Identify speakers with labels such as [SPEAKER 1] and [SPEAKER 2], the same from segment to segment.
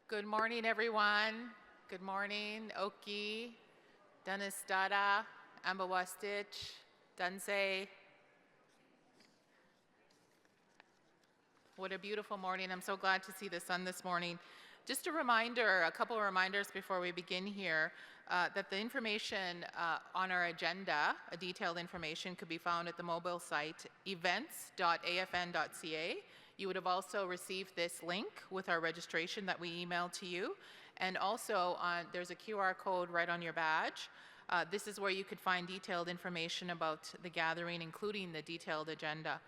[SPEAKER 1] Good morning, everyone. Good morning, Oki, Danistara, Ambawastich, Danse. What a beautiful morning. I'm so glad to see the sun this morning. Just a reminder, a couple of reminders before we begin here, that the information on our agenda, a detailed information, could be found at the mobile site events.afn.ca. You would have also received this link with our registration that we emailed to you. And also, there's a QR code right on your badge. This is where you could find detailed information about the gathering, including the detailed agenda.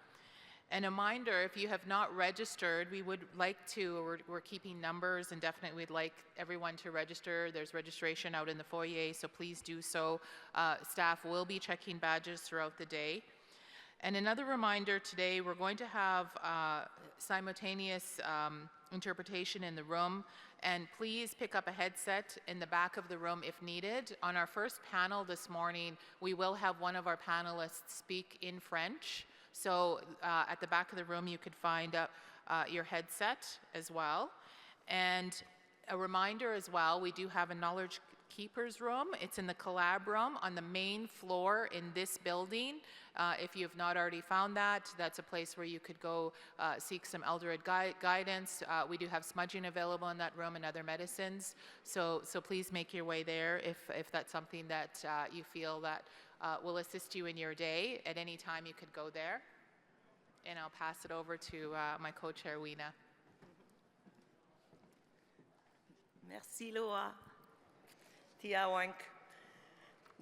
[SPEAKER 1] And a reminder, if you have not registered, we would like to, we're keeping numbers and definitely we'd like everyone to register. There's registration out in the foyer, so please do so. Staff will be checking badges throughout the day. And another reminder today, we're going to have simultaneous interpretation in the room, and please pick up a headset in the back of the room if needed. On our first panel this morning, we will have one of our panelists speak in French. So at the back of the room, you could find your headset as well. And a reminder as well, we do have a knowledge keepers room. It's in the collab room on the main floor in this building. If you have not already found that, that's a place where you could go seek some elderhood guidance. We do have smudging available in that room and other medicines. So please make your way there if that's something that you feel that will assist you in your day. At any time, you could go there. And I'll pass it over to my co-chair, Weena.
[SPEAKER 2] Merci, Loa. Tia Wank.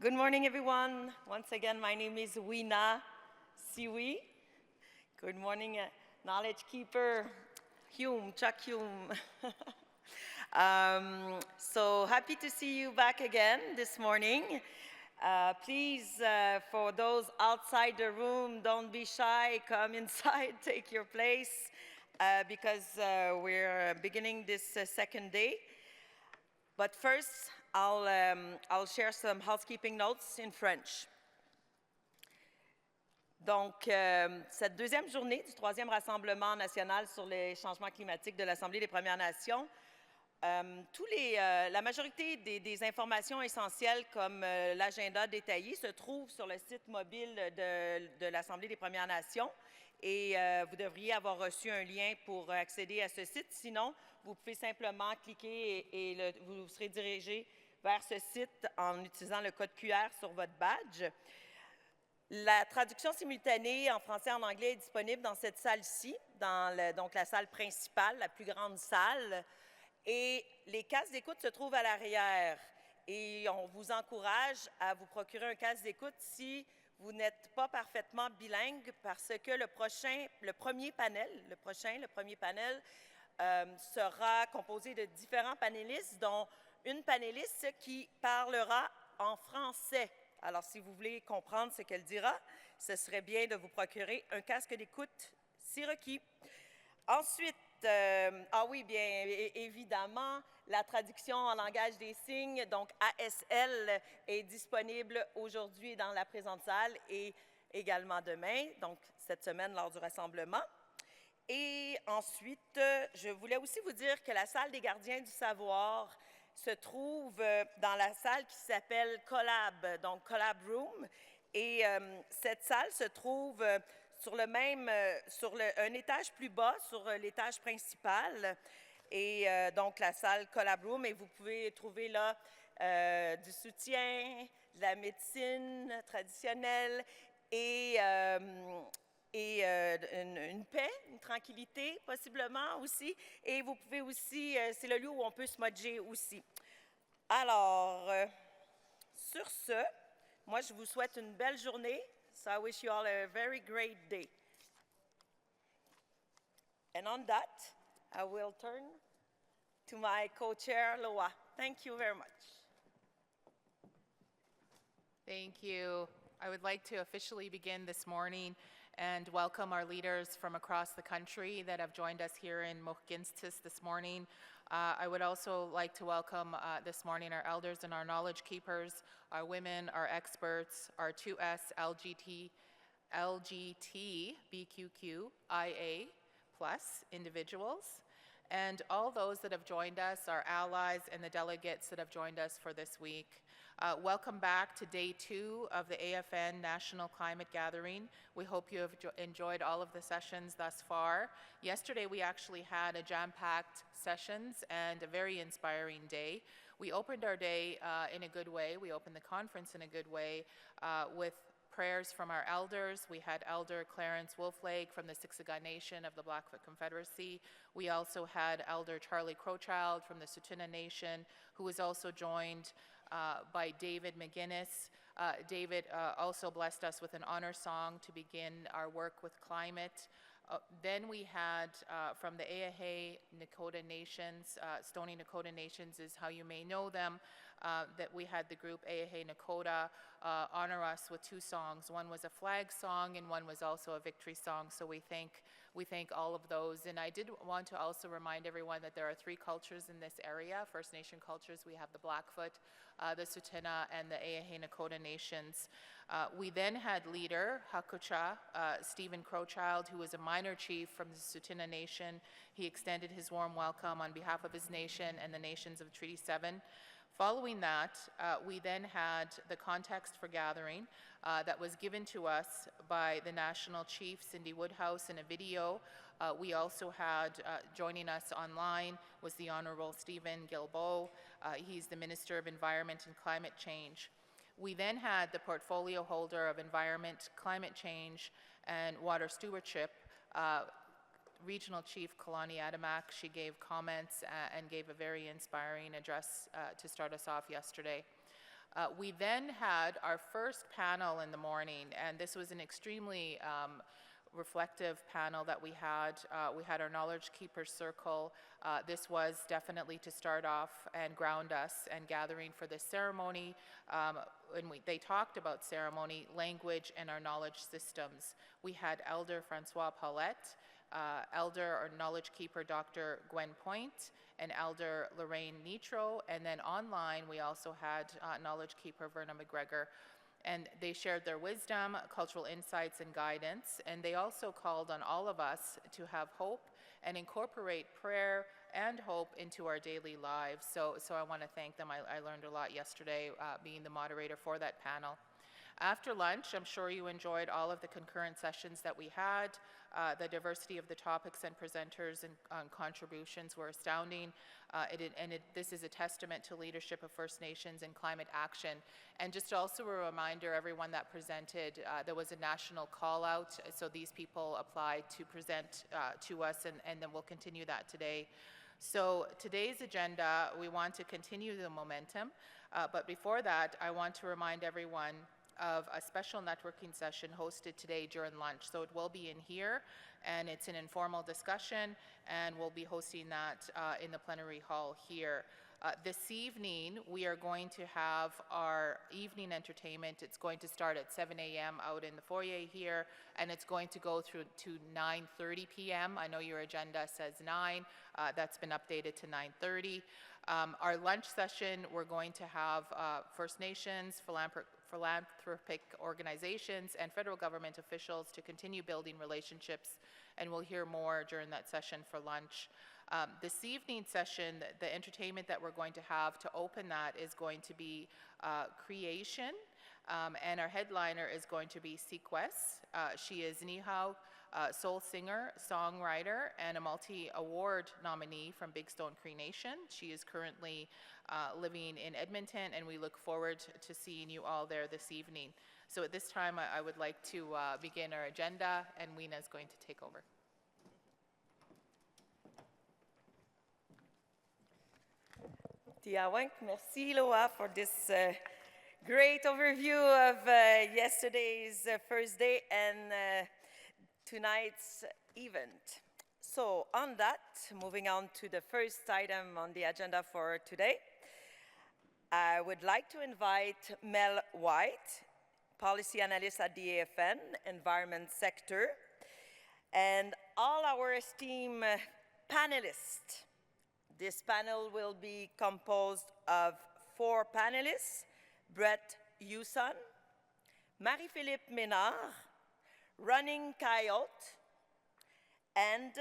[SPEAKER 2] Good morning, everyone. Once again, my name is Weena Siwi. Good morning, Knowledge Keeper, Chuck Hume. So happy to see you back again this morning. Please, for those outside the room, don't be shy. Come inside, take your place, because we're beginning this second day. But first, I'll share some housekeeping notes in French. Donc, cette deuxième journée du troisième rassemblement national sur les changements climatiques de l'Assemblée des Premières Nations, la majorité des informations essentielles comme l'agenda détaillé se trouvent sur le site mobile de l'Assemblée des Premières Nations et vous devriez avoir reçu un lien pour accéder à ce site. Sinon, vous pouvez simplement cliquer et vous serez dirigé vers ce site en utilisant le code QR sur votre badge. La traduction simultanée en français et en anglais est disponible dans cette salle-ci, donc la salle principale, la plus grande salle. Et les casques d'écoute se trouvent à l'arrière. Et on vous encourage à vous procurer un casque d'écoute si vous n'êtes pas parfaitement bilingue, parce que le premier panel sera composé de différents panélistes, dont une panéliste qui parlera en français. Alors, si vous voulez comprendre ce qu'elle dira, ce serait bien de vous procurer un casque d'écoute si requis. Ensuite, bien évidemment, la traduction en langage des signes, donc ASL, est disponible aujourd'hui dans la présente salle et également demain, donc cette semaine lors du rassemblement. Et ensuite, je voulais aussi vous dire que la salle des gardiens du savoir se trouve dans la salle qui s'appelle Collab, donc Collab Room. Et cette salle se trouve sur un étage plus bas, sur l'étage principal. Et donc la salle Collab Room, et vous pouvez trouver là du soutien, de la médecine traditionnelle et une paix, une tranquillité possiblement aussi. Et vous pouvez aussi, c'est le lieu où on peut smudger aussi. Alors, sur ce, moi je vous souhaite une belle journée. So I wish you all a very great day. And on that, I will turn to my co-chair, Loa. Thank you very much.
[SPEAKER 1] Thank you. I would like to officially begin this morning and welcome our leaders from across the country that have joined us here in Mohkinstsis this morning. I would also like to welcome this morning our elders and our knowledge keepers, our women, our experts, our 2S LGBTQIA+ individuals, and all those that have joined us, our allies and the delegates that have joined us for this week. Welcome back to day 2 of the AFN National Climate Gathering. We hope you have enjoyed all of the sessions thus far. Yesterday we actually had a jam-packed sessions and a very inspiring day. We opened our day in a good way. We opened the conference in a good way with prayers from our elders. We had Elder Clarence Wolflake from the Siksika Nation of the Blackfoot Confederacy. We also had Elder Charlie Crowchild from the Tsuut'ina Nation, who was also joined by David McGuinness. David also blessed us with an honor song to begin our work with climate. Then we had from the Eahey Nakota Nations, Stoney Nakota Nations is how you may know them, that we had the group Eahey Nakota honor us with 2 songs. One was a flag song and one was also a victory song, so we thank all of those. And I did want to also remind everyone that there are 3 cultures in this area, First Nation cultures. We have the Blackfoot, the Tsuut'ina, and the Eahey Nakota Nations. We then had leader Hakucha, Stephen Crowchild, who was a minor chief from the Tsuut'ina Nation. He extended his warm welcome on behalf of his nation and the nations of Treaty 7. Following that, we then had the context for gathering that was given to us by the National Chief, Cindy Woodhouse, in a video. We also had, joining us online, was the Honorable Stephen Guilbeault. He's the Minister of Environment and Climate Change. We then had the portfolio holder of Environment, Climate Change, and Water Stewardship, Regional Chief Kalani Adamak. She gave comments and gave a very inspiring address to start us off yesterday. We then had our first panel in the morning, and this was an extremely reflective panel that we had. We had our Knowledge Keepers Circle. This was definitely to start off and ground us and gathering for this ceremony. And they talked about ceremony, language, and our knowledge systems. We had Elder Francois Paulette, Elder or Knowledge Keeper Dr. Gwen Point, and Elder Lorraine Nitro, and then online we also had Knowledge Keeper Verna McGregor. And they shared their wisdom, cultural insights, and guidance, and they also called on all of us to have hope and incorporate prayer and hope into our daily lives. So I want to thank them. I learned a lot yesterday being the moderator for that panel. After lunch, I'm sure you enjoyed all of the concurrent sessions that we had. The diversity of the topics and presenters and contributions were astounding. This is a testament to leadership of First Nations and climate action. And just also a reminder, everyone that presented, there was a national call out, so these people applied to present to us, and then we'll continue that today. So today's agenda, we want to continue the momentum, but before that, I want to remind everyone of a special networking session hosted today during lunch. So it will be in here, and it's an informal discussion, and we'll be hosting that in the plenary hall here. This evening, we are going to have our evening entertainment. It's going to start at 7 a.m. out in the foyer here, and it's going to go through to 9:30 p.m. I know your agenda says 9. That's been updated to 9:30. Our lunch session, we're going to have First Nations, philanthropic organizations, and federal government officials to continue building relationships, and we'll hear more during that session for lunch. This evening session, the entertainment that we're going to have to open that is going to be Creation, and our headliner is going to be Sequest. She is Nihao, soul singer, songwriter, and a multi-award nominee from Big Stone Cree Nation. She is currently living in Edmonton, and we look forward to seeing you all there this evening. So at this time, I would like to begin our agenda, and Weena is going to take over.
[SPEAKER 2] Tiawink, merci Loa for this great overview of yesterday's first day and tonight's event. So on that, moving on to the first item on the agenda for today, I would like to invite Mel White, Policy Analyst at the AFN, Environment Sector, and all our esteemed panelists. This panel will be composed of 4 panelists: Brett Hewson, Marie-Philippe Ménard, Running Coyote, and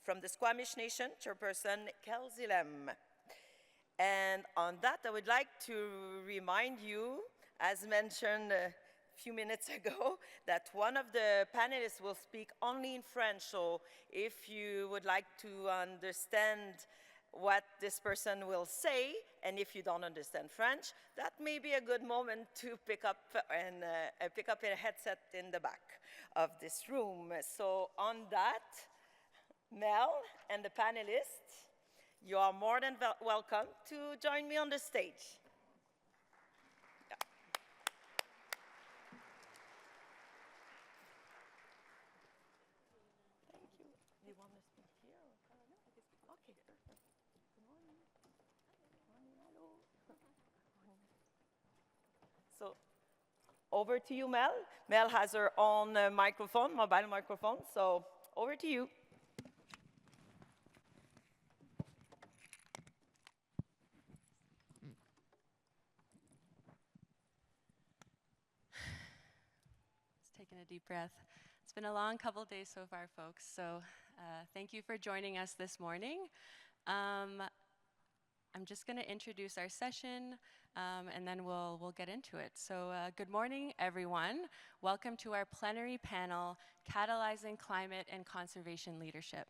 [SPEAKER 2] From the Squamish Nation, Chairperson Kelsey Lem. And on that, I would like to remind you, as mentioned a few minutes ago, that one of the panelists will speak only in French. So if you would like to understand what this person will say, and if you don't understand French, that may be a good moment to pick up a headset in the back of this room. So on that, Mel and the panelists, you are more than welcome to join me on the stage. Yeah. Thank you. You want to speak here? Okay, perfect. Good morning. Good morning, hello. So, over to you, Mel. Mel has her own microphone, mobile microphone, so over to you.
[SPEAKER 3] Taking a deep breath. It's been a long couple days so far, folks, so thank you for joining us this morning. I'm just going to introduce our session, and then we'll get into it. So good morning, everyone. Welcome to our plenary panel, Catalyzing Climate and Conservation Leadership.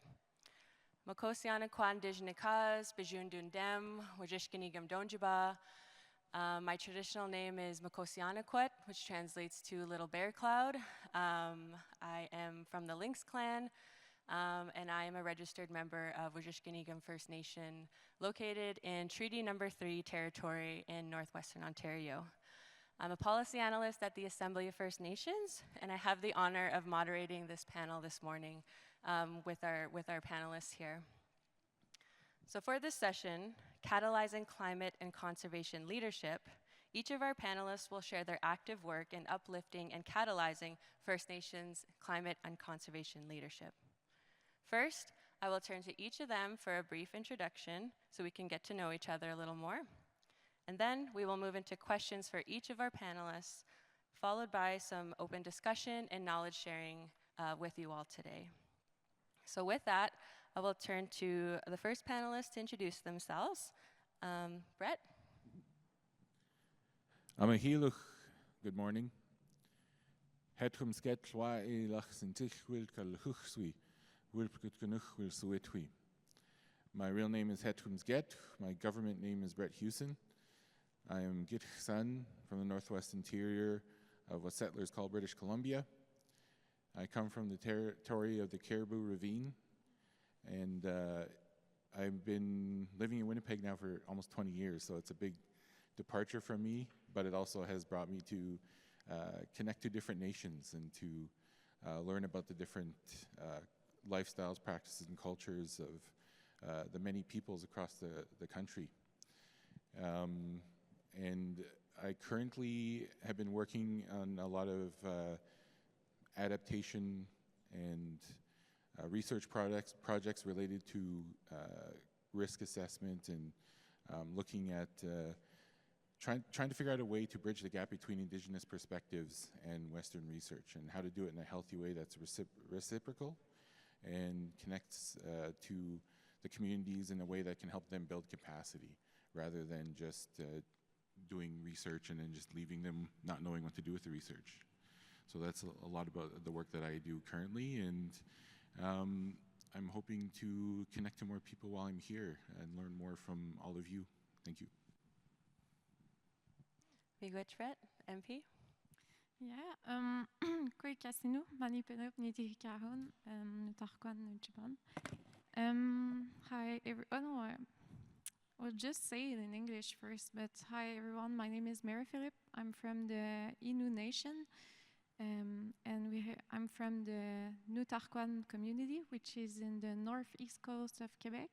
[SPEAKER 3] Makosiana Kwan Dijnikaz, Bijun Dundem, Wajishkinigam Donjiba. My traditional name is Makosianakwet, which translates to Little Bear Cloud. I am from the Lynx clan, and I am a registered member of Wajishkinigam First Nation, located in Treaty Number 3 territory in northwestern Ontario. I'm a policy analyst at the Assembly of First Nations, and I have the honor of moderating this panel this morning with our panelists here. So for this session, Catalyzing Climate and Conservation Leadership, each of our panelists will share their active work in uplifting and catalyzing First Nations climate and conservation leadership. First, I will turn to each of them for a brief introduction so we can get to know each other a little more. And then we will move into questions for each of our panelists, followed by some open discussion and knowledge sharing with you all today. So with that, I will turn to the first panelist to introduce themselves. Brett?
[SPEAKER 4] Amahiluch, good morning. Hetrum sketchwa e lach sintich wil kalhuchswi, wilpkut ganuch wil suetwi. My real name is Hetrum Sget. My government name is Brett Hewson. I am Git son from the northwest interior of what settlers call British Columbia. I come from the territory of the Caribou Ravine, and I've been living in Winnipeg now for almost 20 years, so it's a big departure from me, but it also has brought me to connect to different nations and to learn about the different lifestyles, practices, and cultures of the many peoples across the country. And I currently have been working on a lot of adaptation and research projects related to risk assessment and looking at trying to figure out a way to bridge the gap between Indigenous perspectives and Western research, and how to do it in a healthy way that's reciprocal and connects to the communities in a way that can help them build capacity, rather than just doing research and then just leaving them not knowing what to do with the research. So that's a lot about the work that I do currently, and I'm hoping to connect to more people while I'm here and learn more from all of you. Thank you.
[SPEAKER 3] Miigwech MP?
[SPEAKER 5] Yeah, Koi Kasinu, Mani Penup, Niti Kahun, Nutarkwan, Nuchiban. Hi, everyone. I'll just say it in English first, but hi, everyone. My name is Mary Philip. I'm from the Innu Nation, and I'm from the Nutarkwan community, which is in the northeast coast of Quebec.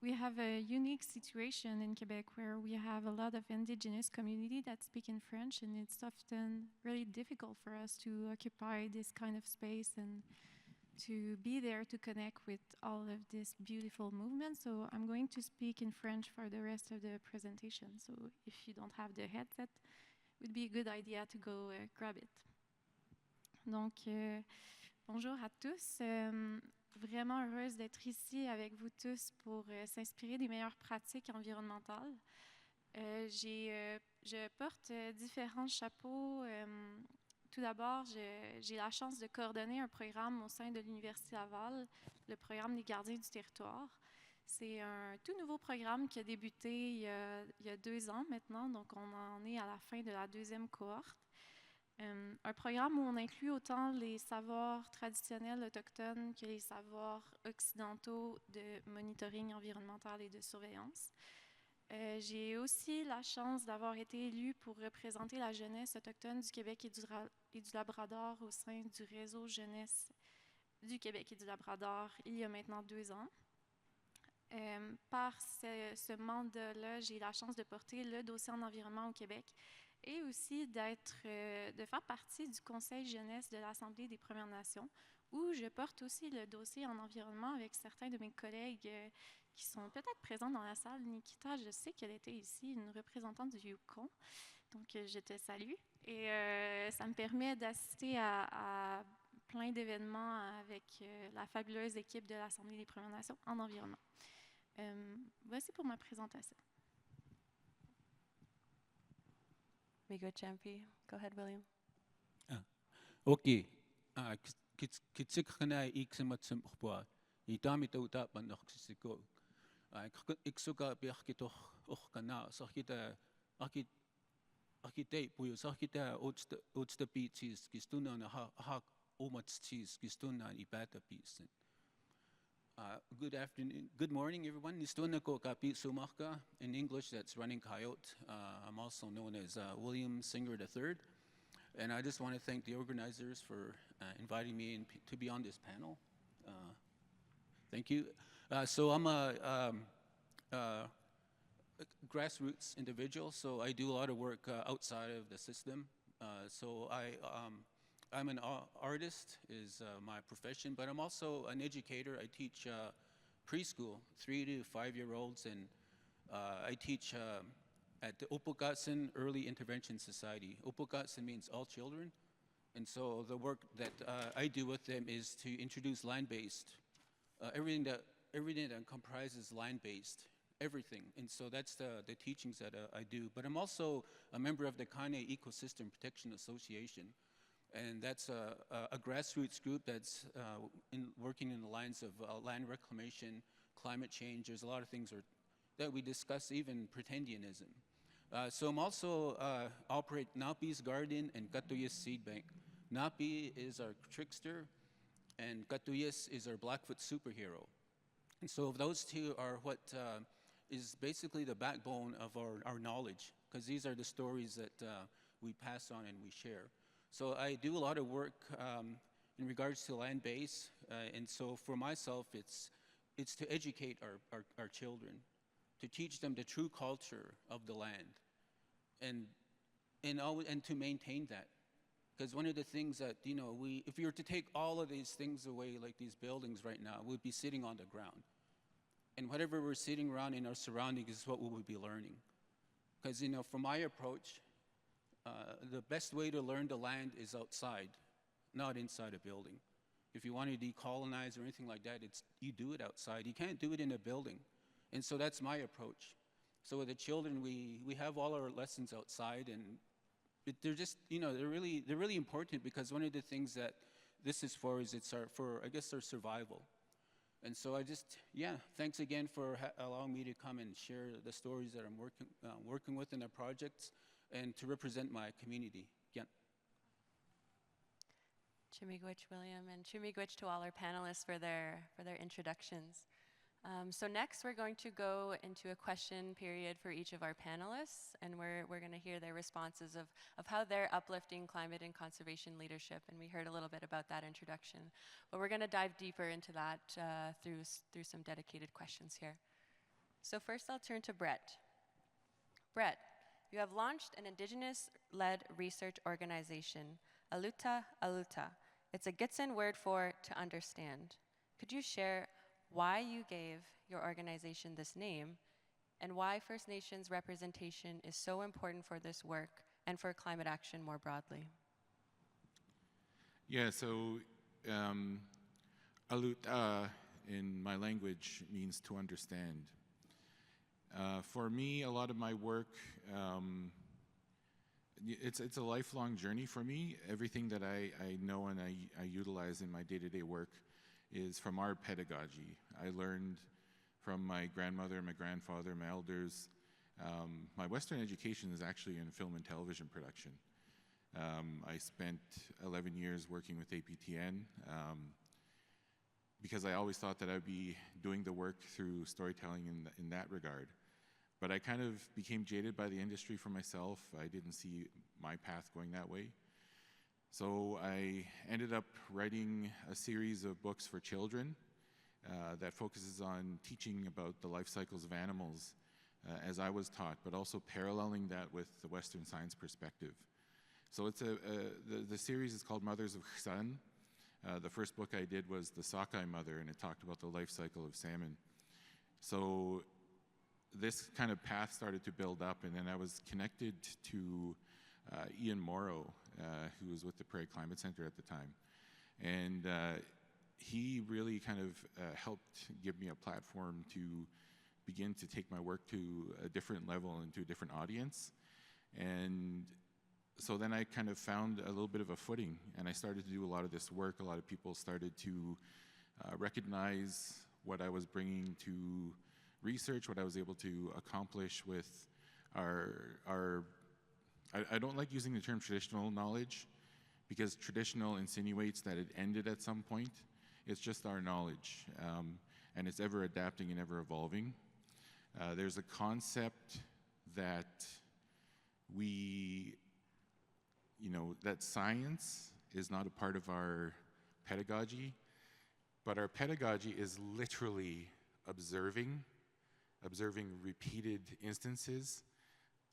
[SPEAKER 5] We have a unique situation in Quebec where we have a lot of Indigenous community that speak in French, and it's often really difficult for us to occupy this kind of space and to be there to connect with all of this beautiful movement. So I'm going to speak in French for the rest of the presentation. So if you don't have the headset, it would be a good idea to go grab it. Donc, Bonjour à tous. Vraiment heureuse d'être ici avec vous tous pour s'inspirer des meilleures pratiques environnementales. Je porte différents chapeaux. Tout d'abord, j'ai la chance de coordonner un programme au sein de l'Université Laval, le programme des gardiens du territoire. C'est un tout nouveau programme qui a débuté il y a 2 ans maintenant, donc on en est à la fin de la 2e cohorte. Un programme où on inclut autant les savoirs traditionnels autochtones que les savoirs occidentaux de monitoring environnemental et de surveillance. J'ai aussi la chance d'avoir été élue pour représenter la jeunesse autochtone du Québec et du Labrador au sein du réseau jeunesse du Québec et du Labrador il y a maintenant 2 ans. Par ce mandat-là, j'ai la chance de porter le dossier en environnement au Québec et aussi de faire partie du Conseil jeunesse de l'Assemblée des Premières Nations, où je porte aussi le dossier en environnement avec certains de mes collègues qui sont peut-être présents dans la salle. Nikita, je sais qu'elle était ici, une représentante du Yukon, donc je te salue. Et ça me permet d'assister à plein d'événements avec la fabuleuse équipe de l'Assemblée des Premières Nations en environnement. Voici pour ma présentation.
[SPEAKER 3] Miigwech Champi. Go ahead, William.
[SPEAKER 6] Okay. Kitsikana iksematsim urpua. Itami tauta panarksisiko. Iksuka biarkitoh urkana sarkita arkitei puyo sarkita otsta piitsis kistuna na ha omatsis kistuna ibata piitsin. Good afternoon, good morning, everyone. Nistuna ko kapit sumarka. In English, that's Running Coyote. I'm also known as William Singer III. And I just want to thank the organizers for inviting me to be on this panel. Thank you. So I'm a grassroots individual, so I do a lot of work outside of the system. So I'm an artist is my profession, but I'm also an educator. I teach preschool, 3 to 5-year-olds, and I teach at the Upokatsin Early Intervention Society. Upokatsin means all children, and so the work that I do with them is to introduce land-based, everything that comprises land-based, everything. And so that's the teachings that I do. But I'm also a member of the Kane Ecosystem Protection Association. And that's a grassroots group that's working in the lines of land reclamation, climate change. There's a lot of things that we discuss, even pretendianism. So I'm also operate Napi's Garden and Katuyas Seed Bank. Napi is our trickster, and Katuyas is our Blackfoot superhero. And so those two are what is basically the backbone of our knowledge, because these are the stories that we pass on and we share. So I do a lot of work in regards to land base, and so for myself, it's to educate our children, to teach them the true culture of the land, and to maintain that. Because one of the things that, if you were to take all of these things away, like these buildings right now, we'd be sitting on the ground. And whatever we're sitting around in our surroundings is what we would be learning. Because, from my approach, the best way to learn the land is outside, not inside a building. If you want to decolonize or anything like that, you do it outside. You can't do it in a building. And so that's my approach. So with the children, we have all our lessons outside, and they're just, they're really important, because one of the things that this is for is I guess their survival. And so thanks again for allowing me to come and share the stories that I'm working with in the projects, and to represent my community. Yeah.
[SPEAKER 3] Chimigwich, William, and Chimigwich to all our panelists for their introductions. So next, we're going to go into a question period for each of our panelists, and we're going to hear their responses of how they're uplifting climate and conservation leadership, and we heard a little bit about that introduction. But we're going to dive deeper into that through some dedicated questions here. So first, I'll turn to Brett. Brett, you have launched an Indigenous-led research organization, Aluta Aluta. It's a Gitxsan word for to understand. Could you share why you gave your organization this name, and why First Nations representation is so important for this work and for climate action more broadly?
[SPEAKER 4] Yeah, so aluta in my language means to understand. For me, a lot of my work, it's a lifelong journey for me. Everything that I know and I utilize in my day-to-day work is from our pedagogy. I learned from my grandmother, my grandfather, my elders. My Western education is actually in film and television production. I spent 11 years working with APTN because I always thought that I'd be doing the work through storytelling in that regard. But I kind of became jaded by the industry for myself. I didn't see my path going that way. So I ended up writing a series of books for children that focuses on teaching about the life cycles of animals as I was taught, but also paralleling that with the Western science perspective. So it's the series is called Mothers of Xsan. The first book I did was The Sockeye Mother, and it talked about the life cycle of salmon. So this kind of path started to build up, and then I was connected to Ian Morrow, who was with the Prairie Climate Center at the time. And he really kind of helped give me a platform to begin to take my work to a different level and to a different audience. And so then I kind of found a little bit of a footing, and I started to do a lot of this work. A lot of people started to recognize what I was bringing to research, what I was able to accomplish with I don't like using the term traditional knowledge because traditional insinuates that it ended at some point. It's just our knowledge, and it's ever adapting and ever evolving. There's a concept that that science is not a part of our pedagogy, but our pedagogy is literally observing repeated instances,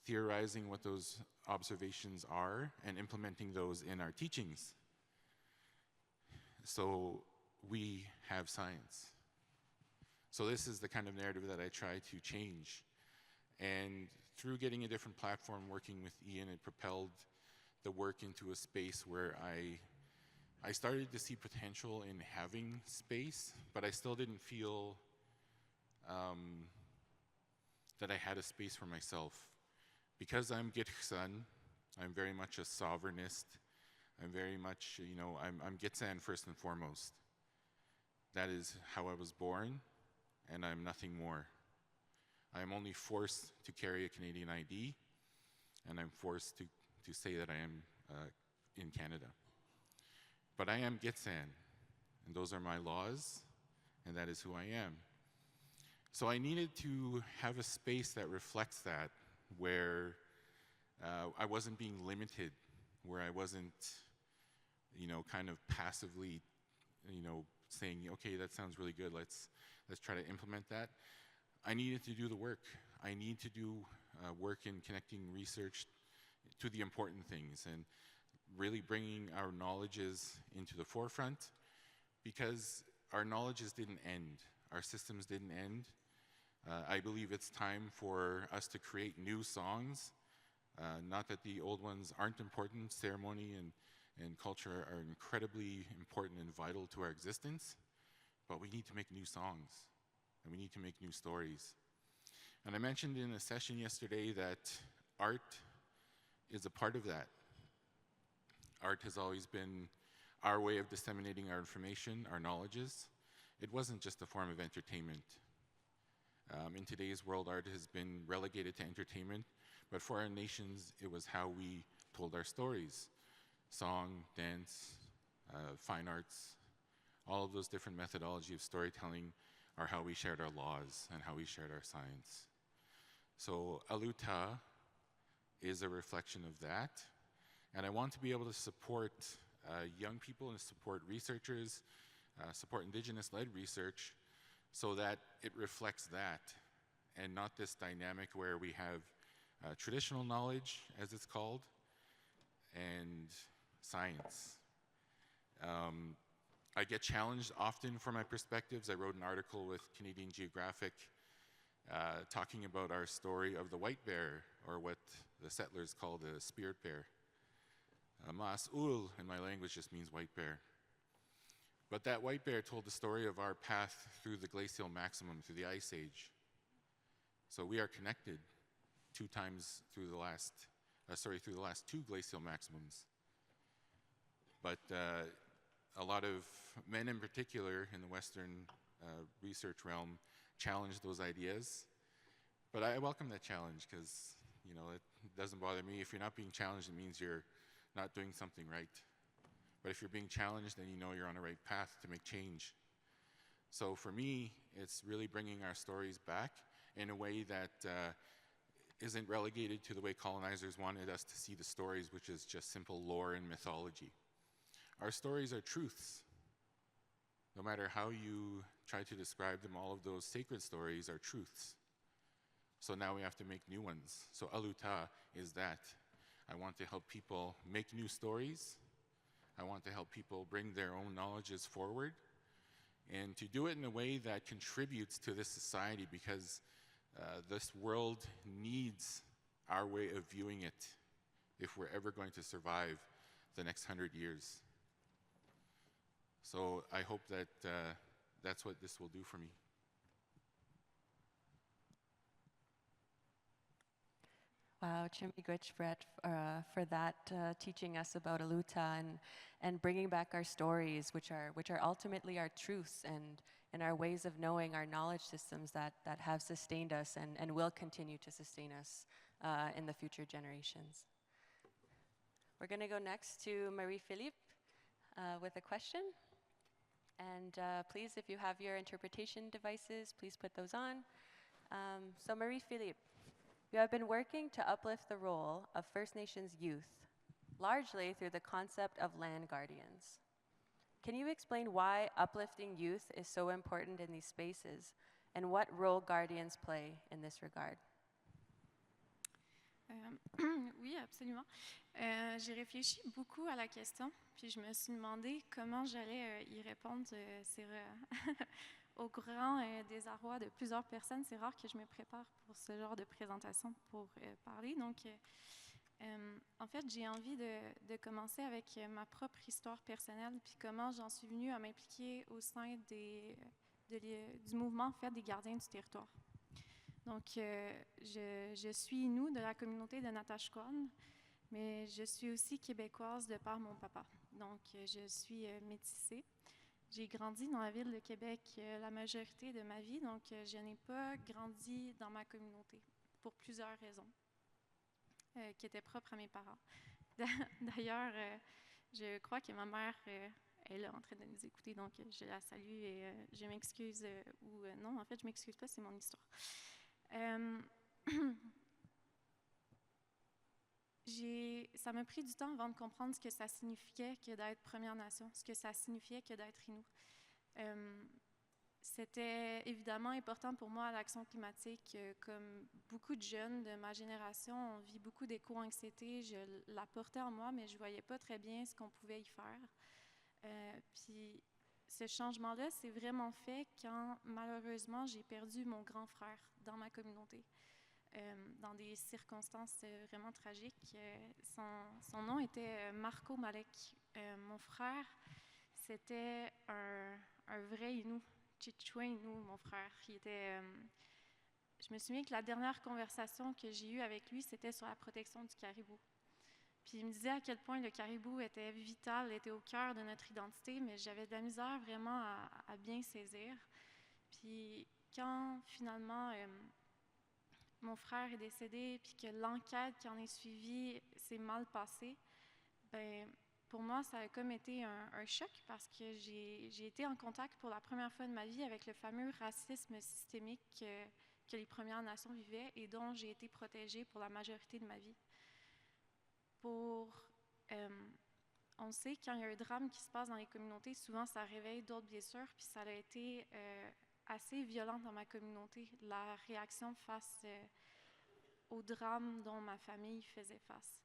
[SPEAKER 4] theorizing what those observations are, and implementing those in our teachings. So we have science. So this is the kind of narrative that I try to change. And through getting a different platform, working with Ian, it propelled the work into a space where I started to see potential in having space, but I still didn't feel that I had a space for myself. Because I'm Gitxsan, I'm very much a sovereignist. I'm very much, I'm Gitxsan first and foremost. That is how I was born, and I'm nothing more. I am only forced to carry a Canadian ID, and I'm forced to say that I am in Canada. But I am Gitxsan, and those are my laws, and that is who I am. So I needed to have a space that reflects that, where I wasn't being limited, where I wasn't, kind of passively, saying, okay, that sounds really good, let's try to implement that. I needed to do the work. I need to do work in connecting research to the important things and really bringing our knowledges into the forefront, because our knowledges didn't end. Our systems didn't end. I believe it's time for us to create new songs. Not that the old ones aren't important. Ceremony and culture are incredibly important and vital to our existence, but we need to make new songs, and we need to make new stories. And I mentioned in a session yesterday that art is a part of that. Art has always been our way of disseminating our information, our knowledges. It wasn't just a form of entertainment. In today's world, art has been relegated to entertainment, but for our nations, it was how we told our stories. Song, dance, fine arts, all of those different methodologies of storytelling are how we shared our laws and how we shared our science. So Aluta is a reflection of that, and I want to be able to support young people and support researchers, support Indigenous-led research, so that it reflects that, and not this dynamic where we have traditional knowledge, as it's called, and science. I get challenged often for my perspectives. I wrote an article with Canadian Geographic talking about our story of the white bear, or what the settlers call the spirit bear. Mas'ul in my language just means white bear. But that white bear told the story of our path through the glacial maximum, through the ice age. So we are connected through the last two glacial maximums. But a lot of men in particular in the Western research realm challenge those ideas. But I welcome that challenge because, you know, it doesn't bother me. If you're not being challenged, it means you're not doing something right. But if you're being challenged, then you know you're on the right path to make change. So for me, it's really bringing our stories back in a way that isn't relegated to the way colonizers wanted us to see the stories, which is just simple lore and mythology. Our stories are truths. No matter how you try to describe them, all of those sacred stories are truths. So now we have to make new ones. So Aluta is that. I want to help people make new stories. I want to help people bring their own knowledges forward and to do it in a way that contributes to this society, because this world needs our way of viewing it if we're ever going to survive the next 100 years. So I hope that that's what this will do for me.
[SPEAKER 3] Wow, Chimigwich, Brett, for that teaching us about Aluta and bringing back our stories, which are ultimately our truths and our ways of knowing, our knowledge systems that have sustained us and will continue to sustain us in the future generations. We're going to go next to Marie-Philippe with a question. And please, if you have your interpretation devices, please put those on. So Marie-Philippe, you have been working to uplift the role of First Nations youth, largely through the concept of land guardians. Can you explain why uplifting youth is so important in these spaces, and what role guardians play in this regard?
[SPEAKER 5] Oui, absolument. J'ai réfléchi beaucoup à la question, puis je me suis demandé comment j'allais y répondre au grand désarroi de plusieurs personnes. C'est rare que je me prépare pour ce genre de présentation pour parler. Donc, en fait, j'ai envie de commencer avec ma propre histoire personnelle, puis comment j'en suis venue à m'impliquer au sein du mouvement en fait, des gardiens du territoire. Donc, je suis Innu de la communauté de Natashquan, mais je suis aussi québécoise de par mon papa. Donc, je suis métissée. J'ai grandi dans la ville de Québec la majorité de ma vie, donc je n'ai pas grandi dans ma communauté pour plusieurs raisons qui étaient propres à mes parents. D'ailleurs, je crois que ma mère est là en train de nous écouter, donc je la salue et je m'excuse, non, en fait, je m'excuse pas, c'est mon histoire. Ça m'a pris du temps avant de comprendre ce que ça signifiait que d'être Première Nation, ce que ça signifiait que d'être Innu. C'était évidemment important pour moi l'action climatique. Comme beaucoup de jeunes de ma génération, on vit beaucoup d'éco-anxiété. Je la portais en moi, mais je ne voyais pas très bien ce qu'on pouvait y faire. Puis ce changement-là s'est vraiment fait quand, malheureusement, j'ai perdu mon grand frère dans ma communauté. Dans des circonstances vraiment tragiques. Son nom était Marco Malek. Mon frère, c'était un vrai Innu, Chichouin Innu, mon frère. Je me souviens que la dernière conversation que j'ai eue avec lui, c'était sur la protection du caribou. Puis il me disait à quel point le caribou était vital, était au cœur de notre identité, mais j'avais de la misère vraiment à bien saisir. Puis quand finalement mon frère est décédé, puis que l'enquête qui en est suivie s'est mal passée, ben, pour moi, ça a comme été un choc parce que j'ai été en contact pour la première fois de ma vie avec le fameux racisme systémique que les Premières Nations vivaient et dont j'ai été protégée pour la majorité de ma vie. On sait quand il y a un drame qui se passe dans les communautés, souvent ça réveille d'autres blessures, puis ça a été assez violent dans ma communauté, la réaction face au drame dont ma famille faisait face.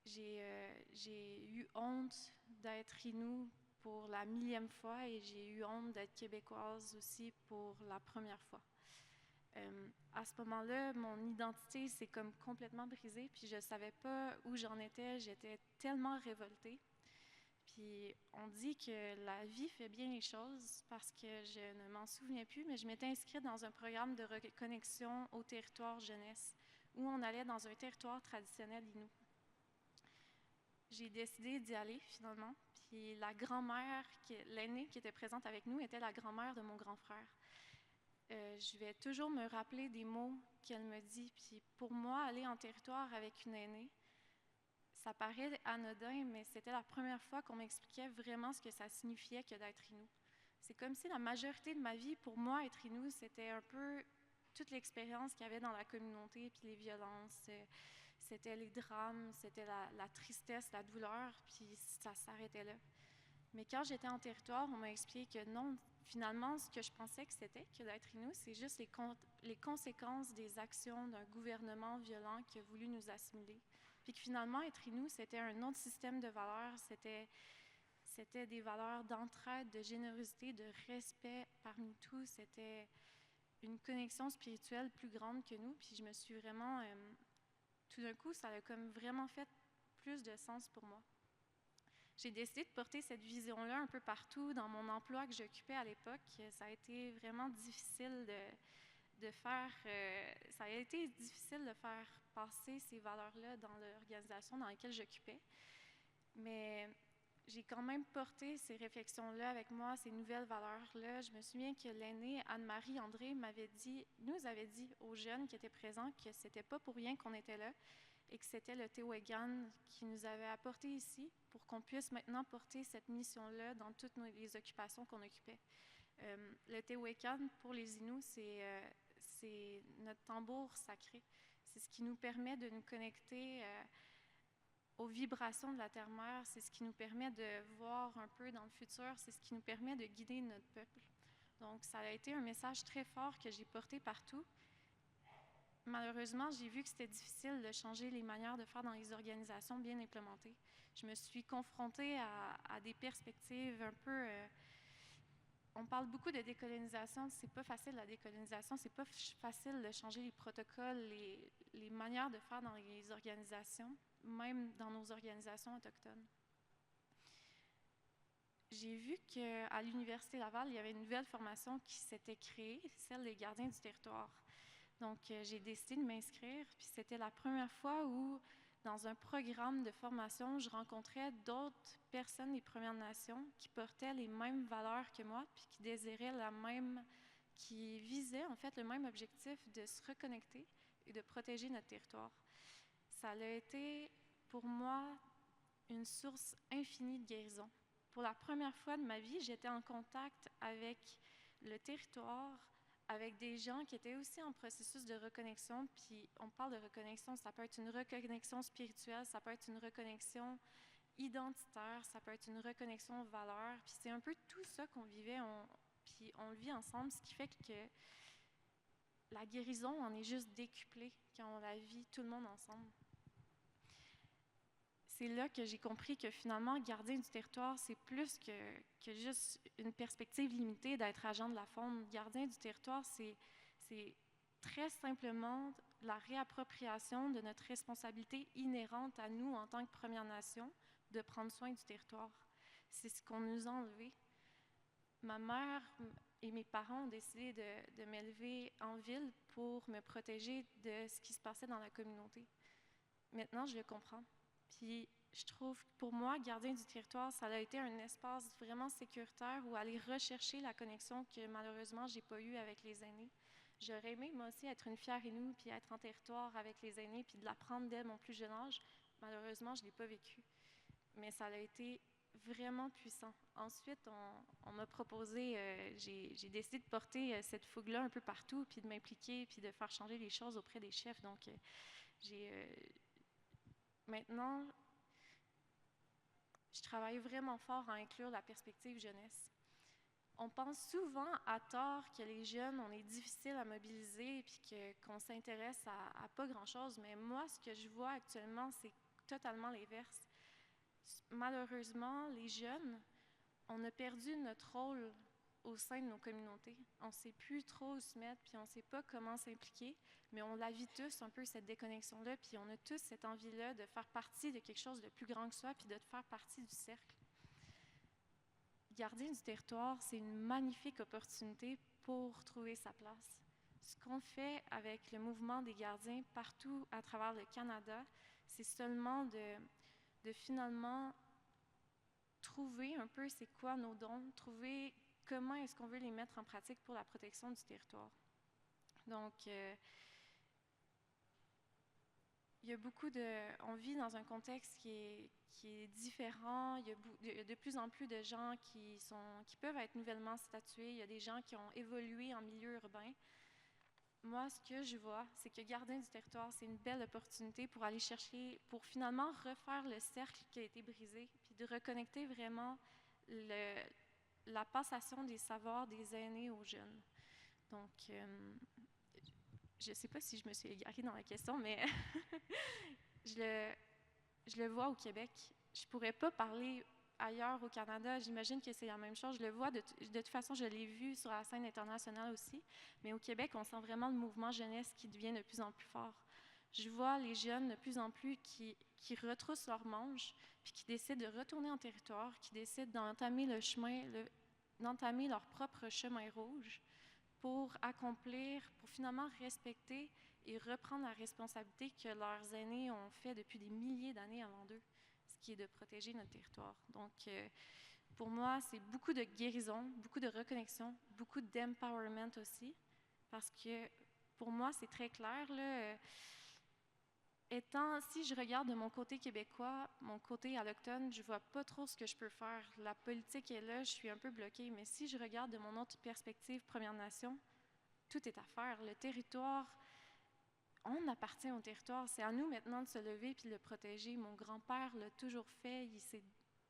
[SPEAKER 5] J'ai eu honte d'être Innu pour la 1000e fois et j'ai eu honte d'être québécoise aussi pour la première fois. À ce moment-là, mon identité s'est comme complètement brisée, puis je ne savais pas où j'en étais, j'étais tellement révoltée. Puis on dit que la vie fait bien les choses parce que je ne m'en souviens plus, mais je m'étais inscrite dans un programme de reconnexion au territoire jeunesse où on allait dans un territoire traditionnel Innu. J'ai décidé d'y aller finalement. Puis la grand-mère, l'aînée qui était présente avec nous, était la grand-mère de mon grand frère. Je vais toujours me rappeler des mots qu'elle me dit. Puis pour moi, aller en territoire avec une aînée, ça paraît anodin, mais c'était la première fois qu'on m'expliquait vraiment ce que ça signifiait que d'être Innu. C'est comme si la majorité de ma vie, pour moi, être Innu, c'était un peu toute l'expérience qu'il y avait dans la communauté, puis les violences, c'était les drames, c'était la tristesse, la douleur, puis ça s'arrêtait là. Mais quand j'étais en territoire, on m'a expliqué que non, finalement, ce que je pensais que c'était que d'être Innu, c'est juste les conséquences des actions d'un gouvernement violent qui a voulu nous assimiler. Puis que finalement, être Innu, c'était un autre système de valeurs, c'était des valeurs d'entraide, de générosité, de respect parmi tous, c'était une connexion spirituelle plus grande que nous. Puis je me suis vraiment, tout d'un coup, ça a comme vraiment fait plus de sens pour moi. J'ai décidé de porter cette vision-là un peu partout dans mon emploi que j'occupais à l'époque. Ça a été vraiment difficile de faire, ça a été difficile de faire passer ces valeurs-là dans l'organisation dans laquelle j'occupais. Mais j'ai quand même porté ces réflexions-là avec moi, ces nouvelles valeurs-là. Je me souviens que l'aînée Anne-Marie André nous avait dit aux jeunes qui étaient présents que c'était pas pour rien qu'on était là et que c'était le Tewegan qui nous avait apporté ici pour qu'on puisse maintenant porter cette mission-là dans toutes les occupations qu'on occupait. Le Tewegan, pour les Inuits, c'est notre tambour sacré. C'est ce qui nous permet de nous connecter aux vibrations de la terre-mère. C'est ce qui nous permet de voir un peu dans le futur. C'est ce qui nous permet de guider notre peuple. Donc, ça a été un message très fort que j'ai porté partout. Malheureusement, j'ai vu que c'était difficile de changer les manières de faire dans les organisations bien implémentées. Je me suis confrontée à des perspectives un peu... on parle beaucoup de décolonisation. C'est pas facile la décolonisation. C'est pas facile de changer les protocoles, les manières de faire dans les organisations, même dans nos organisations autochtones. J'ai vu qu'à l'Université Laval, il y avait une nouvelle formation qui s'était créée, celle des gardiens du territoire. Donc, j'ai décidé de m'inscrire, puis c'était la première fois où, dans un programme de formation, je rencontrais d'autres personnes des Premières Nations qui portaient les mêmes valeurs que moi, puis qui désiraient qui visaient en fait le même objectif de se reconnecter et de protéger notre territoire. Ça a été, pour moi, une source infinie de guérison. Pour la première fois de ma vie, j'étais en contact avec le territoire, avec des gens qui étaient aussi en processus de reconnexion. Puis on parle de reconnexion, ça peut être une reconnexion spirituelle, ça peut être une reconnexion identitaire, ça peut être une reconnexion aux valeurs. Puis c'est un peu tout ça qu'on vivait, puis on le vit ensemble, ce qui fait que la guérison en est juste décuplée quand on la vit tout le monde ensemble. C'est là que j'ai compris que finalement, gardien du territoire, c'est plus que juste une perspective limitée d'être agent de la faune. Gardien du territoire, c'est très simplement la réappropriation de notre responsabilité inhérente à nous en tant que Première Nation de prendre soin du territoire. C'est ce qu'on nous a enlevé. Ma mère et mes parents ont décidé de m'élever en ville pour me protéger de ce qui se passait dans la communauté. Maintenant, je le comprends. Puis, je trouve que pour moi, gardien du territoire, ça a été un espace vraiment sécuritaire où aller rechercher la connexion que malheureusement, je n'ai pas eue avec les aînés. J'aurais aimé, moi aussi, être une fière Innu, puis être en territoire avec les aînés, puis de l'apprendre dès mon plus jeune âge. Malheureusement, je ne l'ai pas vécu. Mais ça a été vraiment puissant. Ensuite, on m'a proposé, j'ai décidé de porter cette fougue-là un peu partout, puis de m'impliquer, puis de faire changer les choses auprès des chefs. Donc, maintenant, je travaille vraiment fort à inclure la perspective jeunesse. On pense souvent à tort que les jeunes, on est difficile à mobiliser et qu'on s'intéresse à pas grand-chose, mais moi, ce que je vois actuellement, c'est totalement l'inverse. Malheureusement, les jeunes, on a perdu notre rôle au sein de nos communautés. On ne sait plus trop où se mettre, puis on ne sait pas comment s'impliquer, mais on la vit tous un peu, cette déconnexion-là, puis on a tous cette envie-là de faire partie de quelque chose de plus grand que soi, puis de faire partie du cercle. gardien du territoire, c'est une magnifique opportunité pour trouver sa place. Ce qu'on fait avec le mouvement des gardiens partout à travers le Canada, c'est seulement de finalement trouver un peu c'est quoi nos dons, trouver comment est-ce qu'on veut les mettre en pratique pour la protection du territoire. Donc, il y a beaucoup on vit dans un contexte qui est différent. Il y a de plus en plus de gens qui peuvent être nouvellement statués. Il y a des gens qui ont évolué en milieu urbain. Moi, ce que je vois, c'est que Gardien du territoire, c'est une belle opportunité pour aller chercher, pour finalement refaire le cercle qui a été brisé, puis de reconnecter vraiment la passation des savoirs des aînés aux jeunes. Donc, je ne sais pas si je me suis égarée dans la question, mais je le vois au Québec. Je ne pourrais pas parler ailleurs au Canada. J'imagine que c'est la même chose. Je le vois, de toute façon, je l'ai vu sur la scène internationale aussi. Mais au Québec, on sent vraiment le mouvement jeunesse qui devient de plus en plus fort. Je vois les jeunes de plus en plus qui retroussent leurs manches, puis qui décident de retourner en territoire, qui décident d'entamer le chemin, d'entamer leur propre chemin rouge pour accomplir, pour finalement respecter et reprendre la responsabilité que leurs aînés ont fait depuis des milliers d'années avant d'eux, ce qui est de protéger notre territoire. Donc, pour moi, c'est beaucoup de guérison, beaucoup de reconnexion, beaucoup d'empowerment aussi, parce que pour moi, c'est très clair, là, si je regarde de mon côté québécois, mon côté alloctone, je vois pas trop ce que je peux faire. La politique est là, je suis un peu bloquée, mais si je regarde de mon autre perspective Première Nation, tout est à faire. Le territoire, on appartient au territoire. C'est à nous maintenant de se lever et de le protéger. Mon grand-père l'a toujours fait.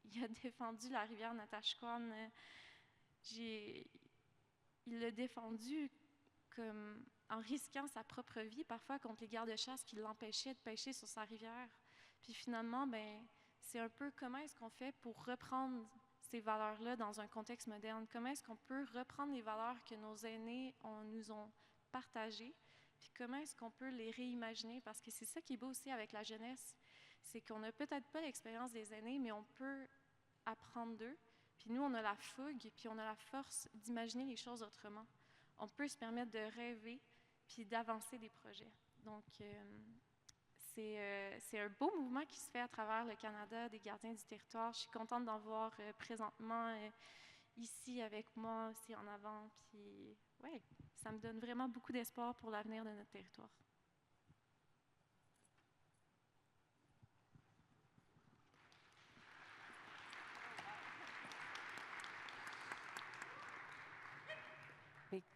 [SPEAKER 5] Il a défendu la rivière Natashquan. Il l'a défendu comme en risquant sa propre vie, parfois contre les gardes-chasse qui l'empêchaient de pêcher sur sa rivière. Puis finalement, c'est un peu comment est-ce qu'on fait pour reprendre ces valeurs-là dans un contexte moderne? Comment est-ce qu'on peut reprendre les valeurs que nos aînés nous ont partagées? Puis comment est-ce qu'on peut les réimaginer? Parce que c'est ça qui est beau aussi avec la jeunesse, c'est qu'on n'a peut-être pas l'expérience des aînés, mais on peut apprendre d'eux. Puis nous, on a la fougue, puis on a la force d'imaginer les choses autrement. On peut se permettre de rêver, puis d'avancer des projets. Donc, c'est un beau mouvement qui se fait à travers le Canada, des gardiens du territoire. Je suis contente d'en voir présentement ici avec moi, aussi en avant. Puis, ouais, ça me donne vraiment beaucoup d'espoir pour l'avenir de notre territoire.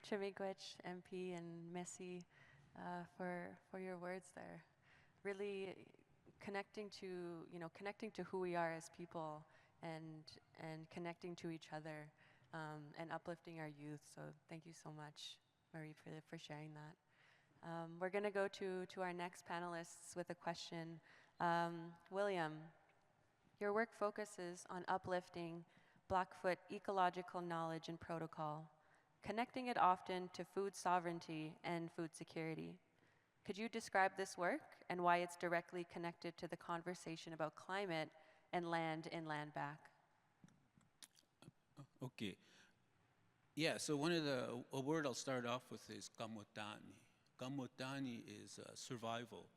[SPEAKER 3] Chimigwech, MP, and Messi, for your words there. Really connecting to who we are as people, and connecting to each other, and uplifting our youth. So thank you so much, Marie, for sharing that. We're going to go to our next panelists with a question. William, your work focuses on uplifting Blackfoot ecological knowledge and protocol, connecting it often to food sovereignty and food security. Could you describe this work and why it's directly connected to the conversation about climate and land in land back?
[SPEAKER 6] Okay. Yeah, so a word I'll start off with is kamotani. Kamotani is survival.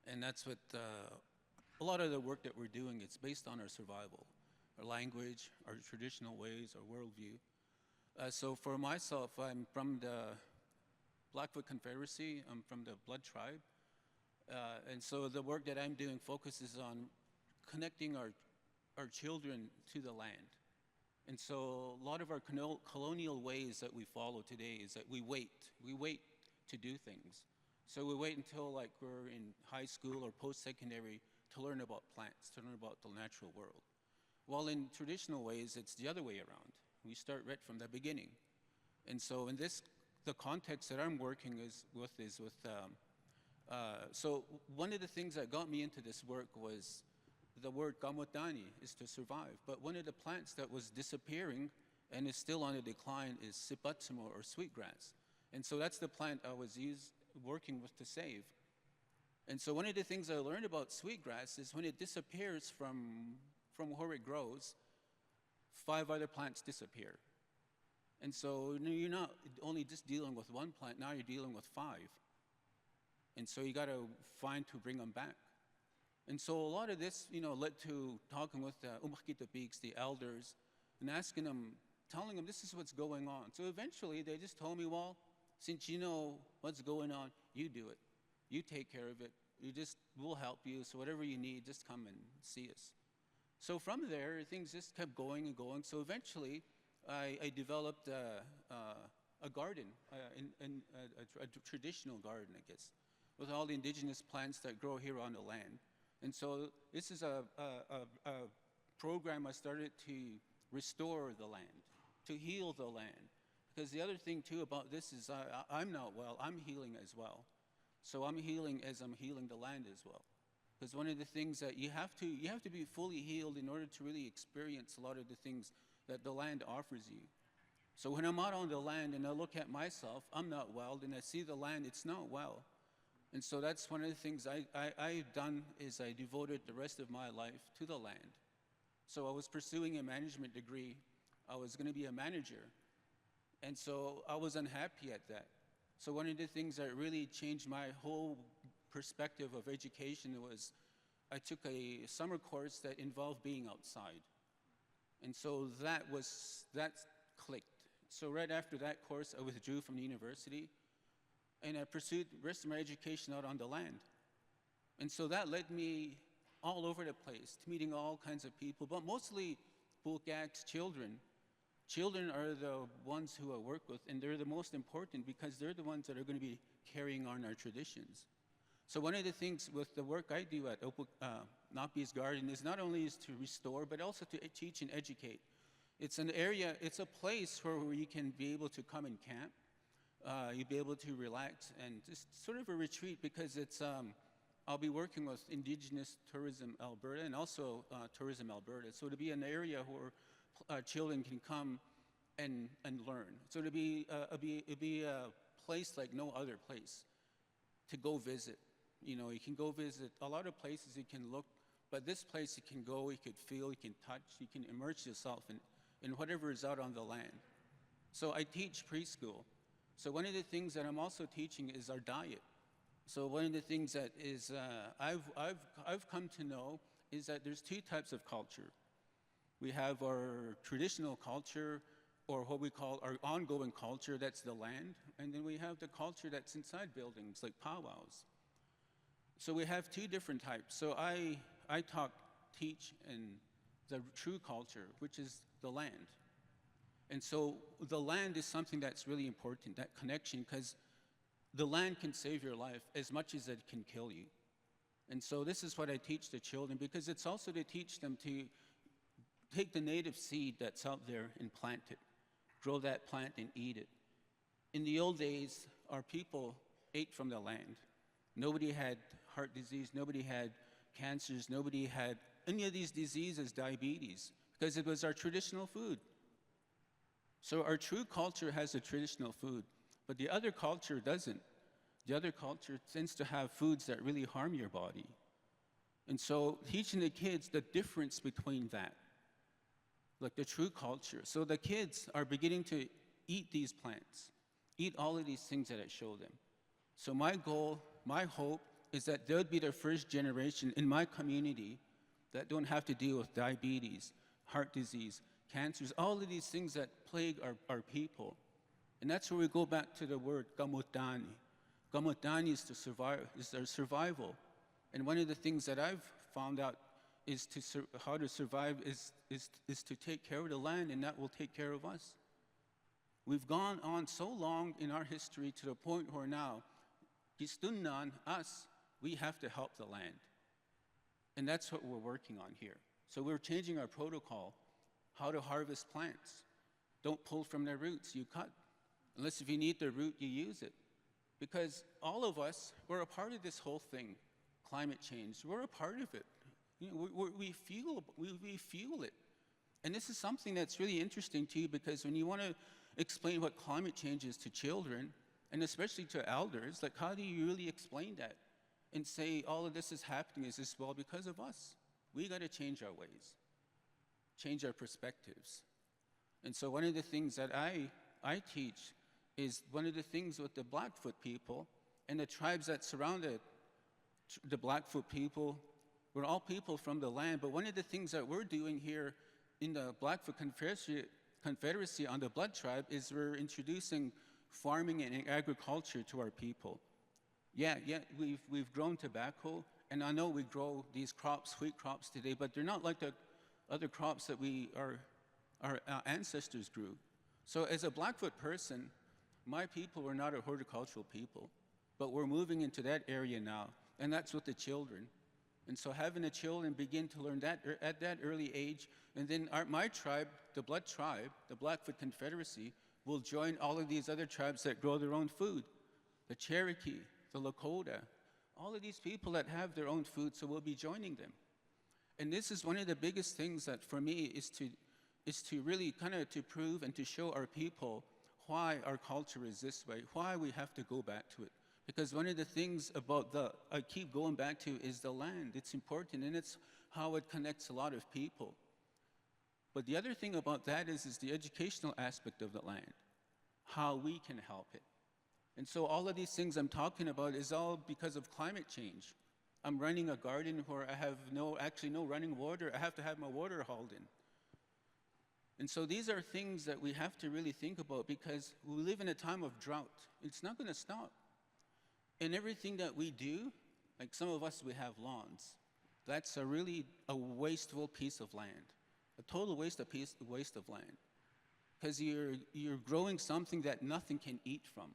[SPEAKER 6] And that's what a lot of the work that we're doing, it's based on our survival, our language, our traditional ways, our worldview. So for myself, I'm from the Blackfoot Confederacy. I'm from the Blood Tribe. And so the work that I'm doing focuses on connecting our children to the land. And so a lot of our colonial ways that we follow today is that we wait to do things. So we wait until like we're in high school or post-secondary to learn about plants, to learn about the natural world. While in traditional ways, it's the other way around. We start right from the beginning. And so in the context that I'm working with, so one of the things that got me into this work was the word kamotani, is to survive. But one of the plants that was disappearing and is still on a decline is sipatsumo, or sweetgrass. And so that's the plant I was working with to save. And so one of the things I learned about sweetgrass is when it disappears from where it grows, 5 other plants disappear. And so you're not only just dealing with one plant, now you're dealing with 5. And so you got to find to bring them back. And so a lot of this, led to talking with the Umakita Peaks, the elders, and asking them, telling them this is what's going on. So eventually they just told me, well, since you know what's going on, you do it. You take care of it. We'll help you. So whatever you need, just come and see us. So from there, things just kept going and going. So eventually, I developed a garden, a traditional garden, I guess, with all the indigenous plants that grow here on the land. And so this is a program I started to restore the land, to heal the land. Because the other thing, too, about this is I'm not well, I'm healing as well. So I'm healing as I'm healing the land as well. Because one of the things that you have to be fully healed in order to really experience a lot of the things that the land offers you. So when I'm out on the land and I look at myself, I'm not well, and I see the land, it's not well. And so that's one of the things I've done is I devoted the rest of my life to the land. So I was pursuing a management degree. I was going to be a manager. And so I was unhappy at that. So one of the things that really changed my whole perspective of education was I took a summer course that involved being outside. And so that clicked. So right after that course, I withdrew from the university, and I pursued the rest of my education out on the land. And so that led me all over the place, to meeting all kinds of people, but mostly Bulgaks, children. Children are the ones who I work with, and they're the most important because they're the ones that are going to be carrying on our traditions. So one of the things with the work I do at Napi's Garden is not only is to restore, but also to teach and educate. It's an area, it's a place where you can be able to come and camp. You'll be able to relax and just sort of a retreat because it's, I'll be working with Indigenous Tourism Alberta and also Tourism Alberta. So to be an area where children can come and learn. So it'd be a place like no other place to go visit. You can go visit a lot of places you can look, but this place you can go, you can feel, you can touch, you can immerse yourself in whatever is out on the land. So I teach preschool. So one of the things that I'm also teaching is our diet. So one of the things that is I've come to know is that there's 2 types of culture. We have our traditional culture, or what we call our ongoing culture, that's the land, and then we have the culture that's inside buildings, like powwows. So we have 2 different types. So I teach in the true culture, which is the land. And so the land is something that's really important, that connection, because the land can save your life as much as it can kill you. And so this is what I teach the children, because it's also to teach them to take the native seed that's out there and plant it, grow that plant and eat it. In the old days, our people ate from the land. Nobody had heart disease, nobody had cancers, nobody had any of these diseases, diabetes, because it was our traditional food. So our true culture has a traditional food, but the other culture doesn't. The other culture tends to have foods that really harm your body. And so teaching the kids the difference between that, like the true culture. So the kids are beginning to eat these plants, eat all of these things that I show them. So my goal, my hope, is that they'll be the first generation in my community that don't have to deal with diabetes, heart disease, cancers, all of these things that plague our people. And that's where we go back to the word gamutani. Gamutani is our survival. And one of the things that I've found out is how to survive is to take care of the land, and that will take care of us. We've gone on so long in our history to the point where now, Gistunnan, us, we have to help the land. And that's what we're working on here. So we're changing our protocol, how to harvest plants. Don't pull from their roots, you cut. Unless if you need the root, you use it. Because all of us, we're a part of this whole thing, climate change. We're a part of it. We feel it. And this is something that's really interesting to you, because when you want to explain what climate change is to children, and especially to elders, like how do you really explain that and say all of this is happening is this, well, because of us. We got to change our ways. change our perspectives. And so one of the things that I teach is one of the things with the Blackfoot people and the tribes that surrounded the Blackfoot people. We're all people from the land, but one of the things that we're doing here in the Blackfoot Confederacy on the Blood Tribe is we're introducing farming and agriculture to our people. Yeah, we've grown tobacco, and I know we grow these crops, wheat crops today, but they're not like the other crops that our ancestors grew. So as a Blackfoot person, my people were not a horticultural people, but we're moving into that area now, and that's with the children. And so having the children begin to learn that at that early age, and then my tribe, the Blood Tribe, the Blackfoot Confederacy, will join all of these other tribes that grow their own food, the Cherokee, the Lakota, all of these people that have their own food, so we'll be joining them. And this is one of the biggest things that for me is to really kind of to prove and to show our people why our culture is this way, why we have to go back to it. Because one of the things about I keep going back to is the land. It's important, and it's how it connects a lot of people. But the other thing about that is the educational aspect of the land, how we can help it. And so all of these things I'm talking about is all because of climate change. I'm running a garden where I have no running water. I have to have my water hauled in. And so these are things that we have to really think about because we live in a time of drought. It's not going to stop. And everything that we do, like some of us, we have lawns. That's a really wasteful piece of land, a total waste of land. Because you're growing something that nothing can eat from.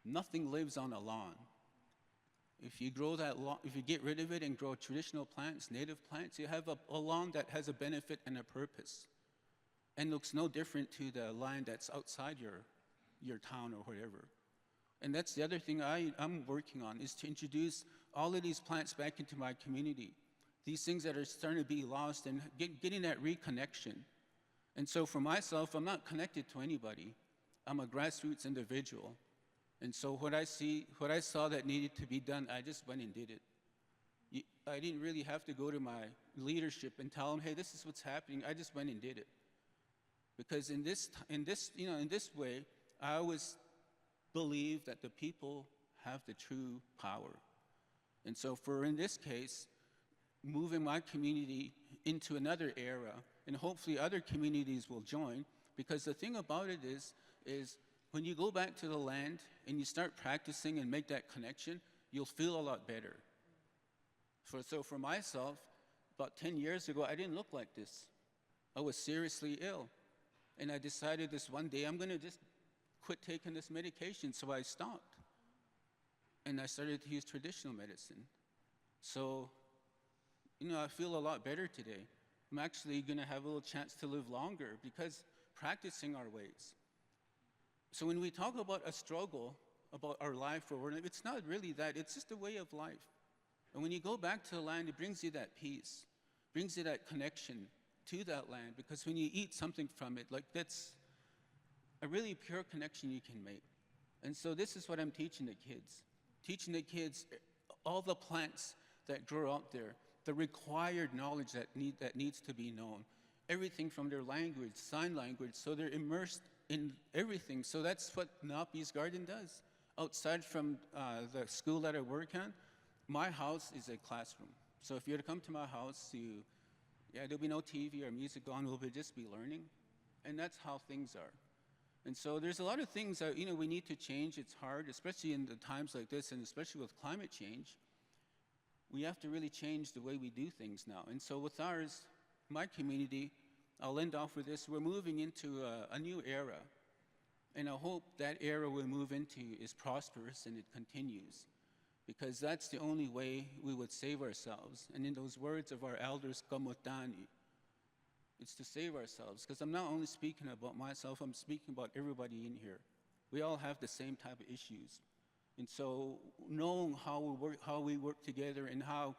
[SPEAKER 6] Nothing lives on a lawn. If you grow that lawn, if you get rid of it and grow traditional plants, native plants, you have a lawn that has a benefit and a purpose, and looks no different to the land that's outside your town or whatever. And that's the other thing I'm working on, is to introduce all of these plants back into my community. These things that are starting to be lost and getting that reconnection. And so for myself, I'm not connected to anybody. I'm a grassroots individual. And so what I saw that needed to be done, I just went and did it. I didn't really have to go to my leadership and tell them, hey, this is what's happening. I just went and did it. Because in this way, I always believe that the people have the true power. And so in this case, moving my community into another era, and hopefully other communities will join, because the thing about it is when you go back to the land and you start practicing and make that connection, you'll feel a lot better. So for myself, about 10 years ago, I didn't look like this. I was seriously ill. And I decided this one day, I'm going to just quit taking this medication, so I stopped. And I started to use traditional medicine. So, I feel a lot better today. I'm actually going to have a little chance to live longer because practicing our ways. So when we talk about a struggle, about our life, it's not really that. It's just a way of life. And when you go back to the land, it brings you that peace, brings you that connection to that land, because when you eat something from it, like that's a really pure connection you can make. And so this is what I'm teaching the kids all the plants that grow out there, the required knowledge that needs to be known, everything from their language, sign language, so they're immersed in everything. So that's what Napi's Garden does. Outside from the school that I work at, my house is a classroom. So if you're to come to my house, there'll be no TV or music on, we'll just be learning. And that's how things are. And so there's a lot of things that, we need to change. It's hard, especially in the times like this, and especially with climate change. We have to really change the way we do things now. And so with my community, I'll end off with this. We're moving into a new era. And I hope that era we move into is prosperous and it continues. Because that's the only way we would save ourselves. And in those words of our elders, kamotani, it's to save ourselves. Because I'm not only speaking about myself, I'm speaking about everybody in here. We all have the same type of issues. And so knowing how we work together and how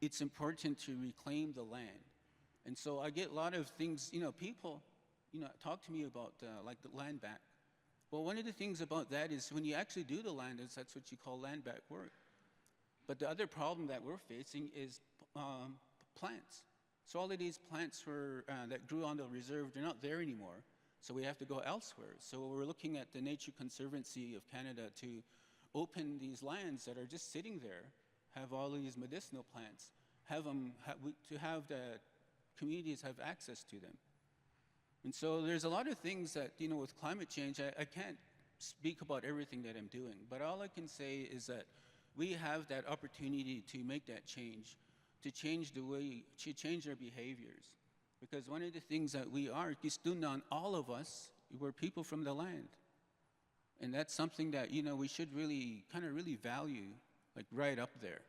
[SPEAKER 6] it's important to reclaim the land. And so I get a lot of things, people, talk to me about like the land back. Well, one of the things about that is when you actually do the land, that's what you call land back work. But the other problem that we're facing is plants. So all of these plants that grew on the reserve, they're not there anymore. So we have to go elsewhere. So we're looking at the Nature Conservancy of Canada to open these lands that are just sitting there, have all these medicinal plants, to have the communities have access to them. And so there's a lot of things that, with climate change, I can't speak about everything that I'm doing, but all I can say is that we have that opportunity to make that change, to change our behaviors. Because one of the things that we are, Kistundan, all of us, we're people from the land. And that's something that, we should really value, like right up there.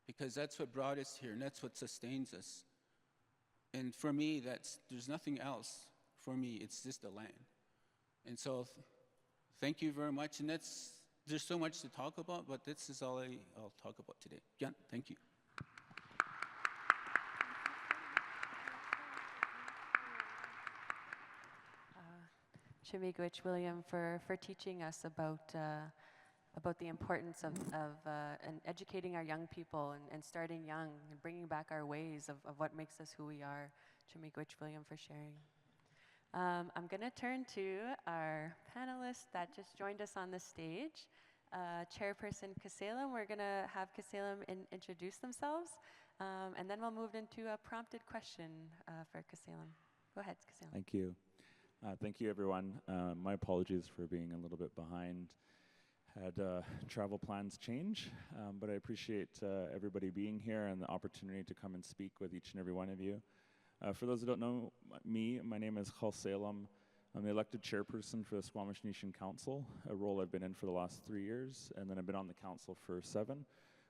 [SPEAKER 6] Because that's what brought us here, and that's what sustains us. And for me, there's nothing else. For me, it's just the land. And so, thank you very much. And there's so much to talk about, but this is all I'll talk about today. Yeah, thank you.
[SPEAKER 3] Chimigwich William for teaching us about the importance of and educating our young people and starting young and bringing back our ways of what makes us who we are. Chimigwich William for sharing. I'm going to turn to our panelists that just joined us on the stage. Chairperson Kasalem, we're going to have Kasalem introduce themselves, and then we'll move into a prompted question for Kasalem. Go ahead, Kasalem.
[SPEAKER 7] Thank you. Thank you, everyone. My apologies for being a little bit behind. Had travel plans change, but I appreciate everybody being here and the opportunity to come and speak with each and every one of you. For those who don't know me, my name is Khal Salem. I'm the elected chairperson for the Squamish Nation Council, a role I've been in for the last 3 years, and then I've been on the council for 7.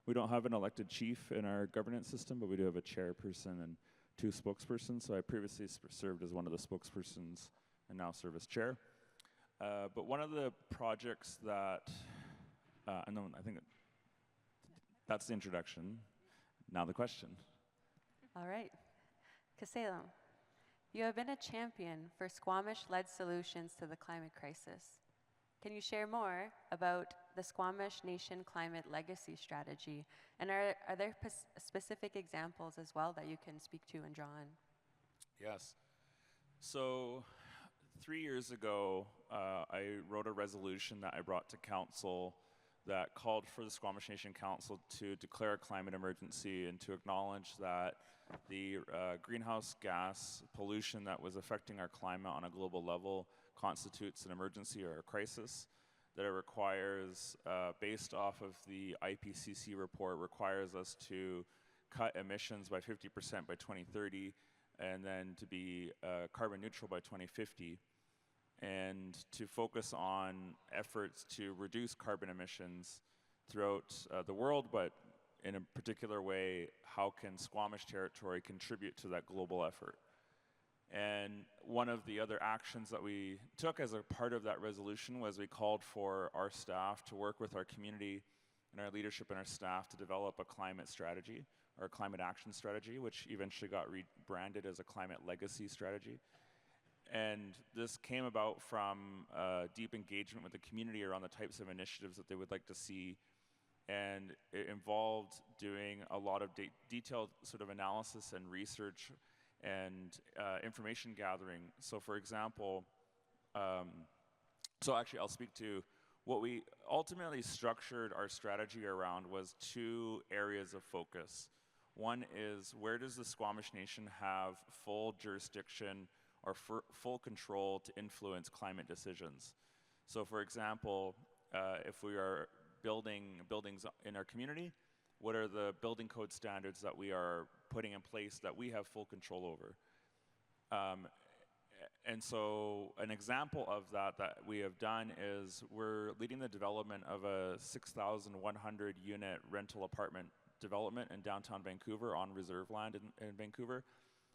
[SPEAKER 7] We don't have an elected chief in our governance system, but we do have a chairperson and 2 spokespersons. So I previously served as one of the spokespersons and now serve as chair. But one of the projects that, and then I think that's the introduction. Now the question.
[SPEAKER 3] All right. Kasalem, you have been a champion for Squamish-led solutions to the climate crisis. Can you share more about the Squamish Nation Climate Legacy Strategy? And are there specific examples as well that you can speak to and draw on?
[SPEAKER 7] Yes. So 3 years ago, I wrote a resolution that I brought to council that called for the Squamish Nation Council to declare a climate emergency and to acknowledge that the greenhouse gas pollution that was affecting our climate on a global level constitutes an emergency or a crisis, that it requires, based off of the IPCC report, requires us to cut emissions by 50% by 2030 and then to be carbon neutral by 2050, and to focus on efforts to reduce carbon emissions throughout the world, but in a particular way, how can Squamish territory contribute to that global effort? And one of the other actions that we took as a part of that resolution was we called for our staff to work with our community and our leadership and our staff to develop a climate strategy, or a climate action strategy, which eventually got rebranded as a climate legacy strategy. And this came about from deep engagement with the community around the types of initiatives that they would like to see. And it involved doing a lot of detailed sort of analysis and research and information gathering. So for example, so actually I'll speak to what we ultimately structured our strategy around was 2 areas of focus. One is, where does the Squamish Nation have full jurisdiction or full control to influence climate decisions? So for example, if we are building buildings in our community, what are the building code standards that we are putting in place that we have full control over? And so an example of that we have done is we're leading the development of a 6,100 unit rental apartment development in downtown Vancouver on reserve land in Vancouver.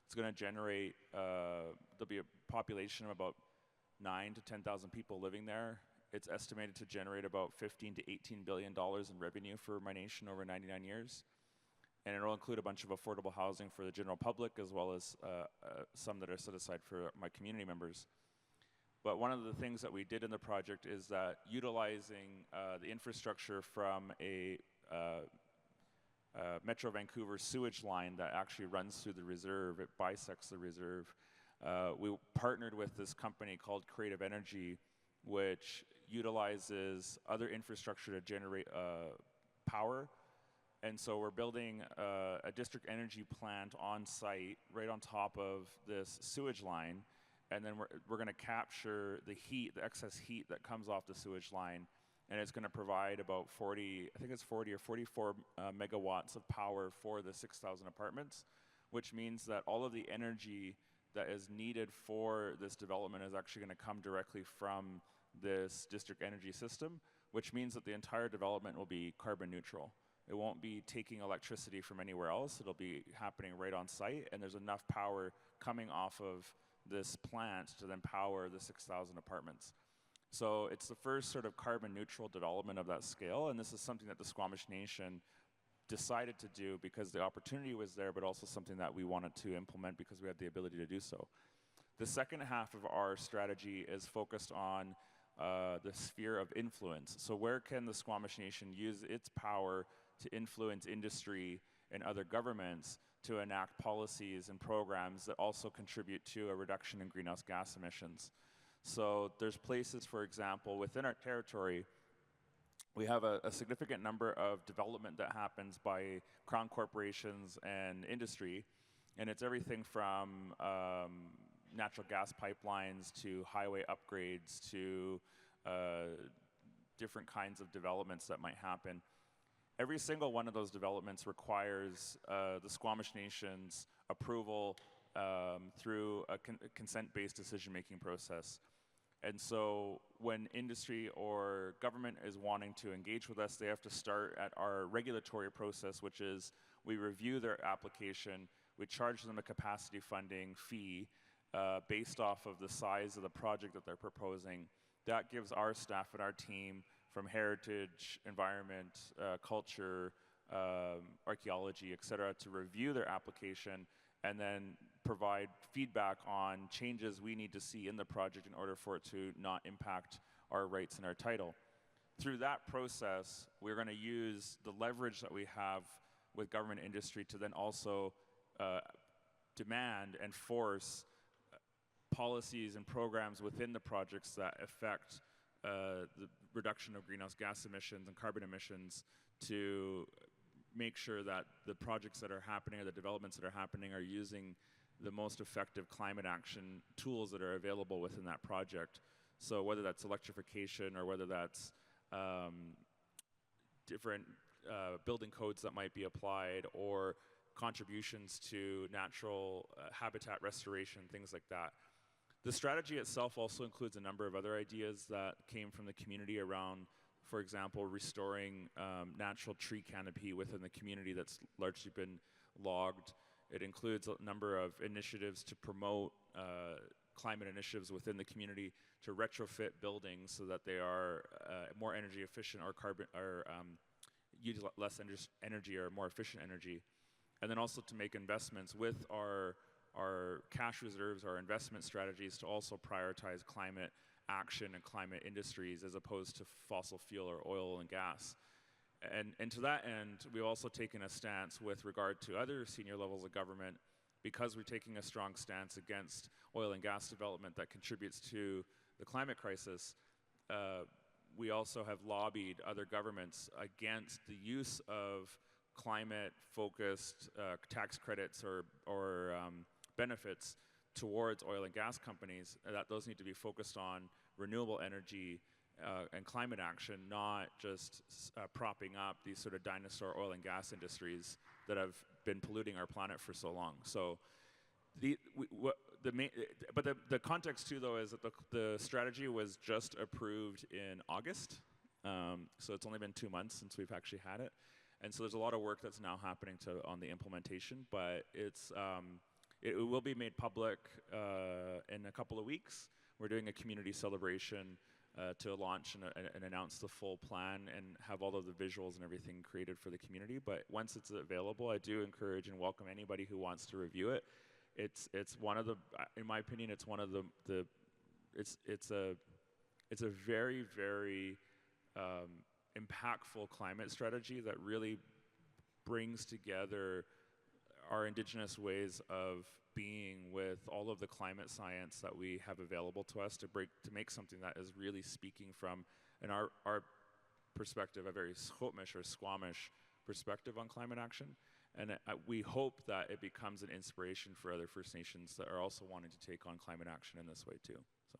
[SPEAKER 7] It's going to generate, there'll be a population of about 9,000 to 10,000 people living there. It's estimated to generate about $15 to $18 billion in revenue for my nation over 99 years. And it'll include a bunch of affordable housing for the general public, as well as some that are set aside for my community members. But one of the things that we did in the project is that utilizing the infrastructure from a Metro Vancouver sewage line that actually runs through the reserve. It bisects the reserve. We partnered with this company called Creative Energy, which utilizes other infrastructure to generate power. And so we're building a district energy plant on site right on top of this sewage line. And then we're going to capture the heat, the excess heat that comes off the sewage line. And it's going to provide about 40, I think it's 40 or 44 megawatts of power for the 6,000 apartments, which means that all of the energy that is needed for this development is actually going to come directly from this district energy system, which means that the entire development will be carbon neutral. It won't be taking electricity from anywhere else. It'll be happening right on site, and there's enough power coming off of this plant to then power the 6,000 apartments. So it's the first sort of carbon neutral development of that scale, and this is something that the Squamish Nation decided to do because the opportunity was there, but also something that we wanted to implement because we had the ability to do so. The second half of our strategy is focused on the sphere of influence. So where can the Squamish Nation use its power to influence industry and other governments to enact policies and programs that also contribute to a reduction in greenhouse gas emissions? So there's places, for example, within our territory, we have a significant number of development that happens by crown corporations and industry, and it's everything from natural gas pipelines to highway upgrades to different kinds of developments that might happen. Every single one of those developments requires the Squamish Nation's approval through a consent-based decision-making process. And so when industry or government is wanting to engage with us, they have to start at our regulatory process, which is we review their application, we charge them a capacity funding fee based off of the size of the project that they're proposing. That gives our staff and our team from heritage, environment, culture, archaeology, et cetera, to review their application and then provide feedback on changes we need to see in the project in order for it to not impact our rights and our title. Through that process, we're going to use the leverage that we have with government industry to then also demand and force policies and programs within the projects that affect the reduction of greenhouse gas emissions and carbon emissions to make sure that the projects that are happening or the developments that are happening are using the most effective climate action tools that are available within that project. So whether that's electrification or whether that's different building codes that might be applied or contributions to natural habitat restoration, things like that. The strategy itself also includes a number of other ideas that came from the community around, for example, restoring natural tree canopy within the community that's largely been logged. It includes a number of initiatives to promote climate initiatives within the community to retrofit buildings so that they are more energy efficient or use less energy or more efficient energy. And then also to make investments with our cash reserves, our investment strategies to also prioritize climate action and climate industries as opposed to fossil fuel or oil and gas. And to that end, we've also taken a stance with regard to other senior levels of government because we're taking a strong stance against oil and gas development that contributes to the climate crisis. We also have lobbied other governments against the use of climate-focused tax credits or benefits towards oil and gas companies, that those need to be focused on renewable energy and climate action, not just propping up these sort of dinosaur oil and gas industries that have been polluting our planet for so long. So the context too, though, is that the strategy was just approved in August. So it's only been 2 months since we've actually had it. And so there's a lot of work that's now happening on the implementation, but it will be made public in a couple of weeks. We're doing a community celebration to launch and announce the full plan and have all of the visuals and everything created for the community. But once it's available, I do encourage and welcome anybody who wants to review it. It's one of the, in my opinion, it's one of it's a very, very impactful climate strategy that really brings together our Indigenous ways of being with all of the climate science that we have available to us to make something that is really speaking from, in our perspective, a very Squamish or Squamish perspective on climate action. And we hope that it becomes an inspiration for other First Nations that are also wanting to take on climate action in this way too. So.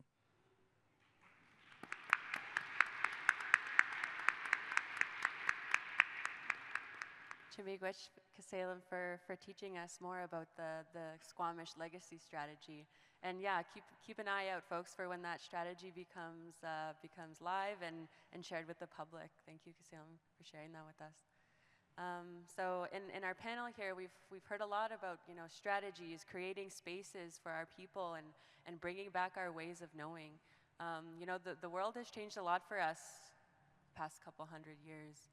[SPEAKER 3] Chimigwech Kasalem for teaching us more about the Squamish legacy strategy. And yeah, keep an eye out, folks, for when that strategy becomes live and shared with the public. Thank you, Kasalem, for sharing that with us. So in our panel here, we've heard a lot about strategies, creating spaces for our people, and bringing back our ways of knowing. The world has changed a lot for us past couple hundred years.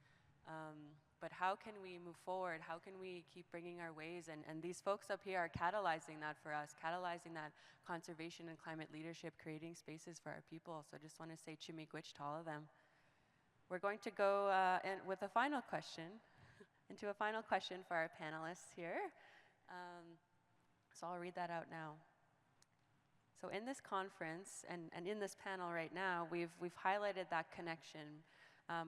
[SPEAKER 3] But how can we move forward? How can we keep bringing our ways? And these folks up here are catalyzing that for us, catalyzing that conservation and climate leadership, creating spaces for our people. So I just want to say chimigwich to all of them. We're going to go with a final question, into a final question for our panelists here. So I'll read that out now. So in this conference and in this panel right now, we've highlighted that connection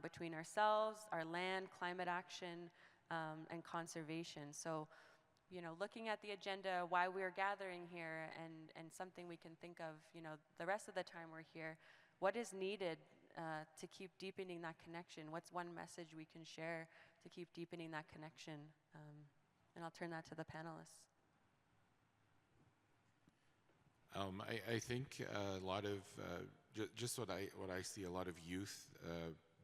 [SPEAKER 3] between ourselves, our land, climate action, and conservation. So, looking at the agenda, why we're gathering here, and something we can think of, the rest of the time we're here, what is needed to keep deepening that connection? What's one message we can share to keep deepening that connection? And I'll turn that to the panelists.
[SPEAKER 8] I think a lot of, just what I see, a lot of youth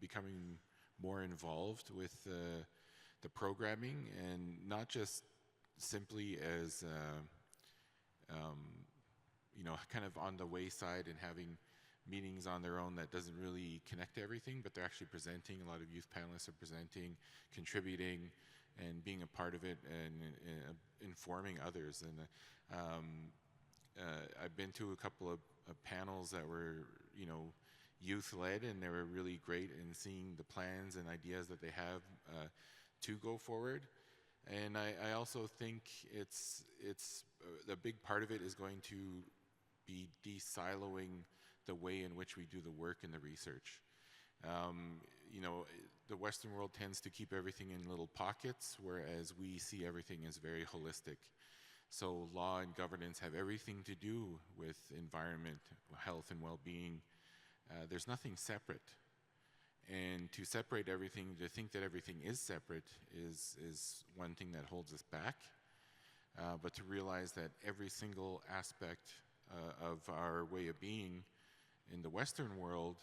[SPEAKER 8] becoming more involved with the programming, and not just simply as kind of on the wayside and having meetings on their own that doesn't really connect to everything, but they're actually presenting. A lot of youth panelists are presenting, contributing, and being a part of it, and informing others. And I've been to a couple of panels that were youth-led, and they were really great in seeing the plans and ideas that they have to go forward. And I also think it's a big part of it is going to be de-siloing the way in which we do the work and the research. The Western world tends to keep everything in little pockets, whereas we see everything as very holistic. So law and governance have everything to do with environment, health, and well-being. There's nothing separate. And to separate everything, to think that everything is separate is one thing that holds us back. But to realize that every single aspect of our way of being in the Western world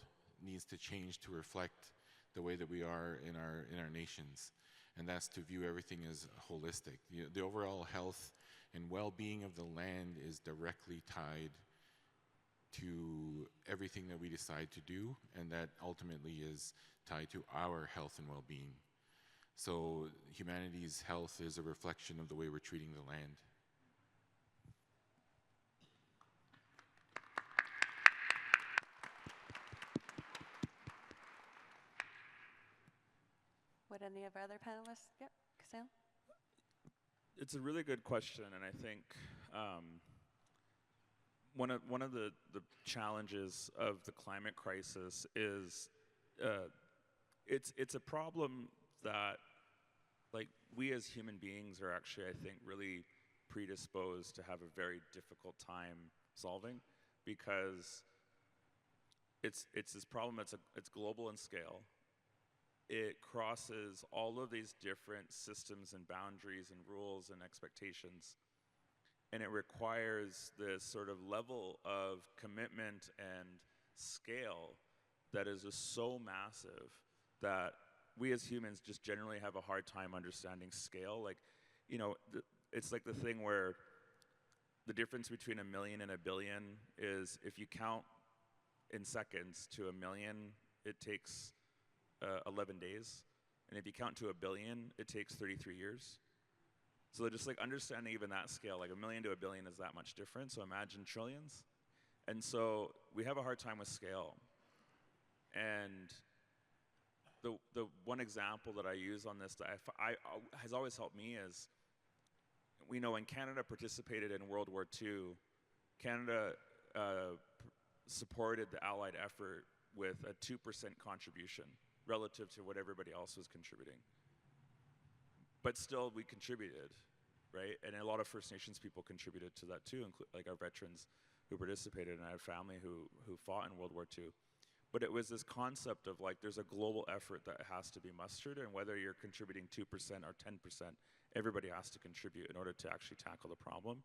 [SPEAKER 8] needs to change to reflect the way that we are in our nations. And that's to view everything as holistic. The overall health and well-being of the land is directly tied to everything that we decide to do, and that ultimately is tied to our health and well-being. So humanity's health is a reflection of the way we're treating the land.
[SPEAKER 3] Would any of our other panelists? Yep, Kasale?
[SPEAKER 7] It's a really good question, and I think one of the challenges of the climate crisis is it's a problem that, like, we as human beings are actually, I think, really predisposed to have a very difficult time solving, because it's this problem it's global in scale. It crosses all of these different systems and boundaries and rules and expectations. And it requires this sort of level of commitment and scale that is just so massive that we as humans just generally have a hard time understanding scale. Like, it's like the thing where the difference between 1 million and 1 billion is, if you count in seconds to 1 million, it takes 11 days. And if you count to 1 billion, it takes 33 years. So just like understanding even that scale, like 1 million to 1 billion is that much different. So imagine trillions. And so we have a hard time with scale. And the one example that I use on this that has always helped me is, we know when Canada participated in World War II, Canada supported the Allied effort with a 2% contribution relative to what everybody else was contributing. But still, we contributed, right? And a lot of First Nations people contributed to that too, like our veterans who participated, and I have family who fought in World War II. But it was this concept of like, there's a global effort that has to be mustered, and whether you're contributing 2% or 10%, everybody has to contribute in order to actually tackle the problem.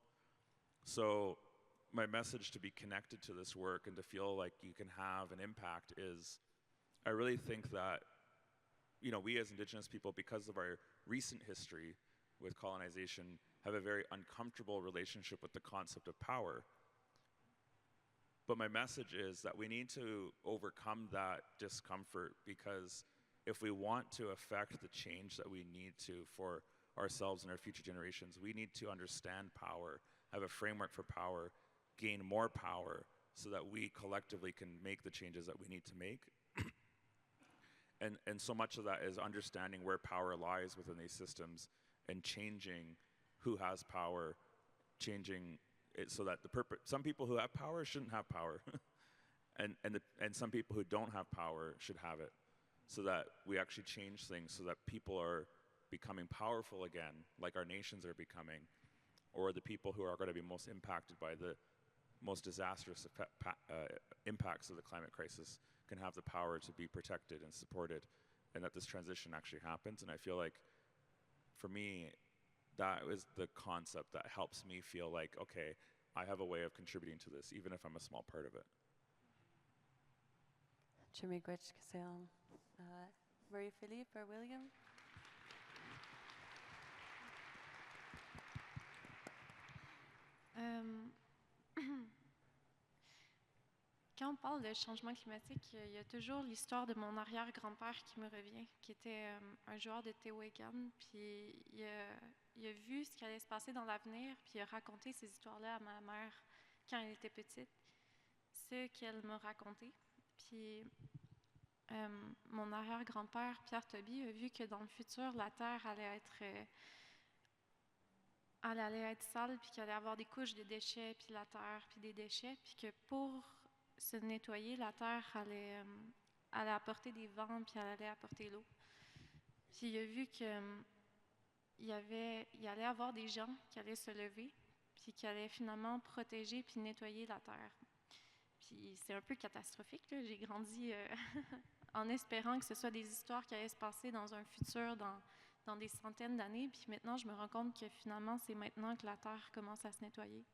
[SPEAKER 7] So my message to be connected to this work and to feel like you can have an impact is, I really think that, you know, we as Indigenous people, because of our recent history with colonization, have a very uncomfortable relationship with the concept of power. But my message is that we need to overcome that discomfort, because if we want to affect the change that we need to for ourselves and our future generations, we need to understand power, have a framework for power, gain more power, so that we collectively can make the changes that we need to make. And so much of that is understanding where power lies within these systems and changing who has power, changing it so that some people who have power shouldn't have power, and some people who don't have power should have it, so that we actually change things so that people are becoming powerful again, like our nations are becoming, or the people who are going to be most impacted by the most disastrous impacts of the climate crisis can have the power to be protected and supported, and that this transition actually happens. And I feel like, for me, that is the concept that helps me feel like, okay, I have a way of contributing to this, even if I'm a small part of it.
[SPEAKER 3] Marie-Philippe or William?
[SPEAKER 5] Quand on parle de changement climatique, il y a toujours l'histoire de mon arrière-grand-père qui me revient, qui était un joueur de Tehuelcan, puis il a vu ce qui allait se passer dans l'avenir, puis il a raconté ces histoires-là à ma mère quand elle était petite, ce qu'elle m'a raconté. Puis mon arrière-grand-père, Pierre Toby, a vu que dans le futur, la Terre allait être sale, puis qu'il allait avoir des couches de déchets, puis la terre, puis des déchets, puis que pour se nettoyer, la terre allait apporter des vents, puis elle allait apporter l'eau. Puis il a vu qu'il allait avoir des gens qui allaient se lever, puis qui allaient finalement protéger puis nettoyer la terre. Puis c'est un peu catastrophique, là. J'ai grandi en espérant que ce soit des histoires qui allaient se passer dans un futur, dans des centaines d'années, puis maintenant, je me rends compte que finalement, c'est maintenant que la Terre commence à se nettoyer.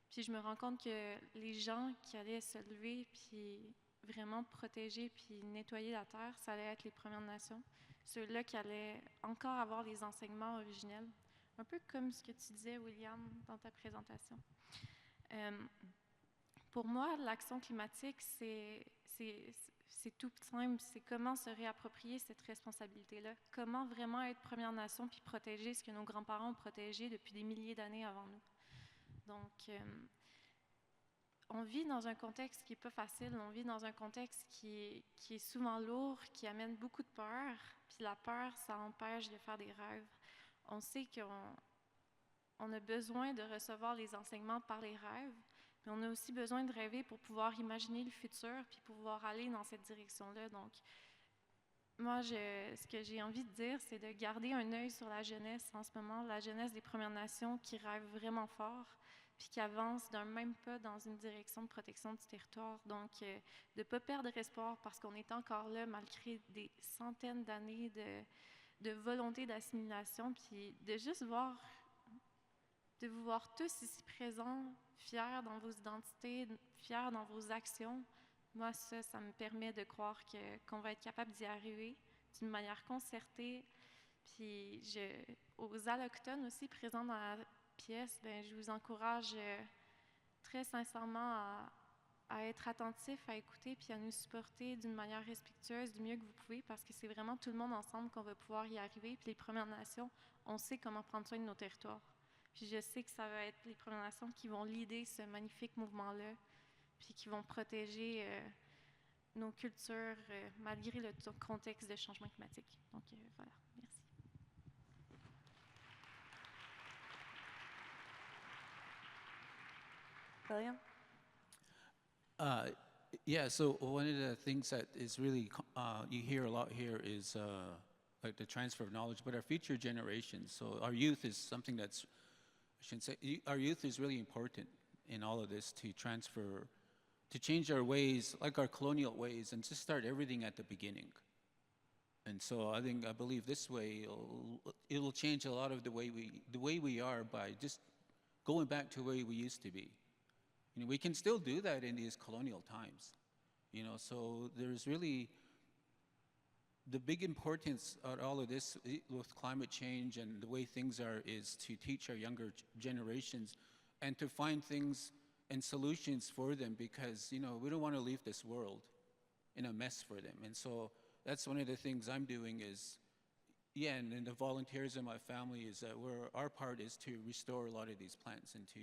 [SPEAKER 5] Puis je me rends compte que les gens qui allaient se lever, puis vraiment protéger, puis nettoyer la Terre, ça allait être les Premières Nations, ceux-là qui allaient encore avoir les enseignements originels, un peu comme ce que tu disais, William, dans ta présentation. Pour moi, l'action climatique, c'est tout simple, c'est comment se réapproprier cette responsabilité-là, comment vraiment être Première Nation puis protéger ce que nos grands-parents ont protégé depuis des milliers d'années avant nous. Donc, on vit dans un contexte qui n'est pas facile, on vit dans un contexte qui est souvent lourd, qui amène beaucoup de peur, puis la peur, ça empêche de faire des rêves. On sait qu'on a besoin de recevoir les enseignements par les rêves, mais on a aussi besoin de rêver pour pouvoir imaginer le futur puis pouvoir aller dans cette direction-là. Donc, moi, ce que j'ai envie de dire, c'est de garder un œil sur la jeunesse en ce moment, la jeunesse des Premières Nations qui rêve vraiment fort puis qui avance d'un même pas dans une direction de protection du territoire. Donc, de ne pas perdre espoir parce qu'on est encore là malgré des centaines d'années de volonté d'assimilation, puis de juste de vous voir tous ici présents, fiers dans vos identités, fiers dans vos actions. Moi, ça me permet de croire qu'on va être capable d'y arriver d'une manière concertée. Puis aux Allochtones aussi présents dans la pièce, ben, je vous encourage très sincèrement à être attentifs, à écouter, puis à nous supporter d'une manière respectueuse du mieux que vous pouvez, parce que c'est vraiment tout le monde ensemble qu'on va pouvoir y arriver. Puis les Premières Nations, on sait comment prendre soin de nos territoires. Puis je sais que ça va être les Premières Nations qui vont leader ce magnifique mouvement-là, puis qui vont protéger nos cultures malgré le contexte de changement climatique. Donc voilà, merci.
[SPEAKER 3] William?
[SPEAKER 6] Yeah, so one of the things that is really, you hear a lot here is like the transfer of knowledge, but our future generations. So our youth is something that's, I shouldn't say, our youth is really important in all of this to transfer, to change our ways, like our colonial ways, and to start everything at the beginning. And so I believe this way, it'll change a lot of the way we are by just going back to the way we used to be. You know, we can still do that in these colonial times, you know, so there's really the big importance of all of this with climate change and the way things are is to teach our younger generations and to find things and solutions for them because, you know, we don't want to leave this world in a mess for them. And so that's one of the things I'm doing is, yeah, and the volunteers in my family is that our part is to restore a lot of these plants and to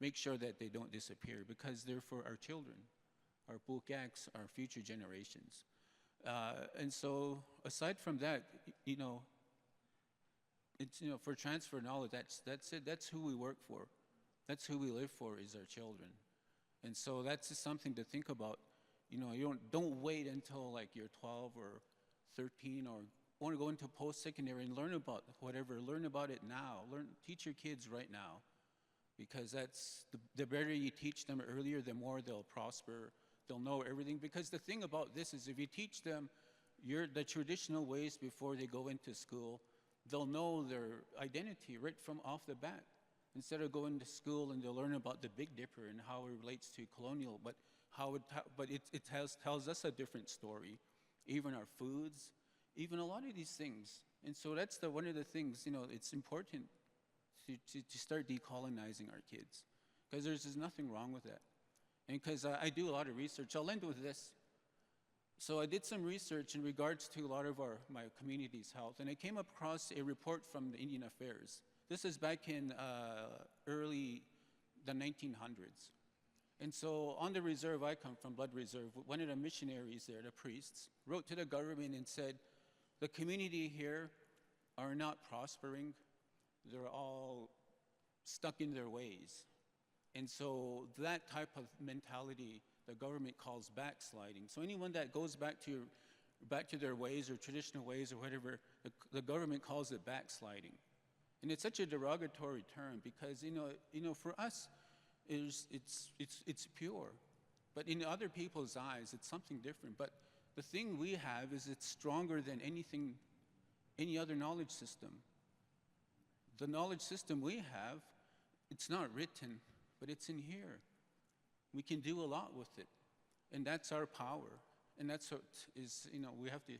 [SPEAKER 6] make sure that they don't disappear because they're for our children, our bukaks, our future generations. And so aside from that, you know, it's, you know, for transfer knowledge, that's it. That's who we work for. That's who we live for is our children. And so that's just something to think about. You know, you don't wait until like you're 12 or 13 or want to go into post-secondary and learn about whatever. Learn about it now. Teach your kids right now. Because that's, the better you teach them earlier, the more they'll prosper, they'll know everything. Because the thing about this is if you teach them the traditional ways before they go into school, they'll know their identity right from off the bat. Instead of going to school and they'll learn about the Big Dipper and how it relates to colonial, but it tells us a different story. Even our foods, even a lot of these things. And so that's one of the things, you know, it's important to start decolonizing our kids, because there's nothing wrong with that. And because I do a lot of research, I'll end with this. So I did some research in regards to a lot of my community's health, and I came across a report from the Indian Affairs. This is back in early the 1900s. And so on the reserve I come from, Blood Reserve, one of the missionaries there, the priests, wrote to the government and said, the community here are not prospering. They're all stuck in their ways. And so that type of mentality the government calls backsliding. So anyone that goes back to their ways or traditional ways or whatever, the government calls it backsliding. And it's such a derogatory term because, you know, for us, it's pure. But in other people's eyes, it's something different. But the thing we have is it's stronger than any other knowledge system. The knowledge system we have, it's not written, but it's in here. We can do a lot with it. And that's our power. And that's what is, you know, we have to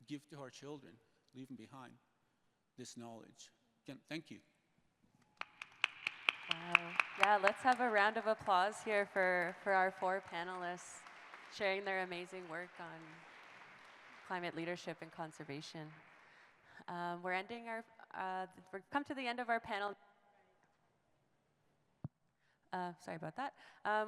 [SPEAKER 6] give to our children, leave them behind this knowledge. Again, thank you.
[SPEAKER 3] Wow. Yeah, let's have a round of applause here for our 4 panelists sharing their amazing work on climate leadership and conservation. We've come to the end of our panel. Sorry about that.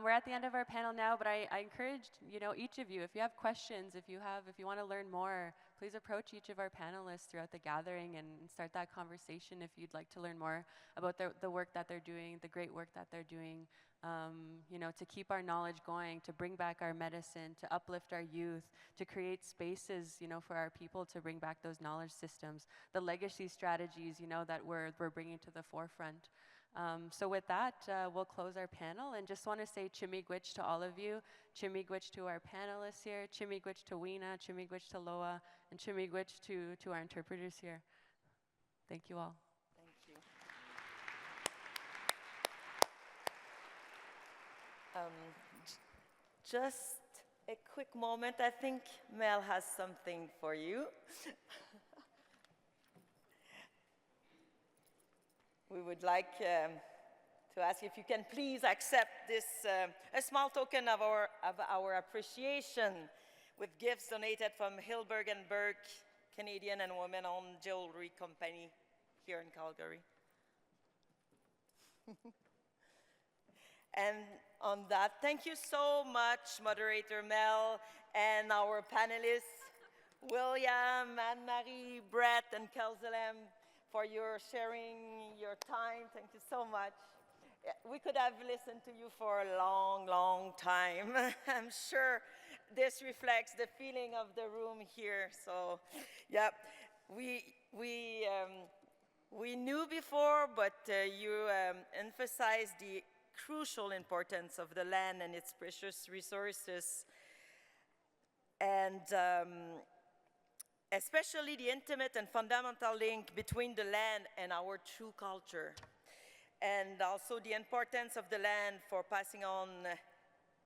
[SPEAKER 3] We're at the end of our panel now, but I encourage, you know, each of you, if you have questions, if you want to learn more, please approach each of our panelists throughout the gathering and start that conversation if you'd like to learn more about the work that they're doing, the great work that they're doing, you know, to keep our knowledge going, to bring back our medicine, to uplift our youth, to create spaces, you know, for our people to bring back those knowledge systems, the legacy strategies, you know, that we're bringing to the forefront. So with that, we'll close our panel and just want to say chimigwich to all of you, chimigwich to our panelists here, chimigwich to Weena, chimigwich to Loa, and chimigwich to our interpreters here. Thank you all.
[SPEAKER 2] Thank you. Just a quick moment. I think Mel has something for you. We would like to ask if you can please accept this a small token of our appreciation with gifts donated from Hilberg and Burke, Canadian and women-owned jewelry company here in Calgary. And on that. Thank you so much, Moderator Mel, and our panelists, William, Anne-Marie, Brett, and Kelzelem, for your sharing your time. Thank you so much. We could have listened to you for a long, long time. I'm sure this reflects the feeling of the room here. So, yeah, we knew before, but you emphasized the crucial importance of the land and its precious resources, and especially the intimate and fundamental link between the land and our true culture, and also the importance of the land for passing on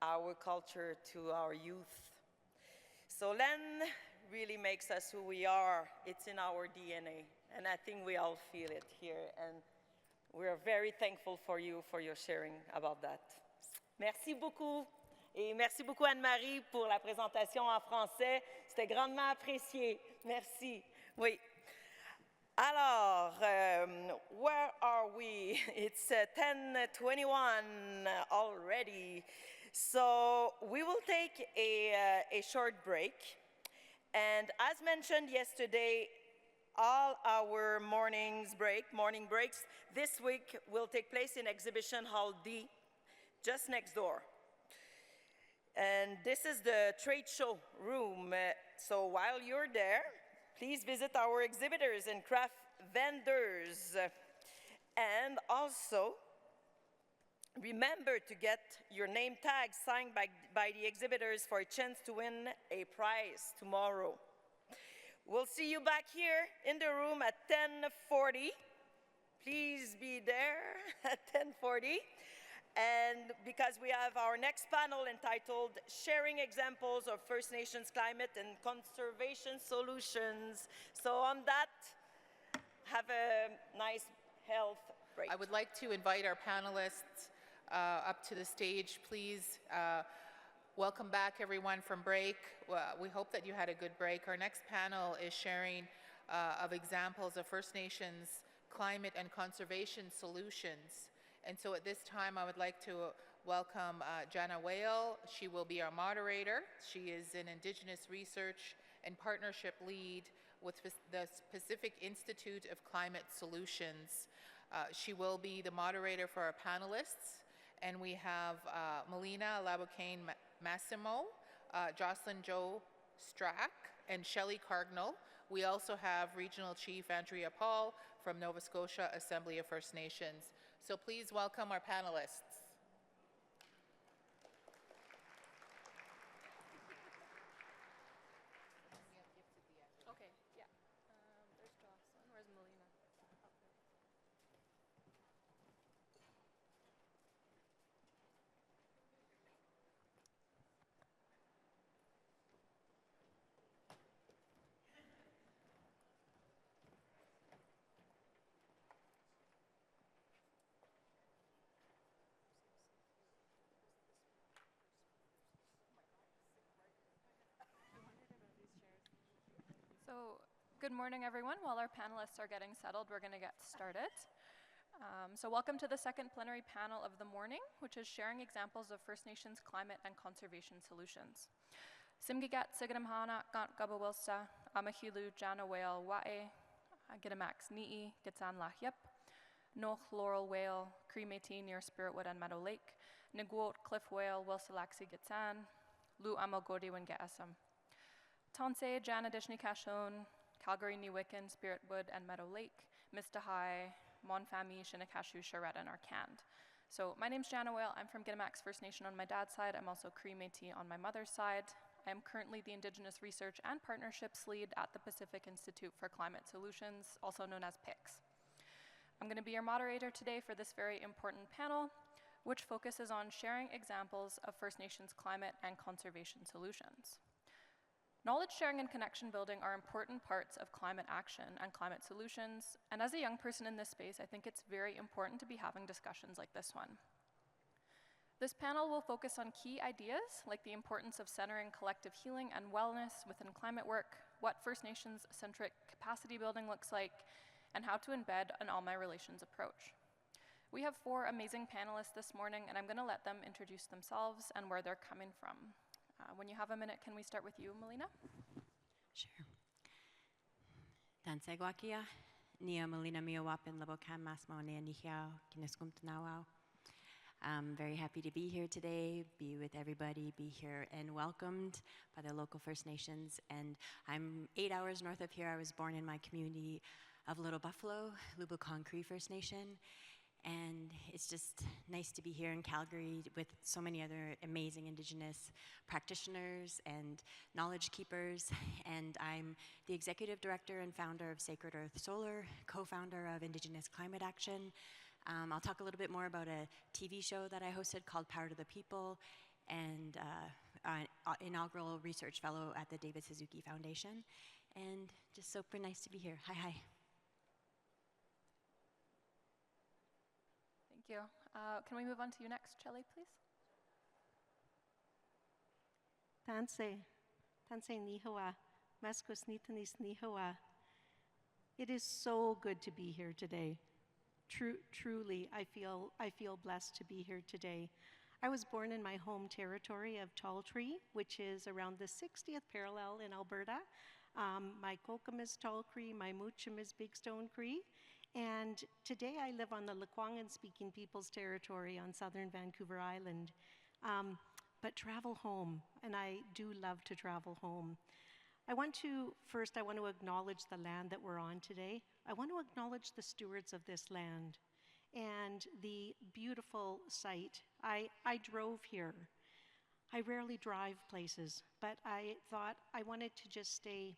[SPEAKER 2] our culture to our youth. So land really makes us who we are. It's in our DNA, and I think we all feel it here, and we're very thankful for you, for your sharing about that. Merci beaucoup. Et merci beaucoup Anne-Marie pour la présentation en français. C'était grandement apprécié. Merci. Oui. Alors, where are we? It's 10:21 already. So we will take a short break. And as mentioned yesterday, all our morning breaks this week will take place in Exhibition Hall D, just next door. And this is the trade show room. So while you're there, please visit our exhibitors and craft vendors. And also, remember to get your name tag signed by the exhibitors for a chance to win a prize tomorrow. We'll see you back here in the room at 10:40. Please be there at 10:40. And because we have our next panel entitled Sharing Examples of First Nations Climate and Conservation Solutions. So on that, have a nice health break.
[SPEAKER 1] I would like to invite our panelists up to the stage, please. Welcome back, everyone, from break. We hope that you had a good break. Our next panel is sharing of examples of First Nations climate and conservation solutions. And so at this time, I would like to welcome Jana Whale. She will be our moderator. She is an Indigenous Research and Partnership Lead with the Pacific Institute of Climate Solutions. She will be the moderator for our panelists. And we have Melina Labocane Massimo, Jocelyn Joe Strack, and Shelley Cardinal. We also have Regional Chief Andrea Paul from Nova Scotia Assembly of First Nations. So please welcome our panelists.
[SPEAKER 3] Okay, yeah. There's Jocelyn. Where's Melina? So, good morning, everyone. While our panelists are getting settled, we're going to get started. So welcome to the second plenary panel of the morning, which is sharing examples of First Nations climate and conservation solutions. Simgigat Sigadamhana Gant Gabawilsa, Amahilu Jana Whale Wae, Gidamax Nii, Gitsan Lahyep, Noch Laurel Whale, Cremati near Spiritwood and Meadow Lake, Niguot Cliff Whale, Wilsalaxi Gitsan, Lu Amagodi Wengaasam. Tansei, Jana Dishni Kashon, Calgary, Newicken, Spiritwood, and Meadow Lake, Mistahai, Monfami, Shinakashu, Charette, and Arcand. So my name's Jana Whale. I'm from Gidamax First Nation on my dad's side. I'm also Cree Métis on my mother's side. I am currently the Indigenous Research and Partnerships Lead at the Pacific Institute for Climate Solutions, also known as PICS. I'm going to be your moderator today for this very important panel, which focuses on sharing examples of First Nations climate and conservation solutions. Knowledge sharing and connection building are important parts of climate action and climate solutions, and as a young person in this space, I think it's very important to be having discussions like this one. This panel will focus on key ideas like the importance of centering collective healing and wellness within climate work, what First Nations-centric capacity building looks like, and how to embed an all-my relations approach.
[SPEAKER 9] We have 4 amazing panelists this morning, and I'm going to let them introduce themselves and where they're coming from. When you have a minute, can we start with you, Melina?
[SPEAKER 10] Sure. Tansegwakia, Nia Melina Miawapin Labokam Masmo Nea Nihiao, Kineskum Tanawao. I'm very happy to be here today, be with everybody, be here and welcomed by the local First Nations. And I'm 8 hours north of here. I was born in my community of Little Buffalo, Lubicon Cree First Nation. And it's just nice to be here in Calgary with so many other amazing Indigenous practitioners and knowledge keepers. And I'm the executive director and founder of Sacred Earth Solar, co-founder of Indigenous Climate Action. I'll talk a little bit more about a TV show that I hosted called Power to the People, and an inaugural research fellow at the David Suzuki Foundation. And just super nice to be here. Hi, hi.
[SPEAKER 9] Thank you. Can we move on to you next, Shelley, please?
[SPEAKER 11] Tanse Nihawa, Maskus Nitanis Nihawa. It is so good to be here today. Truly, I feel blessed to be here today. I was born in my home territory of Tall Tree, which is around the 60th parallel in Alberta. My Kokum is Tall Cree, my Moochum is Big Stone Cree. And today I live on the Lekwungen-speaking people's territory on southern Vancouver Island. But travel home, and I do love to travel home. I want to acknowledge the land that we're on today. I want to acknowledge the stewards of this land and the beautiful site. I drove here. I rarely drive places, but I thought I wanted to just stay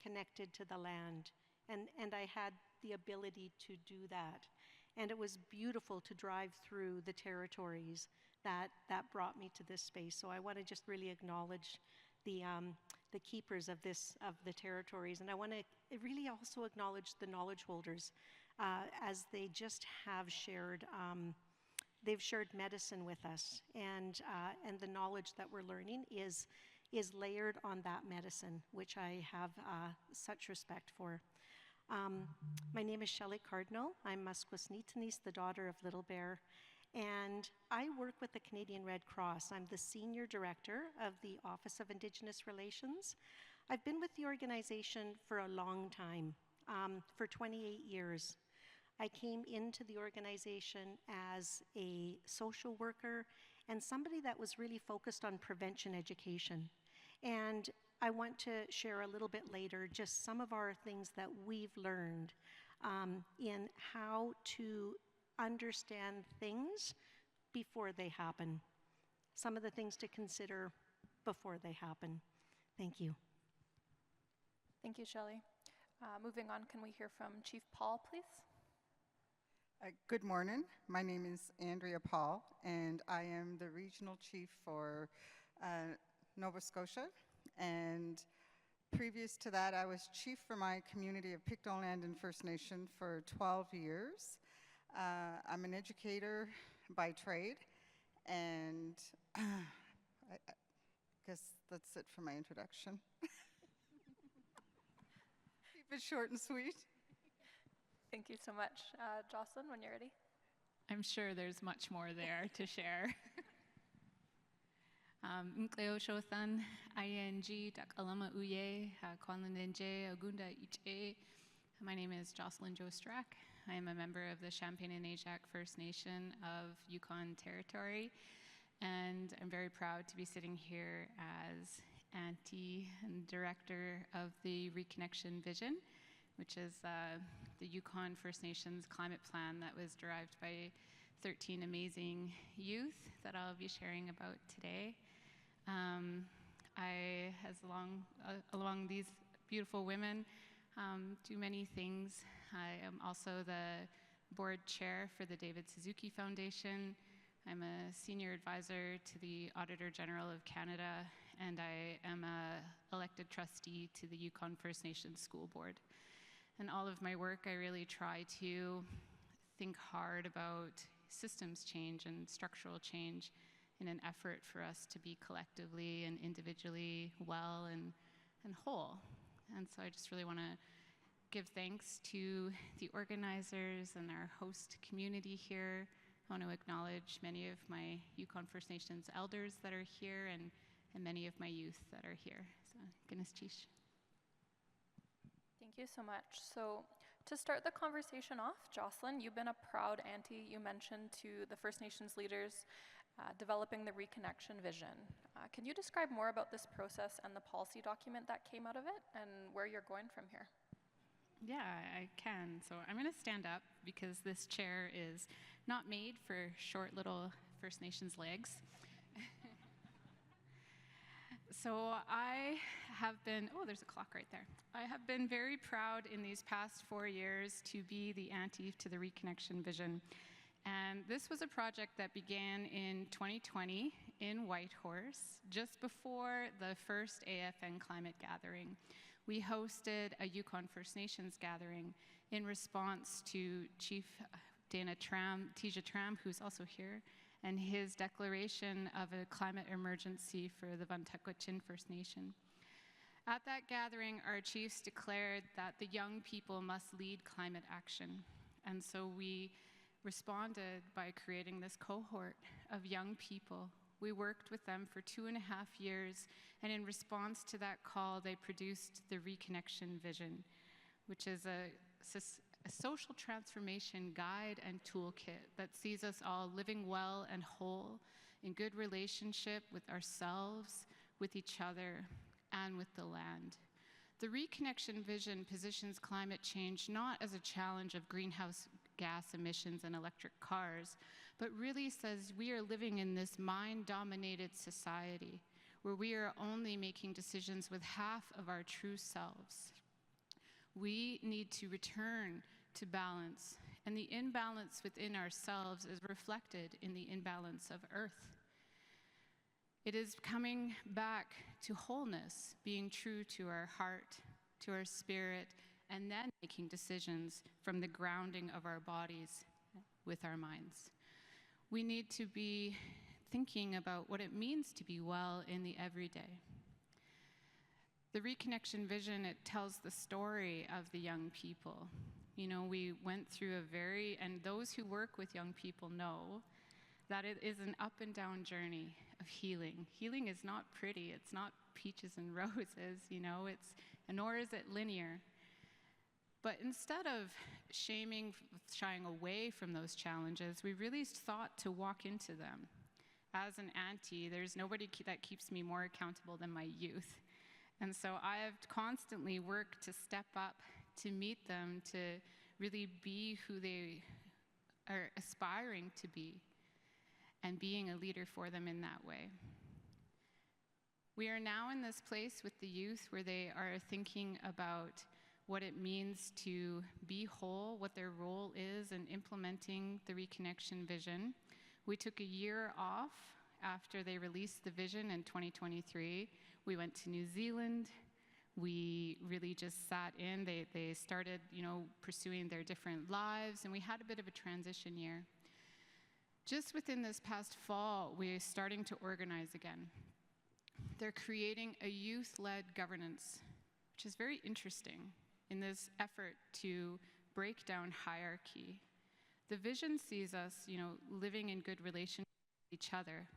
[SPEAKER 11] connected to the land, and I had the ability to do that. And it was beautiful to drive through the territories that brought me to this space. So I want to just really acknowledge the keepers of the territories, and I want to really also acknowledge the knowledge holders, as they just have shared. They've shared medicine with us, and the knowledge that we're learning is layered on that medicine, which I have such respect for. My name is Shelley Cardinal. I'm Musqueam, the daughter of Little Bear. And I work with the Canadian Red Cross. I'm the Senior Director of the Office of Indigenous Relations. I've been with the organization for a long time, for 28 years. I came into the organization as a social worker and somebody that was really focused on prevention education. And I want to share a little bit later just some of our things that we've learned in how to understand things before they happen. Some of the things to consider before they happen. Thank you.
[SPEAKER 9] Thank you, Shelley. Moving on, can we hear from Chief Paul, please?
[SPEAKER 12] Good morning. My name is Andrea Paul, and I am the Regional Chief for Nova Scotia. And previous to that, I was Chief for my community of Pictou Land and First Nation for 12 years. I'm an educator by trade, and I guess that's it for my introduction. Keep it short and sweet.
[SPEAKER 9] Thank you so much. Jocelyn, when you're ready.
[SPEAKER 13] I'm sure there's much more there to share. Nkleo Shothan, ING, Dakalama Uye, Kwanlandinje, Agunda Iche. My name is Jocelyn Jo Strack. I am a member of the Champagne and Ajax First Nation of Yukon Territory, and I'm very proud to be sitting here as Auntie and Director of the Reconnection Vision, which is the Yukon First Nations climate plan that was derived by 13 amazing youth that I'll be sharing about today. I, along these beautiful women, do many things. I am also the board chair for the David Suzuki Foundation. I'm a senior advisor to the Auditor General of Canada, and I am an elected trustee to the Yukon First Nations School Board. In all of my work, I really try to think hard about systems change and structural change in an effort for us to be collectively and individually well and whole. And so I just really want to give thanks to the organizers and our host community here. I want to acknowledge many of my Yukon First Nations elders that are here and many of my youth that are here. So, Guinness Chish.
[SPEAKER 9] Thank you so much. So to start the conversation off, Jocelyn, you've been a proud auntie, you mentioned, to the First Nations leaders developing the Reconnection Vision. Can you describe more about this process and the policy document that came out of it and where you're going from here?
[SPEAKER 13] Yeah, I can. So I'm going to stand up because this chair is not made for short little First Nations legs. So I have been, oh, there's a clock right there. I have been very proud in these past 4 years to be the auntie to the Reconnection Vision. And this was a project that began in 2020 in Whitehorse, just before the first AFN climate gathering. We hosted a Yukon First Nations gathering in response to Chief Tija Tram, who's also here, and his declaration of a climate emergency for the Vantequichin First Nation. At that gathering, our chiefs declared that the young people must lead climate action. And so we responded by creating this cohort of young people. We worked with them for 2.5 years, and in response to that call, they produced the Reconnection Vision, which is a social transformation guide and toolkit that sees us all living well and whole in good relationship with ourselves, with each other, and with the land. The Reconnection Vision positions climate change not as a challenge of greenhouse gas emissions and electric cars, but really says we are living in this mind-dominated society where we are only making decisions with half of our true selves. We need to return to balance, and the imbalance within ourselves is reflected in the imbalance of Earth. It is coming back to wholeness, being true to our heart, to our spirit, and then making decisions from the grounding of our bodies with our minds. We need to be thinking about what it means to be well in the everyday. The Reconnection Vision, it tells the story of the young people. You know, we went through and those who work with young people know that it is an up and down journey of healing. Healing is not pretty, it's not peaches and roses, you know, nor is it linear. But instead of shying away from those challenges, we really sought to walk into them. As an auntie, there's nobody that keeps me more accountable than my youth. And so I have constantly worked to step up, to meet them, to really be who they are aspiring to be, and being a leader for them in that way. We are now in this place with the youth where they are thinking about what it means to be whole, what their role is in implementing the Reconnection Vision. We took a year off after they released the vision in 2023. We went to New Zealand. We really just sat in. They started, you know, pursuing their different lives, and we had a bit of a transition year. Just within this past fall, we're starting to organize again. They're creating a youth-led governance, which is very interesting in this effort to break down hierarchy. The vision sees us, you know, living in good relationship with each other.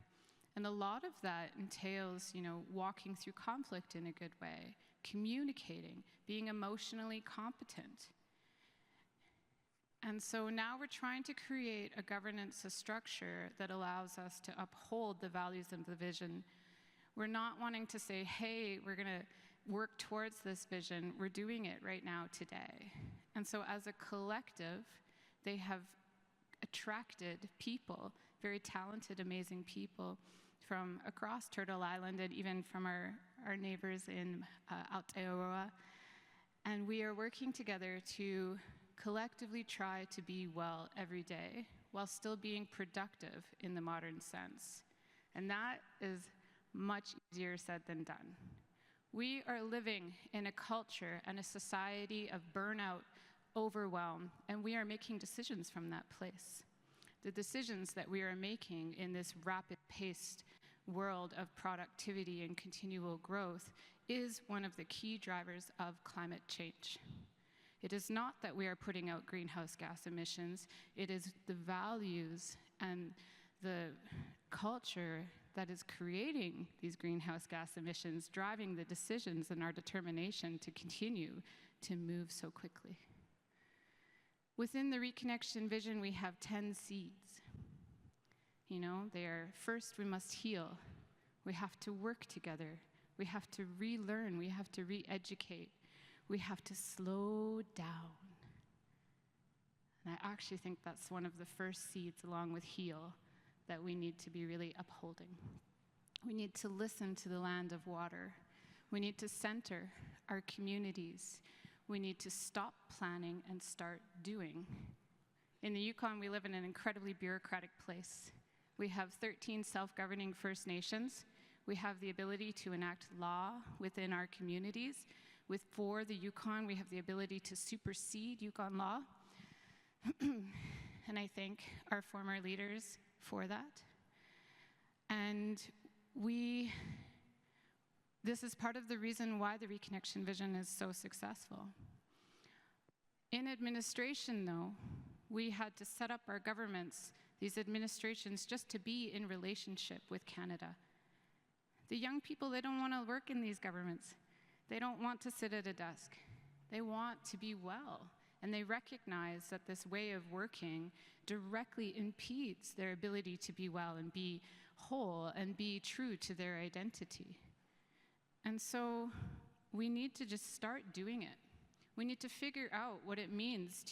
[SPEAKER 13] And a lot of that entails, you know, walking through conflict in a good way, communicating, being emotionally competent. And so now we're trying to create a governance, a structure that allows us to uphold the values of the vision. We're not wanting to say, hey, we're going to work towards this vision. We're doing it right now today. And so as a collective, they have attracted people, very talented, amazing people from across Turtle Island and even from our neighbors in Aotearoa. And we are working together to collectively try to be well every day while still being productive in the modern sense. And that is much easier said than done. We are living in a culture and a society of burnout, overwhelm, and we are making decisions from that place. The decisions that we are making in this rapid-paced world of productivity and continual growth is one of the key drivers of climate change. It is not that we are putting out greenhouse gas emissions, it is the values and the culture that is creating these greenhouse gas emissions, driving the decisions and our determination to continue to move so quickly. Within the Reconnection vision, we have 10 seeds. You know, they are, first we must heal. We have to work together. We have to relearn. We have to re-educate. We have to slow down. And I actually think that's one of the first seeds, along with heal, that we need to be really upholding. We need to listen to the land of water. We need to center our communities. We need to stop planning and start doing. In the Yukon, we live in an incredibly bureaucratic place. We have 13 self-governing First Nations. We have the ability to enact law within our communities. For the Yukon, we have the ability to supersede Yukon law. And I thank our former leaders for that. And this is part of the reason why the Reconnection vision is so successful. In administration, though, we had to set up our governments, these administrations, just to be in relationship with Canada. The young people, they don't want to work in these governments. They don't want to sit at a desk. They want to be well. And they recognize that this way of working directly impedes their ability to be well and be whole and be true to their identity. And so we need to just start doing it. We need to figure out what it means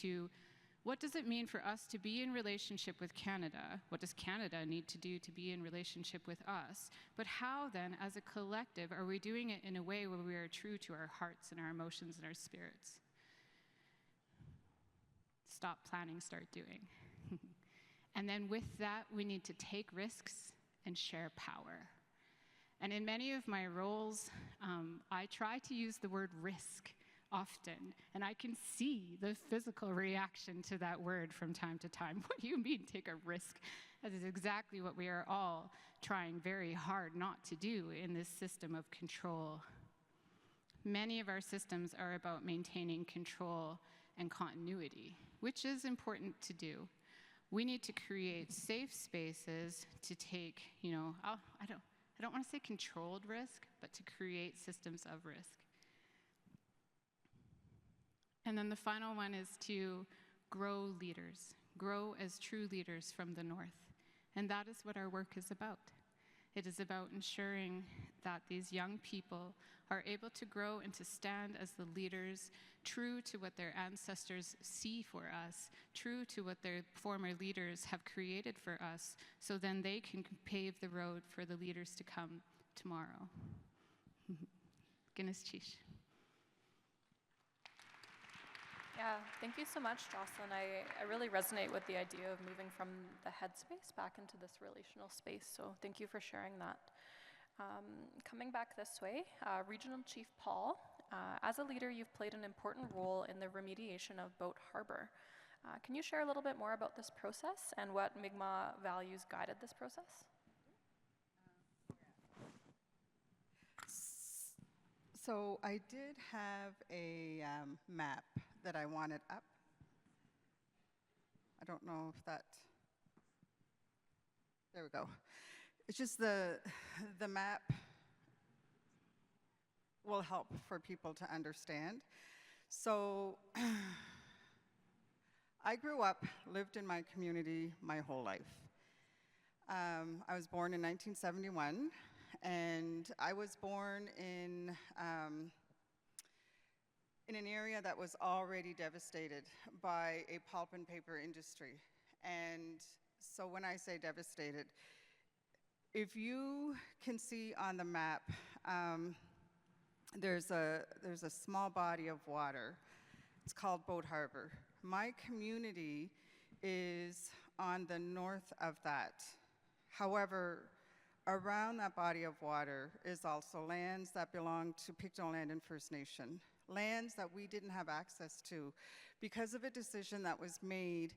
[SPEAKER 13] what does it mean for us to be in relationship with Canada? What does Canada need to do to be in relationship with us? But how then, as a collective, are we doing it in a way where we are true to our hearts and our emotions and our spirits? Stop planning, start doing. And then with that, we need to take risks and share power. And in many of my roles, I try to use the word risk often, and I can see the physical reaction to that word from time to time. What do you mean, take a risk? That is exactly what we are all trying very hard not to do in this system of control. Many of our systems are about maintaining control and continuity, which is important to do. We need to create safe spaces to take, I don't want to say controlled risk, but to create systems of risk. And then the final one is to grow leaders, grow as true leaders from the North. And that is what our work is about. It is about ensuring that these young people are able to grow and to stand as the leaders, true to what their ancestors see for us, true to what their former leaders have created for us, so then they can pave the road for the leaders to come tomorrow. Guinness Chish.
[SPEAKER 9] Yeah, thank you so much, Jocelyn. I really resonate with the idea of moving from the headspace back into this relational space, so thank you for sharing that. Coming back this way, Regional Chief Paul, as a leader, you've played an important role in the remediation of Boat Harbor. Can you share a little bit more about this process and what Mi'kmaq values guided this process?
[SPEAKER 12] So I did have a map that I wanted up. I don't know if that, there we go. It's just the map will help for people to understand. So I grew up, lived in my community my whole life. I was born in 1971, and I was born in an area that was already devastated by a pulp and paper industry. And so when I say devastated, if you can see on the map, there's a small body of water. It's called Boat Harbor. My community is on the north of that. However, around that body of water is also lands that belong to Pictou Land and First Nation, lands that we didn't have access to because of a decision that was made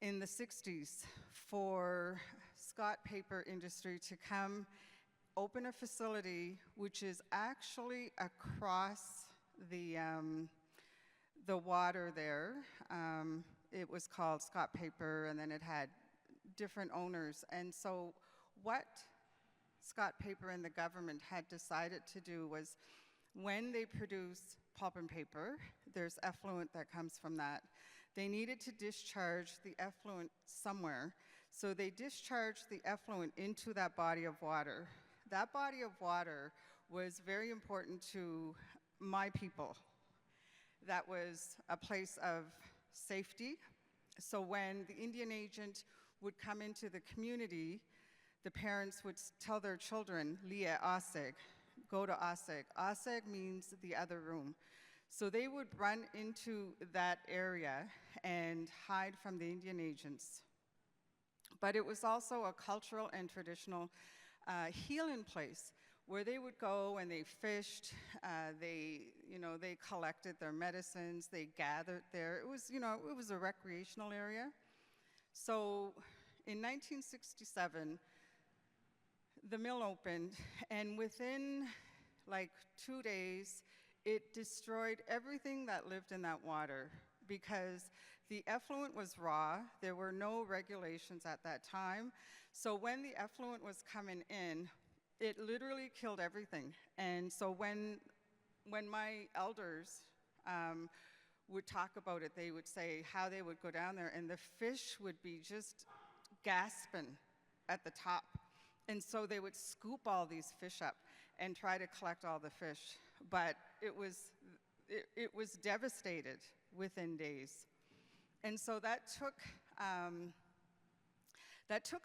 [SPEAKER 12] in the 60s for Scott Paper Industry to come open a facility which is actually across the the water there. It was called Scott Paper, and then it had different owners. And so what Scott Paper and the government had decided to do was, when they produce pulp and paper, there's effluent that comes from that. They needed to discharge the effluent somewhere, so they discharged the effluent into that body of water. That body of water was very important to my people. That was a place of safety. So when the Indian agent would come into the community, the parents would tell their children, Lia Aseg, go to Aseg. Aseg means the other room. So they would run into that area and hide from the Indian agents. But it was also a cultural and traditional healing place where they would go and they fished, they collected their medicines, they gathered there. It was a recreational area. So in 1967, the mill opened, and within like 2 days, it destroyed everything that lived in that water because the effluent was raw. There were no regulations at that time. So when the effluent was coming in, it literally killed everything. And so when my elders would talk about it, they would say how they would go down there and the fish would be just gasping at the top. And so they would scoop all these fish up and try to collect all the fish. But it was devastated within days. And so that took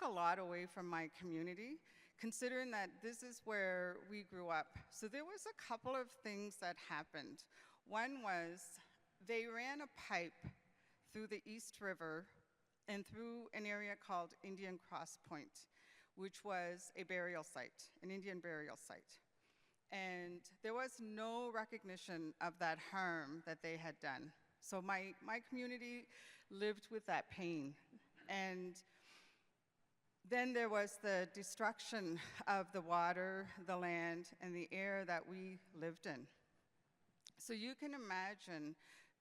[SPEAKER 12] a lot away from my community, considering that this is where we grew up. So there was a couple of things that happened. One was they ran a pipe through the East River and through an area called Indian Cross Point, which was a burial site, an Indian burial site. And there was no recognition of that harm that they had done. So my community lived with that pain. And then there was the destruction of the water, the land, and the air that we lived in. So you can imagine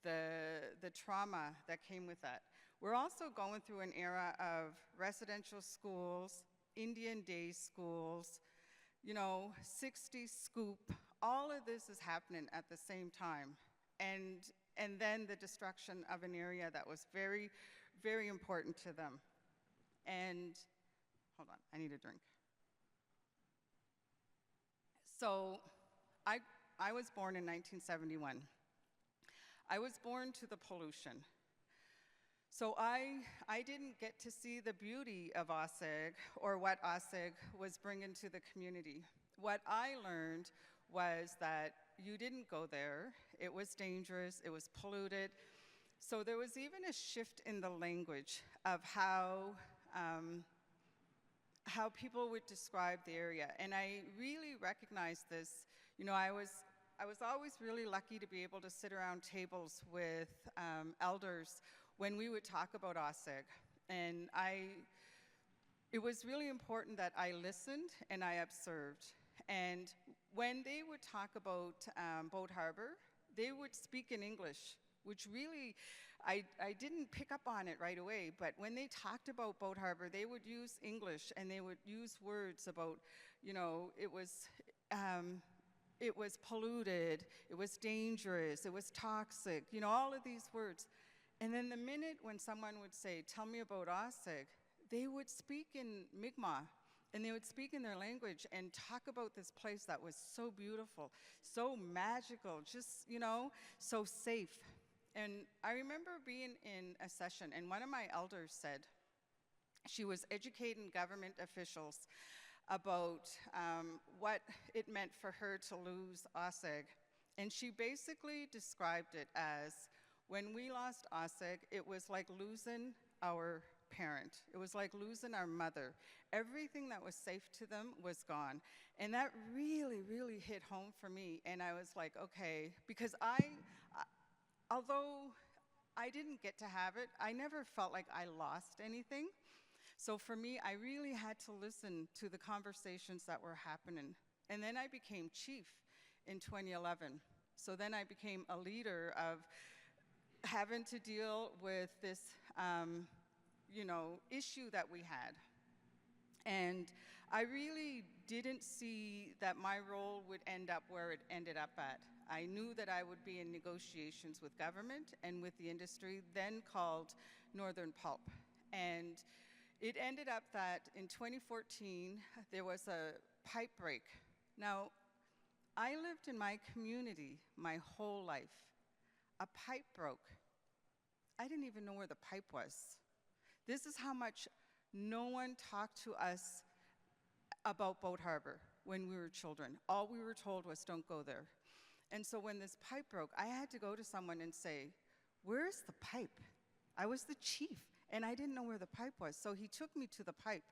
[SPEAKER 12] the trauma that came with that. We're also going through an era of residential schools, Indian day schools, 60 scoop. All of this is happening at the same time. And then the destruction of an area that was very, very important to them. And hold on, I need a drink. So I was born in 1971. I was born to the pollution. So I didn't get to see the beauty of Aseg or what Aseg was bringing to the community. What I learned was that you didn't go there. It was dangerous, it was polluted. So there was even a shift in the language of how people would describe the area. And I really recognized this. I was always really lucky to be able to sit around tables with elders when we would talk about Aseg. And it was really important that I listened and I observed. And when they would talk about Boat Harbor, they would speak in English, which really, I didn't pick up on it right away, but when they talked about Boat Harbor, they would use English and they would use words about, it was polluted, it was dangerous, it was toxic, all of these words. And then the minute when someone would say, tell me about Aseg, they would speak in Mi'kmaq, and they would speak in their language and talk about this place that was so beautiful, so magical, just, so safe. And I remember being in a session, and one of my elders said, she was educating government officials about what it meant for her to lose Aseg. And she basically described it as, when we lost Aseg, it was like losing our parent. It was like losing our mother. Everything that was safe to them was gone. And that really, really hit home for me. And I was like, okay, because although I didn't get to have it, I never felt like I lost anything. So for me, I really had to listen to the conversations that were happening. And then I became chief in 2011. So then I became a leader of having to deal with this, issue that we had. And I really didn't see that my role would end up where it ended up at. I knew that I would be in negotiations with government and with the industry, then called Northern Pulp. And it ended up that in 2014, there was a pipe break. Now, I lived in my community my whole life. A pipe broke. I didn't even know where the pipe was. This is how much no one talked to us about Boat Harbor when we were children. All we were told was, don't go there. And so when this pipe broke, I had to go to someone and say, where's the pipe? I was the chief, and I didn't know where the pipe was. So he took me to the pipe,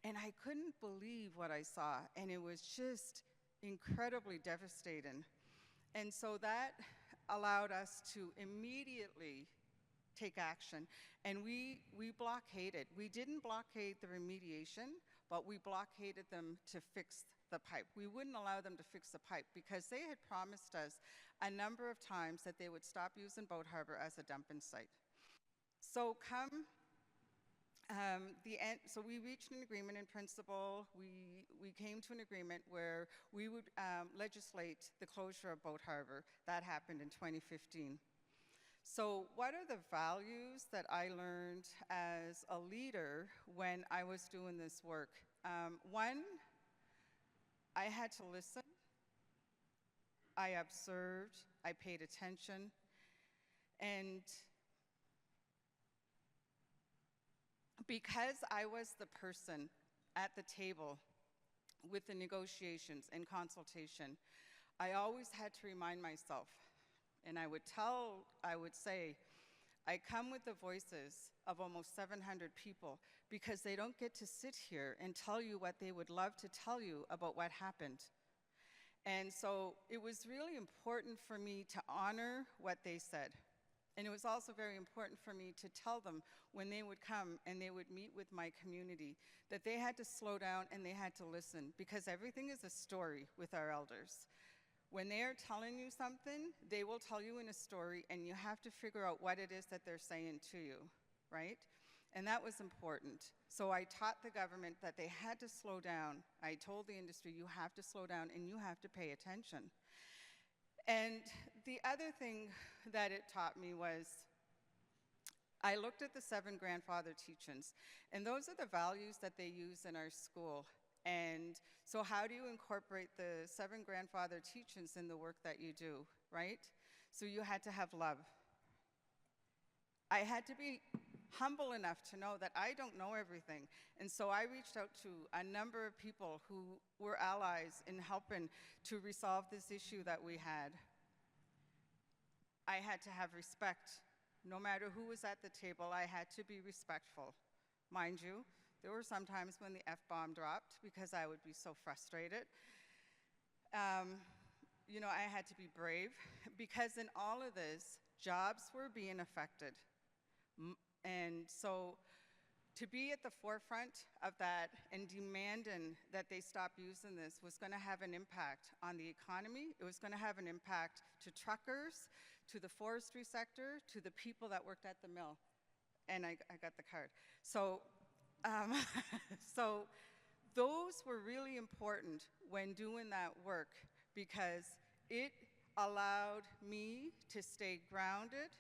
[SPEAKER 12] and I couldn't believe what I saw, and it was just incredibly devastating. And so that allowed us to immediately take action, and we blockaded. We didn't blockade the remediation, but we blockaded them to fix the pipe. We wouldn't allow them to fix the pipe because they had promised us a number of times that they would stop using Boat Harbor as a dumping site. So come the end, so we reached an agreement in principle. We came to an agreement where we would legislate the closure of Boat Harbor. That happened in 2015. So what are the values that I learned as a leader when I was doing this work? One, I had to listen. I observed, I paid attention, and because I was the person at the table with the negotiations and consultation, I always had to remind myself, and I would say, I come with the voices of almost 700 people because they don't get to sit here and tell you what they would love to tell you about what happened. And so it was really important for me to honor what they said. And it was also very important for me to tell them when they would come and they would meet with my community that they had to slow down and they had to listen, because everything is a story with our elders. When they are telling you something, they will tell you in a story, and you have to figure out what it is that they're saying to you, right? And that was important. So I taught the government that they had to slow down. I told the industry, you have to slow down and you have to pay attention. And the other thing that it taught me was, I looked at the 7 grandfather teachings, and those are the values that they use in our school. And so how do you incorporate the 7 grandfather teachings in the work that you do, right? So you had to have love. I had to be humble enough to know that I don't know everything. And so I reached out to a number of people who were allies in helping to resolve this issue that we had. I had to have respect. No matter who was at the table, I had to be respectful. Mind you, there were some times when the F-bomb dropped because I would be so frustrated. I had to be brave because in all of this, jobs were being affected. And so to be at the forefront of that and demanding that they stop using this was going to have an impact on the economy. It was going to have an impact to truckers, to the forestry sector, to the people that worked at the mill. And I got the card. So, so those were really important when doing that work because it allowed me to stay grounded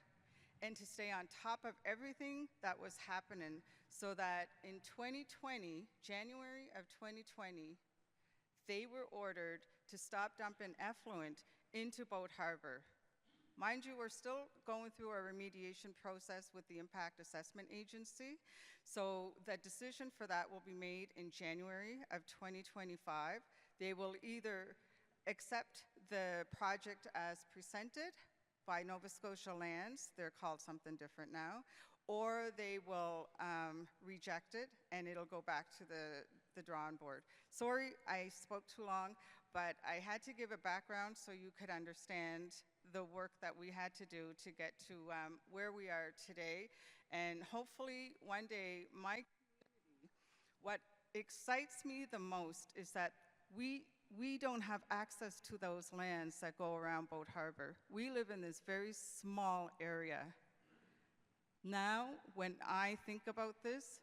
[SPEAKER 12] and to stay on top of everything that was happening so that in 2020, January of 2020, they were ordered to stop dumping effluent into Boat Harbor. Mind you, we're still going through our remediation process with the Impact Assessment Agency. So the decision for that will be made in January of 2025. They will either accept the project as presented by Nova Scotia Lands, they're called something different now, or they will reject it and it'll go back to the drawing board. Sorry, I spoke too long, but I had to give a background so you could understand the work that we had to do to get to where we are today. And hopefully one day, my community, what excites me the most is that we don't have access to those lands that go around Boat Harbor. We live in this very small area, Now, when I think about this,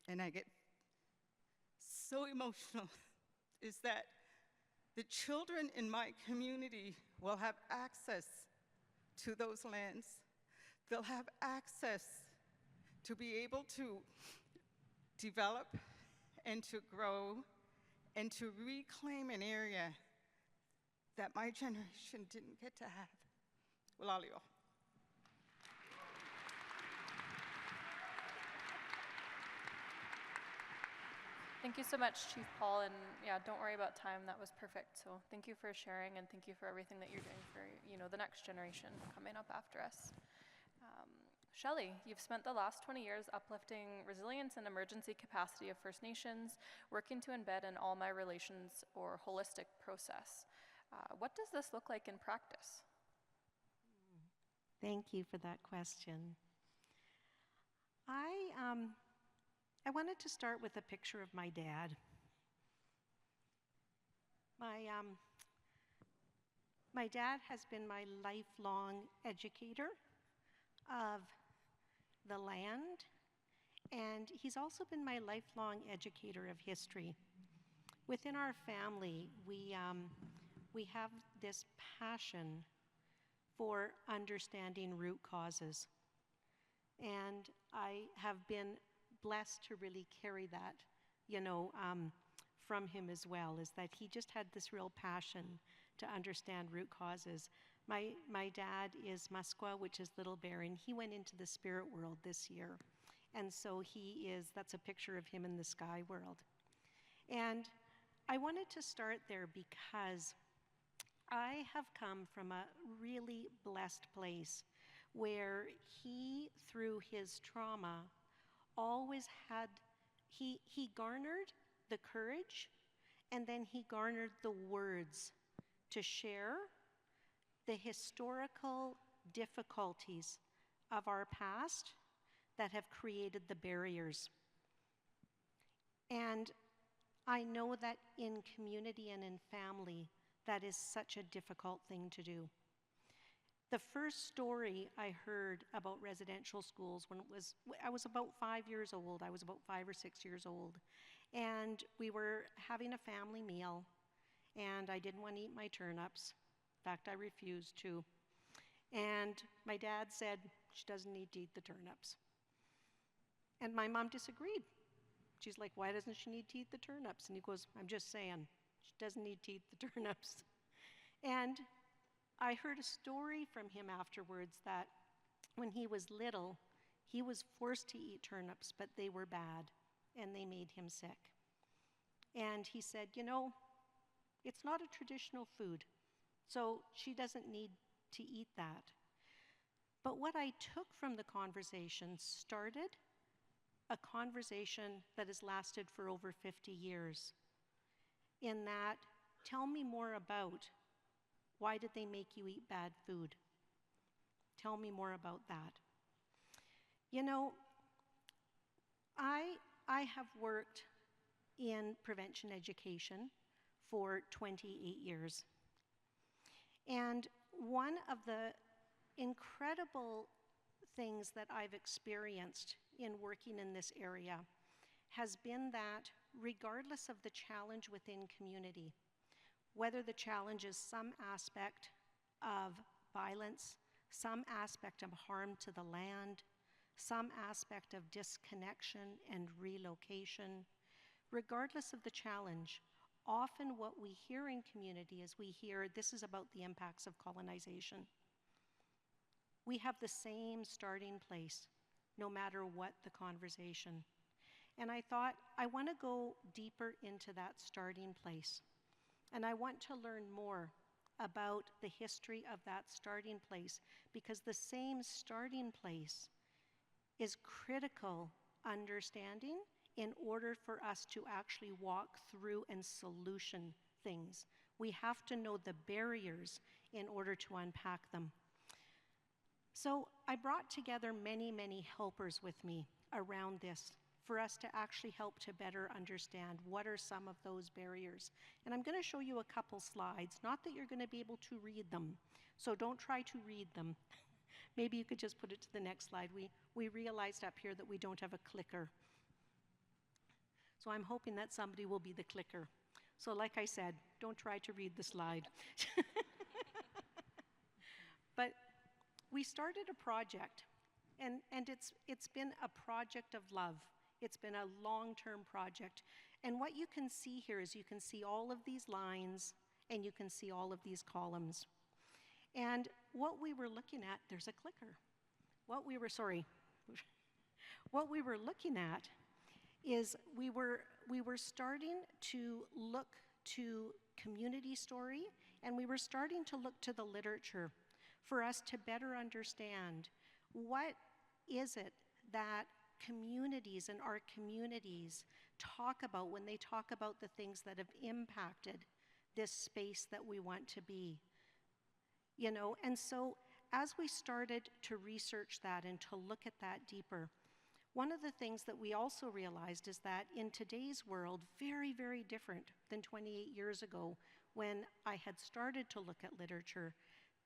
[SPEAKER 12] and I get so emotional, is that the children in my community will have access to those lands. They'll have access to be able to develop and to grow and to reclaim an area that my generation didn't get to have. Walalio.
[SPEAKER 9] Thank you so much, Chief Paul, and yeah, don't worry about time, that was perfect. So thank you for sharing, and thank you for everything that you're doing for, the next generation coming up after us. Shelley, you've spent the last 20 years uplifting resilience and emergency capacity of First Nations, working to embed an all my relations or holistic process. What does this look like in practice?
[SPEAKER 11] Thank you for that question. I wanted to start with a picture of my dad. My dad has been my lifelong educator of the land, and he's also been my lifelong educator of history. Within our family, we have this passion for understanding root causes, and I have been blessed to really carry that, from him as well, is that he just had this real passion to understand root causes. My dad is Musqueam, which is Little Bear, and he went into the spirit world this year. And so that's a picture of him in the sky world. And I wanted to start there because I have come from a really blessed place where he, through his trauma, always had, he garnered the courage, and then he garnered the words to share the historical difficulties of our past that have created the barriers. And I know that in community and in family, that is such a difficult thing to do. The first story I heard about residential schools I was about 5 years old. I was about 5 or 6 years old. And we were having a family meal, and I didn't want to eat my turnips. In fact, I refused to. And my dad said, she doesn't need to eat the turnips. And my mom disagreed. She's like, why doesn't she need to eat the turnips? And he goes, I'm just saying, she doesn't need to eat the turnips. And I heard a story from him afterwards that when he was little, he was forced to eat turnips, but they were bad, and they made him sick. And he said, it's not a traditional food, so she doesn't need to eat that. But what I took from the conversation started a conversation that has lasted for over 50 years. In that, tell me more about why did they make you eat bad food? Tell me more about that. I have worked in prevention education for 28 years. And one of the incredible things that I've experienced in working in this area has been that regardless of the challenge within community, whether the challenge is some aspect of violence, some aspect of harm to the land, some aspect of disconnection and relocation, regardless of the challenge, often what we hear in community is we hear this is about the impacts of colonization. We have the same starting place, no matter what the conversation. And I thought, I want to go deeper into that starting place. And I want to learn more about the history of that starting place, because the same starting place is critical understanding in order for us to actually walk through and solution things. We have to know the barriers in order to unpack them. So I brought together many, many helpers with me around this for us to actually help to better understand what are some of those barriers. And I'm going to show you a couple slides, not that you're going to be able to read them, so don't try to read them, Maybe you could just put it to the next slide. We realized up here that we don't have a clicker. So I'm hoping that somebody will be the clicker. So like I said, don't try to read the slide. But we started a project, and it's been a project of love. It's been a long-term project. And what you can see here is you can see all of these lines, and you can see all of these columns. And what we were looking at, there's a clicker. What we were looking at is we were starting to look to community story, and we were starting to look to the literature for us to better understand what is it that communities and our communities talk about when they talk about the things that have impacted this space that we want to be. You know, and so as we started to research that and to look at that deeper, one of the things that we also realized is that in today's world, very, very different than 28 years ago when I had started to look at literature,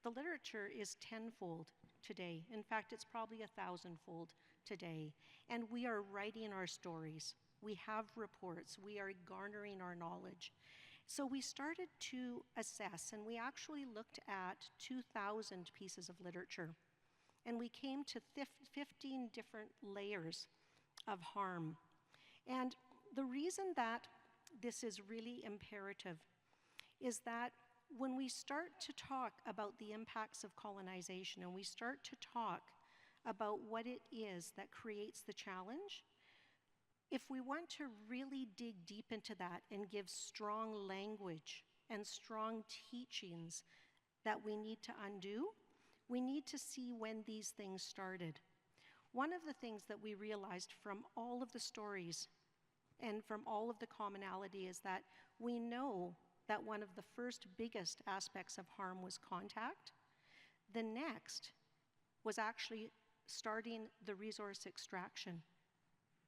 [SPEAKER 11] the literature is tenfold today. In fact, it's probably 1,000-fold today. And we are writing our stories. We have reports. We are garnering our knowledge. So we started to assess, and we actually looked at 2,000 pieces of literature. And we came to 15 different layers of harm. And the reason that this is really imperative is that when we start to talk about the impacts of colonization and we start to talk about what it is that creates the challenge, if we want to really dig deep into that and give strong language and strong teachings that we need to undo, we need to see when these things started. One of the things that we realized from all of the stories and from all of the commonality is that we know that one of the first biggest aspects of harm was contact. The next was actually starting the resource extraction.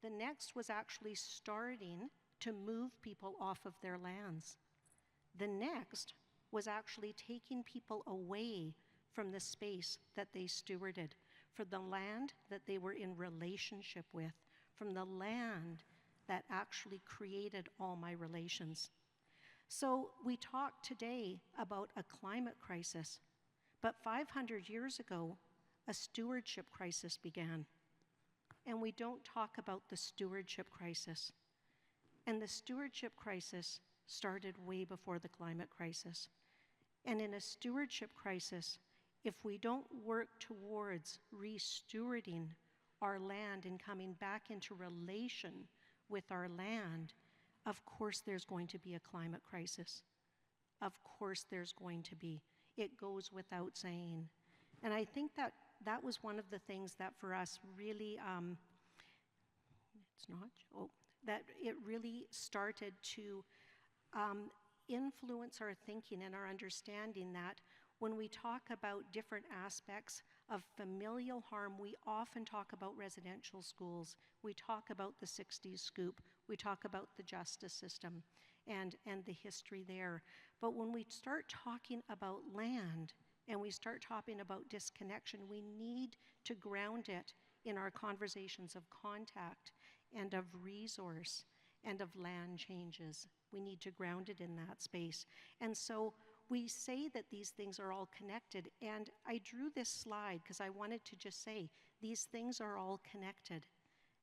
[SPEAKER 11] The next was actually starting to move people off of their lands. The next was actually taking people away from the space that they stewarded, from the land that they were in relationship with, from the land that actually created all my relations. So we talk today about a climate crisis, but 500 years ago, a stewardship crisis began. And we don't talk about the stewardship crisis. And the stewardship crisis started way before the climate crisis. And in a stewardship crisis, if we don't work towards re-stewarding our land and coming back into relation with our land, of course there's going to be a climate crisis. Of course there's going to be. It goes without saying. And I think that that was one of the things that for us really, that it really started to influence our thinking and our understanding that when we talk about different aspects of familial harm, we often talk about residential schools. We talk about the 60s scoop. We talk about the justice system and the history there. But when we start talking about land and we start talking about disconnection, we need to ground it in our conversations of contact and of resource and of land changes. We need to ground it in that space. And so we say that these things are all connected, and I drew this slide because I wanted to just say these things are all connected.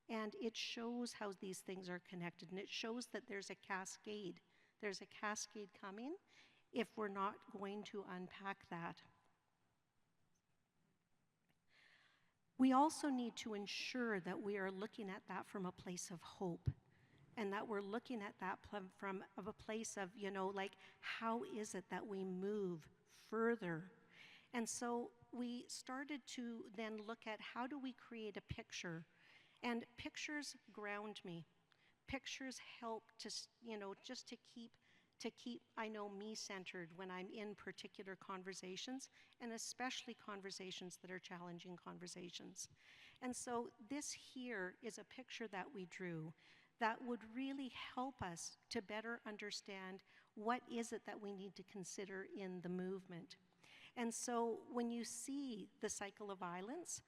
[SPEAKER 11] And it shows how these things are connected, and it shows that there's a cascade. There's a cascade coming if we're not going to unpack that. We also need to ensure that we are looking at that from a place of hope, and that we're looking at that from a place of, like, how is it that we move further? And so we started to then look at how do we create a picture, and pictures ground me. Pictures help to, just to keep, I know, me centered when I'm in particular conversations, and especially conversations that are challenging conversations. And so this here is a picture that we drew that would really help us to better understand what is it that we need to consider in the movement. And so when you see the cycle of violence,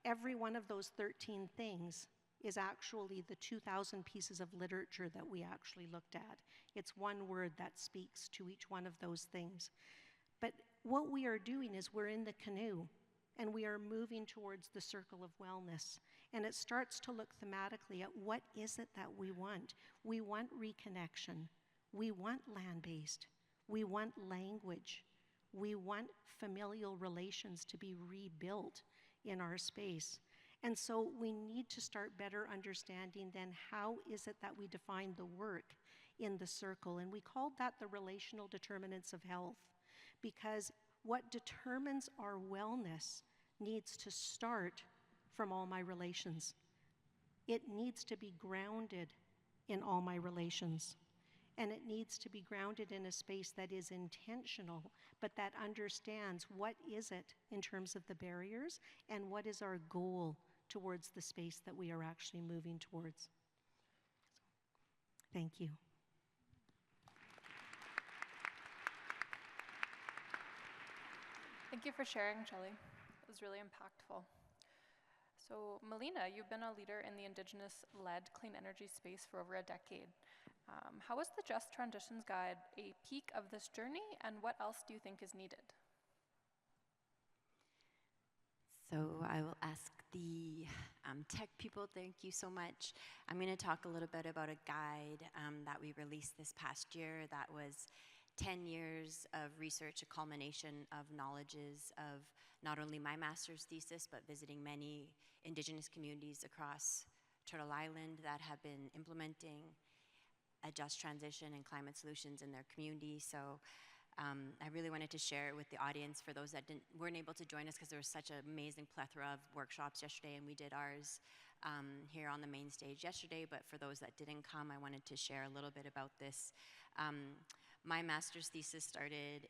[SPEAKER 11] every one of those 13 things is actually the 2,000 pieces of literature that we actually looked at. It's one word that speaks to each one of those things. But what we are doing is we're in the canoe and we are moving towards the circle of wellness. And it starts to look thematically at what is it that we want. We want reconnection. We want land-based. We want language. We want familial relations to be rebuilt in our space. And so we need to start better understanding then how is it that we define the work in the circle. And we called that the relational determinants of health, because what determines our wellness needs to start from all my relations. It needs to be grounded in all my relations. And it needs to be grounded in a space that is intentional, but that understands what is it in terms of the barriers and what is our goal towards the space that we are actually moving towards. Thank you.
[SPEAKER 9] Thank you for sharing, Shelley. It was really impactful. So, Melina, you've been a leader in the Indigenous-led clean energy space for over a decade. How was the Just Transitions Guide a peek of this journey, and what else do you think is needed?
[SPEAKER 10] So I will ask the tech people, thank you so much. I'm going to talk a little bit about a guide that we released this past year that was 10 years of research, a culmination of knowledges of not only my master's thesis, but visiting many Indigenous communities across Turtle Island that have been implementing a just transition and climate solutions in their community. So I really wanted to share it with the audience for those that weren't able to join us, because there was such an amazing plethora of workshops yesterday, and we did ours here on the main stage yesterday. But for those that didn't come, I wanted to share a little bit about this. My master's thesis started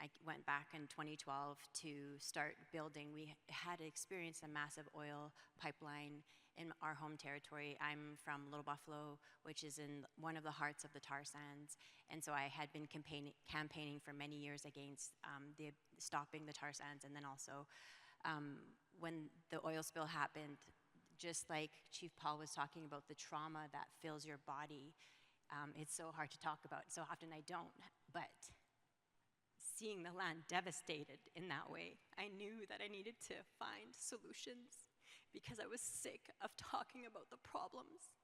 [SPEAKER 10] I went back in 2012 to start building. We had experienced a massive oil pipeline in our home territory. I'm from Little Buffalo, which is in one of the hearts of the tar sands. And so I had been campaigning for many years against stopping the tar sands. And then also when the oil spill happened, just like Chief Paul was talking about the trauma that fills your body, it's so hard to talk about. So often I don't, but seeing the land devastated in that way, I knew that I needed to find solutions, because I was sick of talking about the problems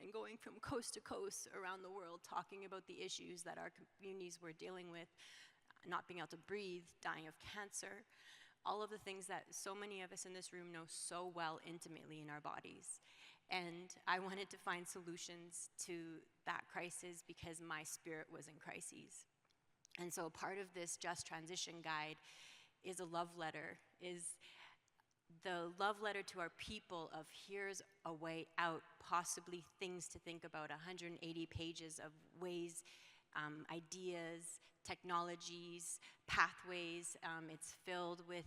[SPEAKER 10] and going from coast to coast around the world talking about the issues that our communities were dealing with, not being able to breathe, dying of cancer, all of the things that so many of us in this room know so well intimately in our bodies. And I wanted to find solutions to that crisis because my spirit was in crises. And so part of this Just Transition Guide is a love letter, is the love letter to our people of here's a way out, possibly things to think about, 180 pages of ways, ideas, technologies, pathways. It's filled with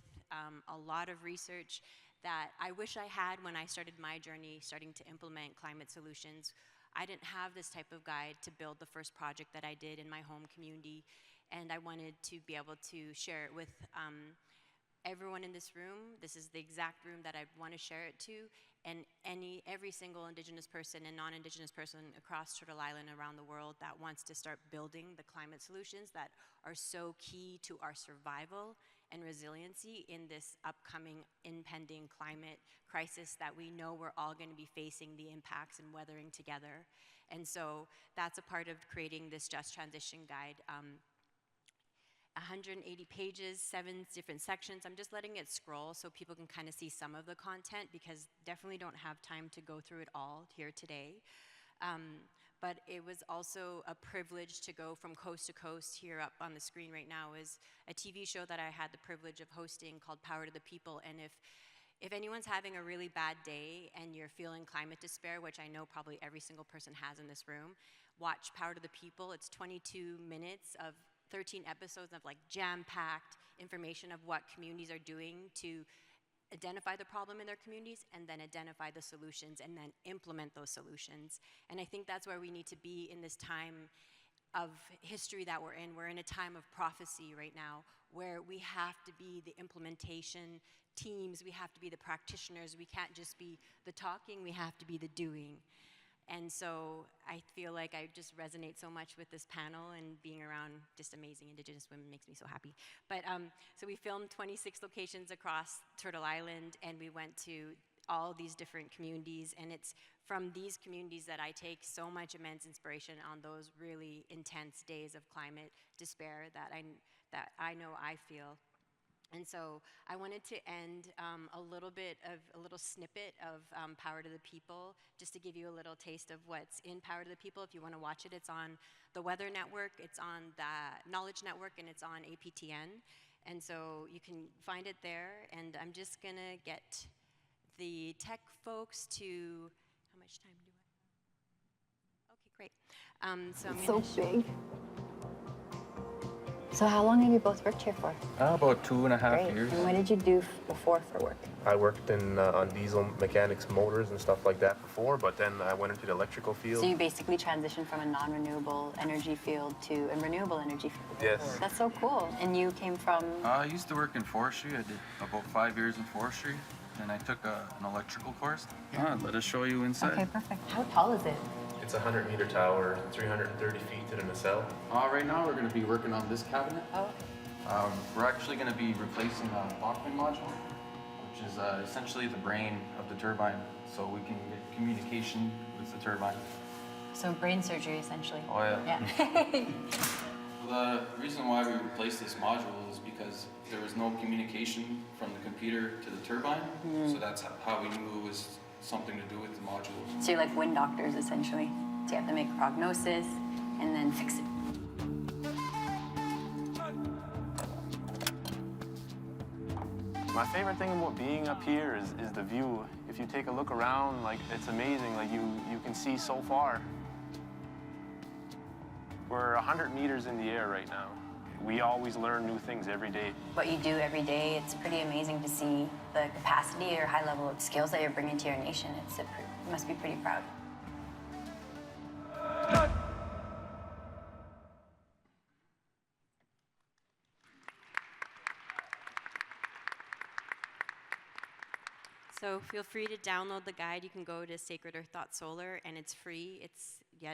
[SPEAKER 10] a lot of research that I wish I had when I started my journey starting to implement climate solutions. I didn't have this type of guide to build the first project that I did in my home community, and I wanted to be able to share it with everyone in this room. This is the exact room that I want to share it to, and every single Indigenous person and non-Indigenous person across Turtle Island around the world that wants to start building the climate solutions that are so key to our survival and resiliency in this upcoming impending climate crisis that we know we're all going to be facing the impacts and weathering together. And so that's a part of creating this Just Transition Guide. 180 pages, 7 different sections. I'm just letting it scroll so people can kind of see some of the content, because definitely don't have time to go through it all here today. But it was also a privilege to go from coast to coast. Here up on the screen right now is a TV show that I had the privilege of hosting called Power to the People. And if anyone's having a really bad day and you're feeling climate despair, which I know probably every single person has in this room, watch Power to the People. It's 22 minutes of 13 episodes of like jam-packed information of what communities are doing to identify the problem in their communities and then identify the solutions and then implement those solutions. And I think that's where we need to be in this time of history that we're in. We're in a time of prophecy right now, where we have to be the implementation teams, we have to be the practitioners, we can't just be the talking, we have to be the doing. And so I feel like I just resonate so much with this panel, and being around just amazing Indigenous women makes me so happy. But so we filmed 26 locations across Turtle Island, and we went to all these different communities, and it's from these communities that I take so much immense inspiration on those really intense days of climate despair that I know I feel. And so I wanted to end a little snippet of Power to the People, just to give you a little taste of what's in Power to the People. If you want to watch it, it's on the Weather Network, it's on the Knowledge Network, and it's on APTN. And so you can find it there. And I'm just going to get the tech folks to, how much time do I have? Okay, great. So
[SPEAKER 14] It's so big. So how long have you both worked here for?
[SPEAKER 15] About 2.5 years.
[SPEAKER 14] And what did you do before for work?
[SPEAKER 15] I worked on diesel mechanics, motors, and stuff like that before, but then I went into the electrical field.
[SPEAKER 14] So you basically transitioned from a non-renewable energy field to a renewable energy field.
[SPEAKER 15] Yes.
[SPEAKER 14] That's so cool. And you came from?
[SPEAKER 15] I used to work in forestry. I did about 5 years in forestry. Then I took an electrical course. Let us show you inside.
[SPEAKER 14] Okay, perfect. How tall is it?
[SPEAKER 15] It's a 100-meter tower, 330 feet to the nacelle. Right now we're going to be working on this cabinet.
[SPEAKER 14] Oh.
[SPEAKER 15] We're actually going to be replacing a Bachmann module, which is essentially the brain of the turbine, so we can get communication with the turbine.
[SPEAKER 14] So brain surgery, essentially.
[SPEAKER 15] Oh, yeah.
[SPEAKER 14] Yeah.
[SPEAKER 15] The reason why we replaced this module is because there was no communication from the computer to the turbine, so that's how we knew it was something to do with the module.
[SPEAKER 14] So you're like wind doctors, essentially. So you have to make a prognosis and then fix it.
[SPEAKER 15] My favorite thing about being up here is the view. If you take a look around, like, it's amazing. Like, you can see so far. We're 100 meters in the air right now. We always learn new things every day.
[SPEAKER 14] What you do every day, it's pretty amazing to see the capacity or high level of skills that you're bringing to your nation. You must be pretty proud.
[SPEAKER 10] So feel free to download the guide. You can go to Sacred Earth Solar, and it's free.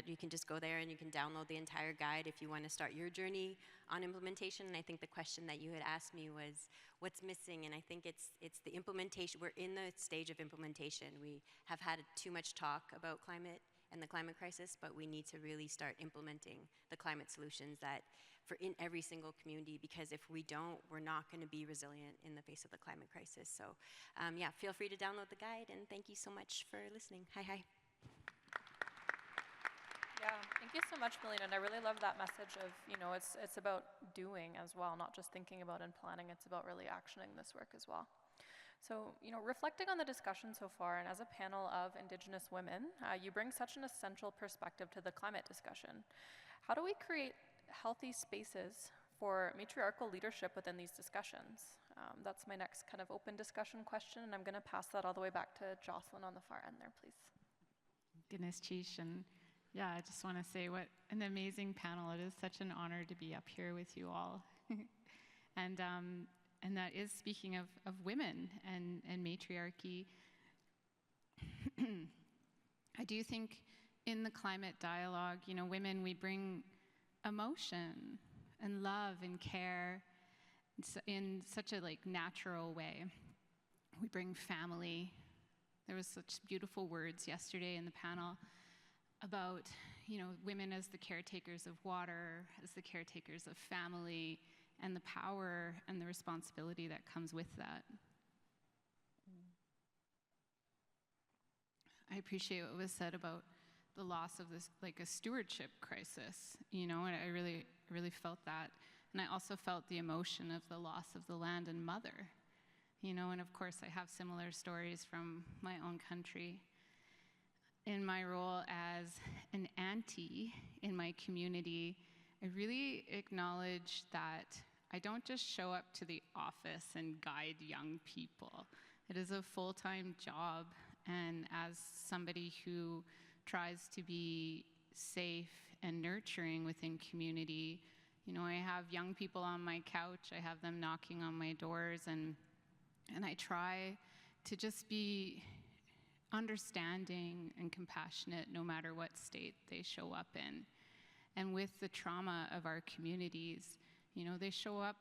[SPEAKER 10] You can just go there and you can download the entire guide if you want to start your journey on implementation. And I think the question that you had asked me was, what's missing? And I think it's the implementation. We're in the stage of implementation. We have had too much talk about climate and the climate crisis, but we need to really start implementing the climate solutions in every single community, because if we don't, we're not going to be resilient in the face of the climate crisis. So yeah, feel free to download the guide, and thank you so much for listening. Hi.
[SPEAKER 9] Yeah, thank you so much, Melina. And I really love that message of, it's about doing as well, not just thinking about and planning. It's about really actioning this work as well. So, reflecting on the discussion so far, and as a panel of Indigenous women, you bring such an essential perspective to the climate discussion. How do we create healthy spaces for matriarchal leadership within these discussions? That's my next kind of open discussion question, and I'm going to pass that all the way back to Jocelyn on the far end there, please.
[SPEAKER 13] Goodness, Chish, and yeah, I just want to say what an amazing panel. It is such an honor to be up here with you all. And that is speaking of women and matriarchy. I do think in the climate dialogue, women, we bring emotion and love and care in such a natural way. We bring family. There was such beautiful words yesterday in the panel about, women as the caretakers of water, as the caretakers of family, and the power and the responsibility that comes with that. I appreciate what was said about the loss of this, a stewardship crisis, and I really felt that. And I also felt the emotion of the loss of the land and mother, and of course I have similar stories from my own country. In my role as an auntie in my community, I really acknowledge that I don't just show up to the office and guide young people. It is a full-time job, and as somebody who tries to be safe and nurturing within community, You know, I have young people on my couch, I have them knocking on my doors, and I try to just be understanding and compassionate no matter what state they show up in. And with the trauma of our communities, you know, they show up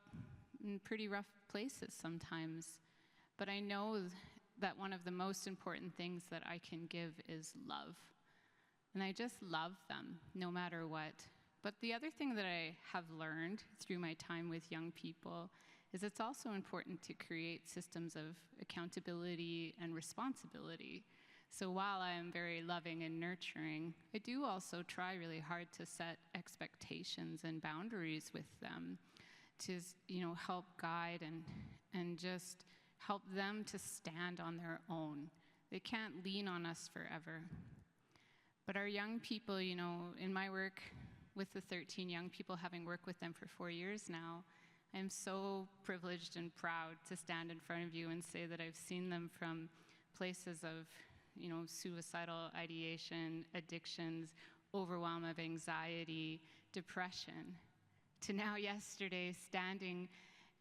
[SPEAKER 13] in pretty rough places sometimes. But I know that one of the most important things that I can give is love. And I just love them no matter what. But the other thing that I have learned through my time with young people is it's also important to create systems of accountability and responsibility. So while I am very loving and nurturing, I do also try really hard to set expectations and boundaries with them to, you know, help guide and just help them to stand on their own. They can't lean on us forever. But our young people, you know, in my work with the 13 young people, having worked with them for 4 years now, I'm so privileged and proud to stand in front of you and say that I've seen them from places of, you know, suicidal ideation, addictions, overwhelm of anxiety, depression, to now yesterday standing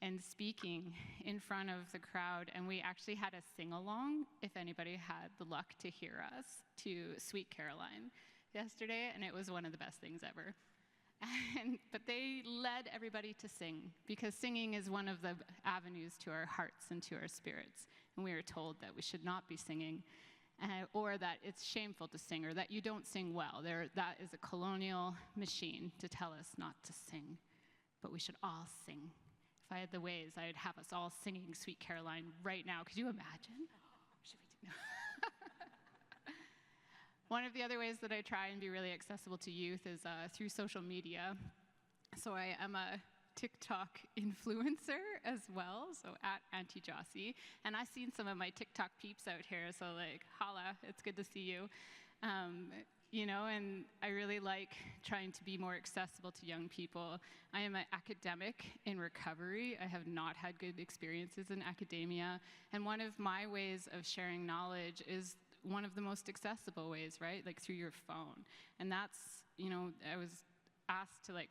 [SPEAKER 13] and speaking in front of the crowd. And we actually had a sing-along, if anybody had the luck to hear us, to Sweet Caroline yesterday, and it was one of the best things ever. But they led everybody to sing, because singing is one of the avenues to our hearts and to our spirits. And we are told that we should not be singing, or that it's shameful to sing, or that you don't sing well. That is a colonial machine to tell us not to sing. But we should all sing. If I had the ways, I'd have us all singing Sweet Caroline right now. Could you imagine? Should we do One of the other ways that I try and be really accessible to youth is through social media. So I am a TikTok influencer as well, so at Auntie Jossie. And I've seen some of my TikTok peeps out here, so like, holla, it's good to see you. You know, and I really like trying to be more accessible to young people. I am an academic in recovery. I have not had good experiences in academia. And one of my ways of sharing knowledge is one of the most accessible ways, right? Like through your phone. And that's, you know, I was asked to like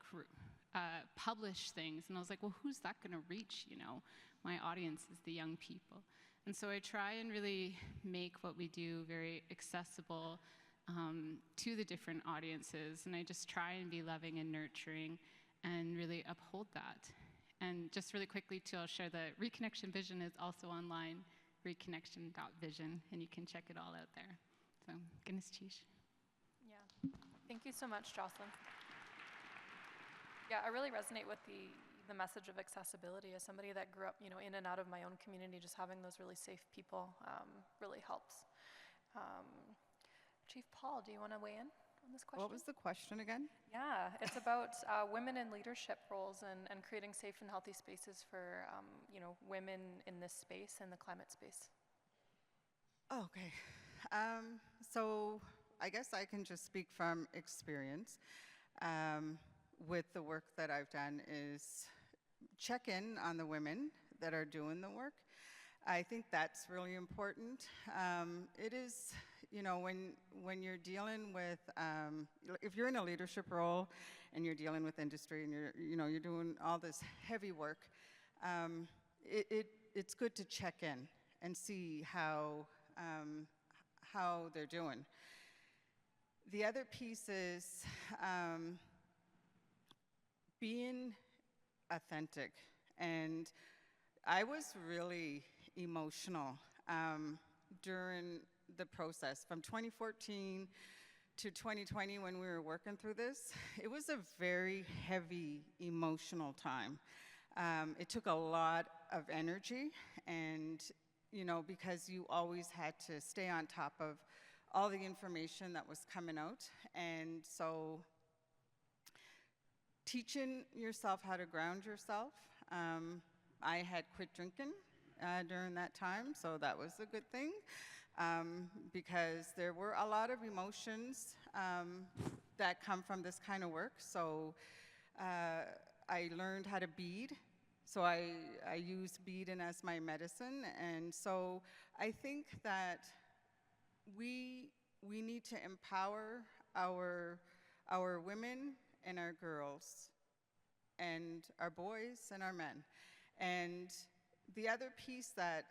[SPEAKER 13] publish things, and I was like, well, who's that gonna reach, you know? My audience is the young people. And so I try and really make what we do very accessible to the different audiences, and I just try and be loving and nurturing and really uphold that. And just really quickly too, I'll share the Reconnection Vision is also online, reconnection.vision, and you can check it all out there. So, goodness cheese.
[SPEAKER 9] Yeah, thank you so much, Jocelyn. Yeah, I really resonate with the message of accessibility. As somebody that grew up, you know, in and out of my own community, just having those really safe people really helps. Chief Paul, do you want to weigh in on this question?
[SPEAKER 12] What was the question again?
[SPEAKER 9] Yeah, it's about women in leadership roles and creating safe and healthy spaces for you know, women in this space and the climate space.
[SPEAKER 12] Oh, okay. So I guess I can just speak from experience. With the work that I've done is check in on the women that are doing the work. I think that's really important. It is, you know, when you're dealing with, if you're in a leadership role and you're dealing with industry and you're doing all this heavy work, it's good to check in and see how they're doing. The other piece is being authentic, and I was really emotional during the process from 2014 to 2020 when we were working through this. It was a very heavy emotional time. It took a lot of energy, and you know, because you always had to stay on top of all the information that was coming out, and so teaching yourself how to ground yourself. I had quit drinking during that time, so that was a good thing, because there were a lot of emotions that come from this kind of work. So I learned how to bead. So I use beading as my medicine, and so I think that we need to empower our women and our girls and our boys and our men. And the other piece that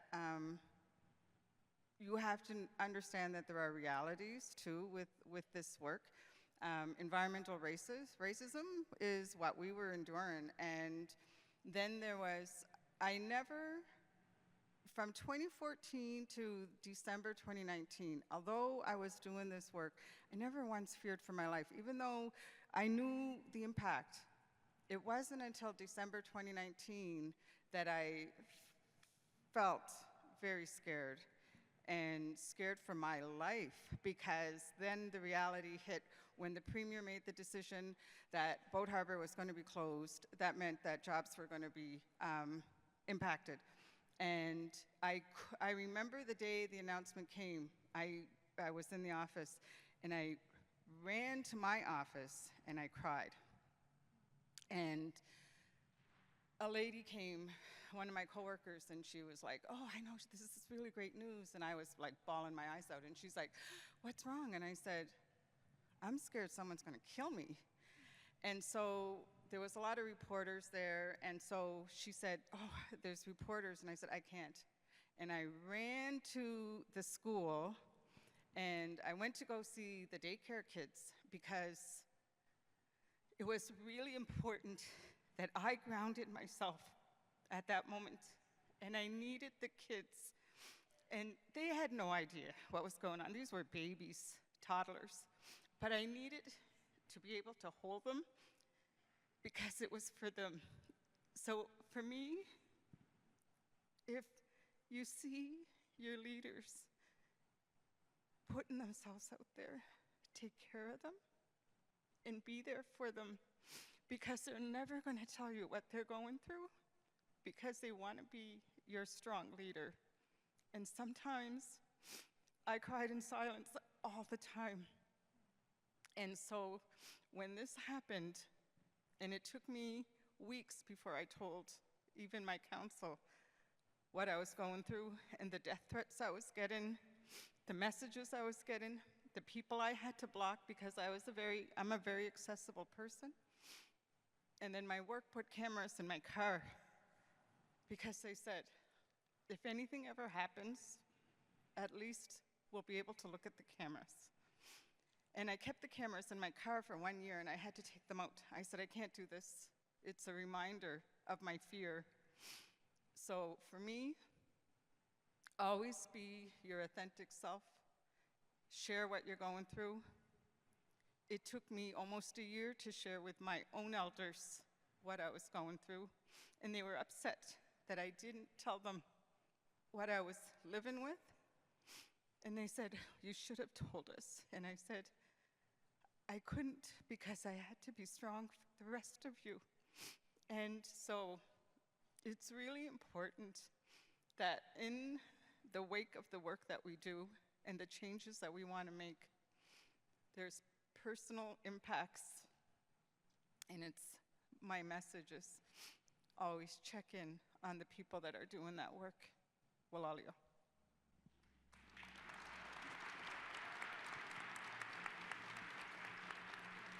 [SPEAKER 12] you have to understand that there are realities too with this work. Environmental racism is what we were enduring. And then there was, from 2014 to December 2019, although I was doing this work, I never once feared for my life, even though I knew the impact. It wasn't until December 2019 that I felt very scared, and scared for my life, because then the reality hit when the Premier made the decision that Boat Harbor was going to be closed. That meant that jobs were going to be impacted. And I remember the day the announcement came. I was in the office, and I ran to my office, and I cried. And a lady came, one of my coworkers, and she was like, "Oh, I know, this is really great news." And I was like bawling my eyes out, and she's like, "What's wrong?" And I said, "I'm scared someone's gonna kill me." And so there was a lot of reporters there, and so she said, "Oh, there's reporters," and I said, "I can't." And I ran to the school, and I went to go see the daycare kids, because it was really important that I grounded myself at that moment, and I needed the kids. And they had no idea what was going on. These were babies, toddlers. But I needed to be able to hold them, because it was for them. So for me, if you see your leaders putting themselves out there, take care of them and be there for them, because they're never going to tell you what they're going through, because they want to be your strong leader. And sometimes I cried in silence all the time. And so when this happened, and it took me weeks before I told even my council what I was going through, and the death threats I was getting, the messages I was getting, the people I had to block, because I'm a very accessible person. And then my work put cameras in my car, because they said, if anything ever happens, at least we'll be able to look at the cameras. And I kept the cameras in my car for 1 year, and I had to take them out. I said, I can't do this. It's a reminder of my fear. So for me, always be your authentic self. Share what you're going through. It took me almost a year to share with my own elders what I was going through, and they were upset that I didn't tell them what I was living with. And they said, "You should have told us." And I said, I couldn't, because I had to be strong for the rest of you. And so it's really important that in the wake of the work that we do and the changes that we want to make, there's personal impacts. And it's my message is always check in on the people that are doing that work. Walalio.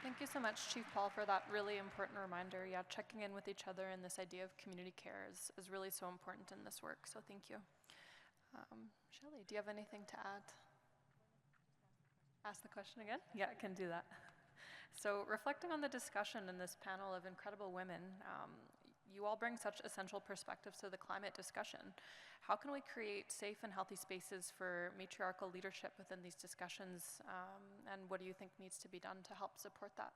[SPEAKER 9] Thank you so much, Chief Paul, for that really important reminder. Yeah, checking in with each other and this idea of community care is really so important in this work, so thank you. Shelley, do you have anything to add? Ask the question again? Yeah, I can do that. So reflecting on the discussion in this panel of incredible women, you all bring such essential perspectives to the climate discussion. How can we create safe and healthy spaces for matriarchal leadership within these discussions, and what do you think needs to be done to help support that?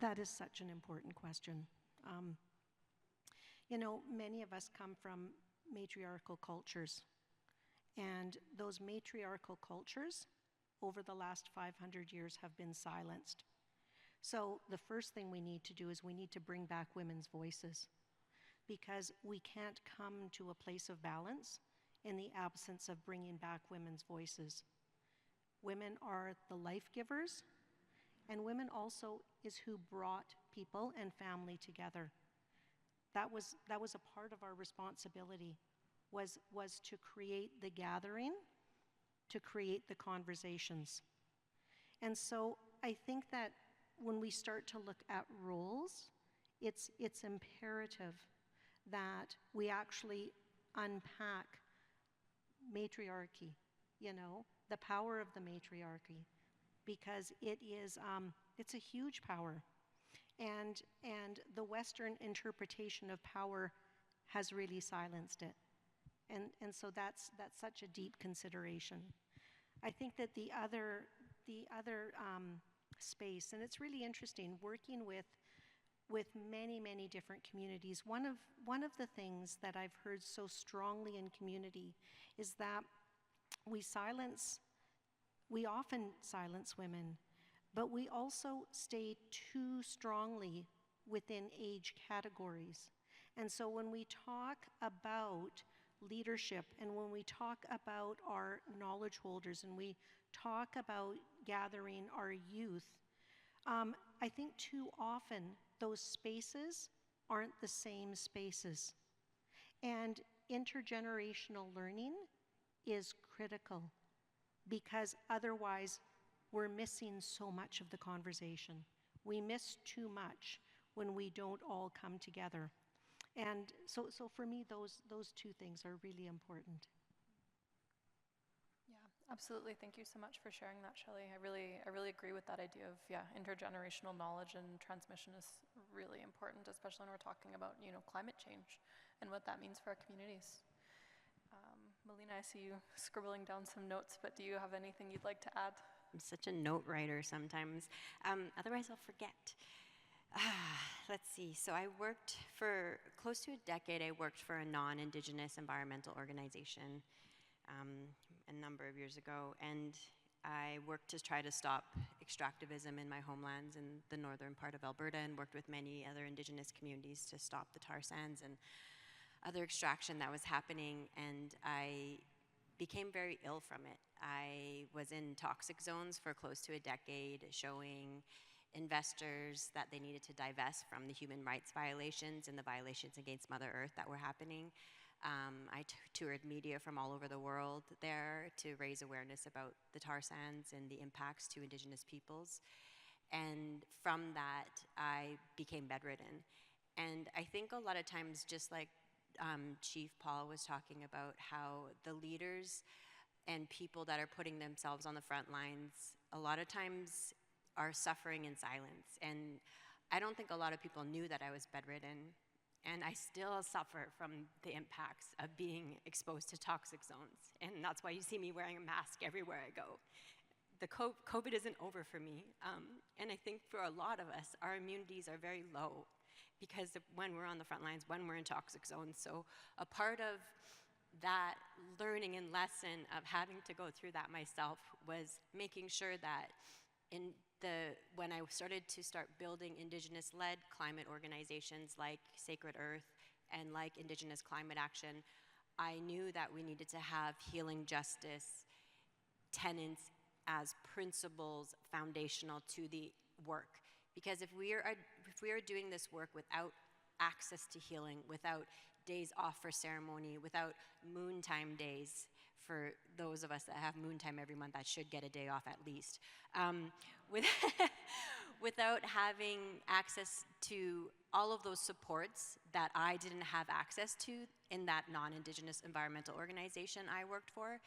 [SPEAKER 11] That is such an important question. You know, many of us come from matriarchal cultures, and those matriarchal cultures over the last 500 years have been silenced. So the first thing we need to do is we need to bring back women's voices, because we can't come to a place of balance in the absence of bringing back women's voices. Women are the life givers, and women also is who brought people and family together. That was a part of our responsibility, was to create the gathering, to create the conversations. And so I think that when we start to look at roles, it's imperative that we actually unpack matriarchy, you know, the power of the matriarchy, because it's a huge power. And the Western interpretation of power has really silenced it. And so that's such a deep consideration. I think that the other space, and it's really interesting, working with many, many different communities. One of the things that I've heard so strongly in community is that we often silence women, but we also stay too strongly within age categories. And so when we talk about leadership, and when we talk about our knowledge holders, and we talk about gathering our youth, I think too often those spaces aren't the same spaces. And intergenerational learning is critical, because otherwise we're missing so much of the conversation. We miss too much when we don't all come together. And so for me, those two things are really important.
[SPEAKER 9] Yeah, absolutely. Thank you so much for sharing that, Shelley. I really agree with that idea of, intergenerational knowledge and transmission is really important, especially when we're talking about, climate change and what that means for our communities. Melina, I see you scribbling down some notes, but do you have anything you'd like to add?
[SPEAKER 10] I'm such a note writer sometimes. Otherwise, I'll forget. Let's see. So I worked for close to a decade. I worked for a non-Indigenous environmental organization a number of years ago, and I worked to try to stop extractivism in my homelands in the northern part of Alberta, and worked with many other Indigenous communities to stop the tar sands and other extraction that was happening, and I became very ill from it. I was in toxic zones for close to a decade, showing investors that they needed to divest from the human rights violations and the violations against Mother Earth that were happening. I toured media from all over the world there to raise awareness about the tar sands and the impacts to Indigenous peoples. And from that, I became bedridden. And I think a lot of times, just like Chief Paul was talking about, how the leaders and people that are putting themselves on the front lines a lot of times are suffering in silence. And I don't think a lot of people knew that I was bedridden, and I still suffer from the impacts of being exposed to toxic zones. And that's why you see me wearing a mask everywhere I go. The COVID isn't over for me, and I think for a lot of us, our immunities are very low, because when we're on the front lines, when we're in toxic zones. So a part of that learning and lesson of having to go through that myself was making sure that when I started to building Indigenous-led climate organizations like Sacred Earth and like Indigenous Climate Action, I knew that we needed to have healing justice tenets as principles foundational to the work. Because if we are doing this work without access to healing, without days off for ceremony, without moon time days, for those of us that have moon time every month, that should get a day off at least, without having access to all of those supports that I didn't have access to in that non-Indigenous environmental organization I worked for,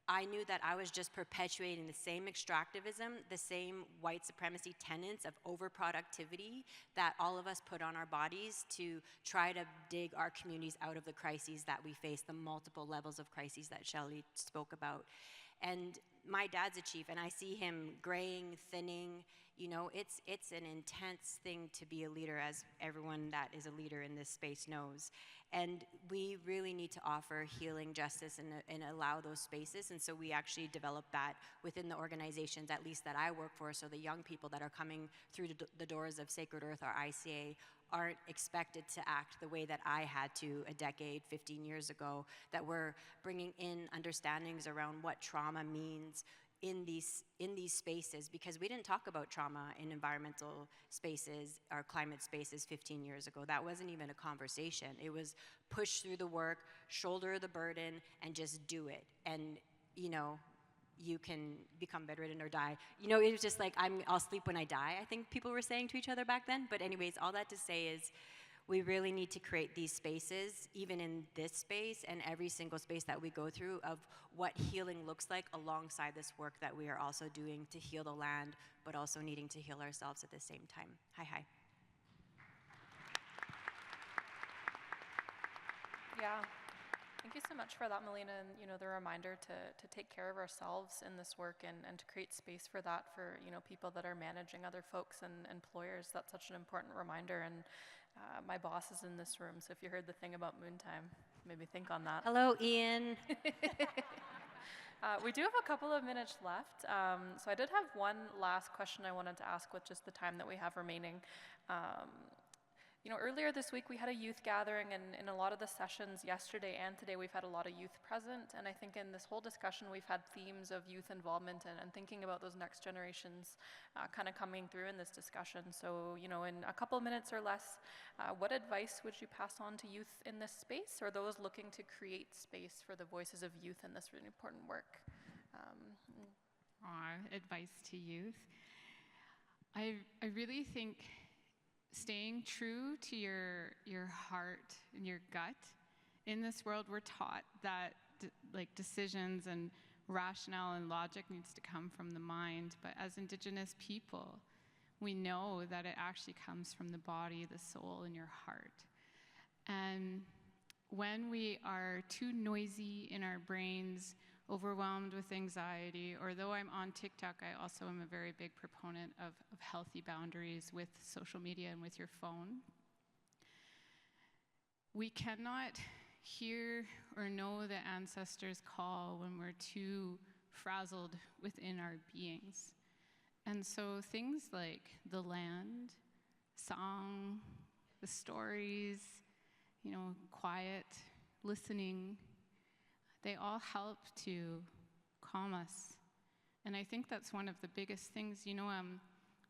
[SPEAKER 10] I knew that I was just perpetuating the same extractivism, the same white supremacy tenets of overproductivity that all of us put on our bodies to try to dig our communities out of the crises that we face, the multiple levels of crises that Shelley spoke about. And my dad's a chief, and I see him graying, thinning. You know, it's an intense thing to be a leader, as everyone that is a leader in this space knows. And we really need to offer healing justice and allow those spaces. And so we actually developed that within the organizations, at least that I work for, so the young people that are coming through the doors of Sacred Earth or ICA aren't expected to act the way that I had to a decade, 15 years ago, that we're bringing in understandings around what trauma means in these spaces, because we didn't talk about trauma in environmental spaces or climate spaces 15 years ago. That wasn't even a conversation. It was push through the work, shoulder the burden, and just do it. And, you know, you can become bedridden or die. You know, it was just like, I'll sleep when I die, I think people were saying to each other back then. But anyways, all that to say is, we really need to create these spaces, even in this space and every single space that we go through, of what healing looks like alongside this work that we are also doing to heal the land, but also needing to heal ourselves at the same time. Hi, hi.
[SPEAKER 9] Yeah. Thank you so much for that, Melina, and the reminder to take care of ourselves in this work and to create space for that for people that are managing other folks and employers. That's such an important reminder. And my boss is in this room, so if you heard the thing about Moontime, maybe think on that.
[SPEAKER 10] Hello, Ian.
[SPEAKER 9] We do have a couple of minutes left, so I did have one last question I wanted to ask with just the time that we have remaining. Earlier this week we had a youth gathering, and in a lot of the sessions yesterday and today we've had a lot of youth present, and I think in this whole discussion we've had themes of youth involvement and thinking about those next generations kind of coming through in this discussion. So, in a couple of minutes or less, what advice would you pass on to youth in this space, or those looking to create space for the voices of youth in this really important work?
[SPEAKER 13] Advice to youth. I really think staying true to your heart and your gut. In this world, we're taught that decisions and rationale and logic needs to come from the mind, but as Indigenous people, we know that it actually comes from the body, the soul, and your heart. And when we are too noisy in our brains, overwhelmed with anxiety, or though I'm on TikTok, I also am a very big proponent of healthy boundaries with social media and with your phone. We cannot hear or know the ancestors' call when we're too frazzled within our beings. And so things like the land, song, the stories, quiet, listening, they all help to calm us. And I think that's one of the biggest things.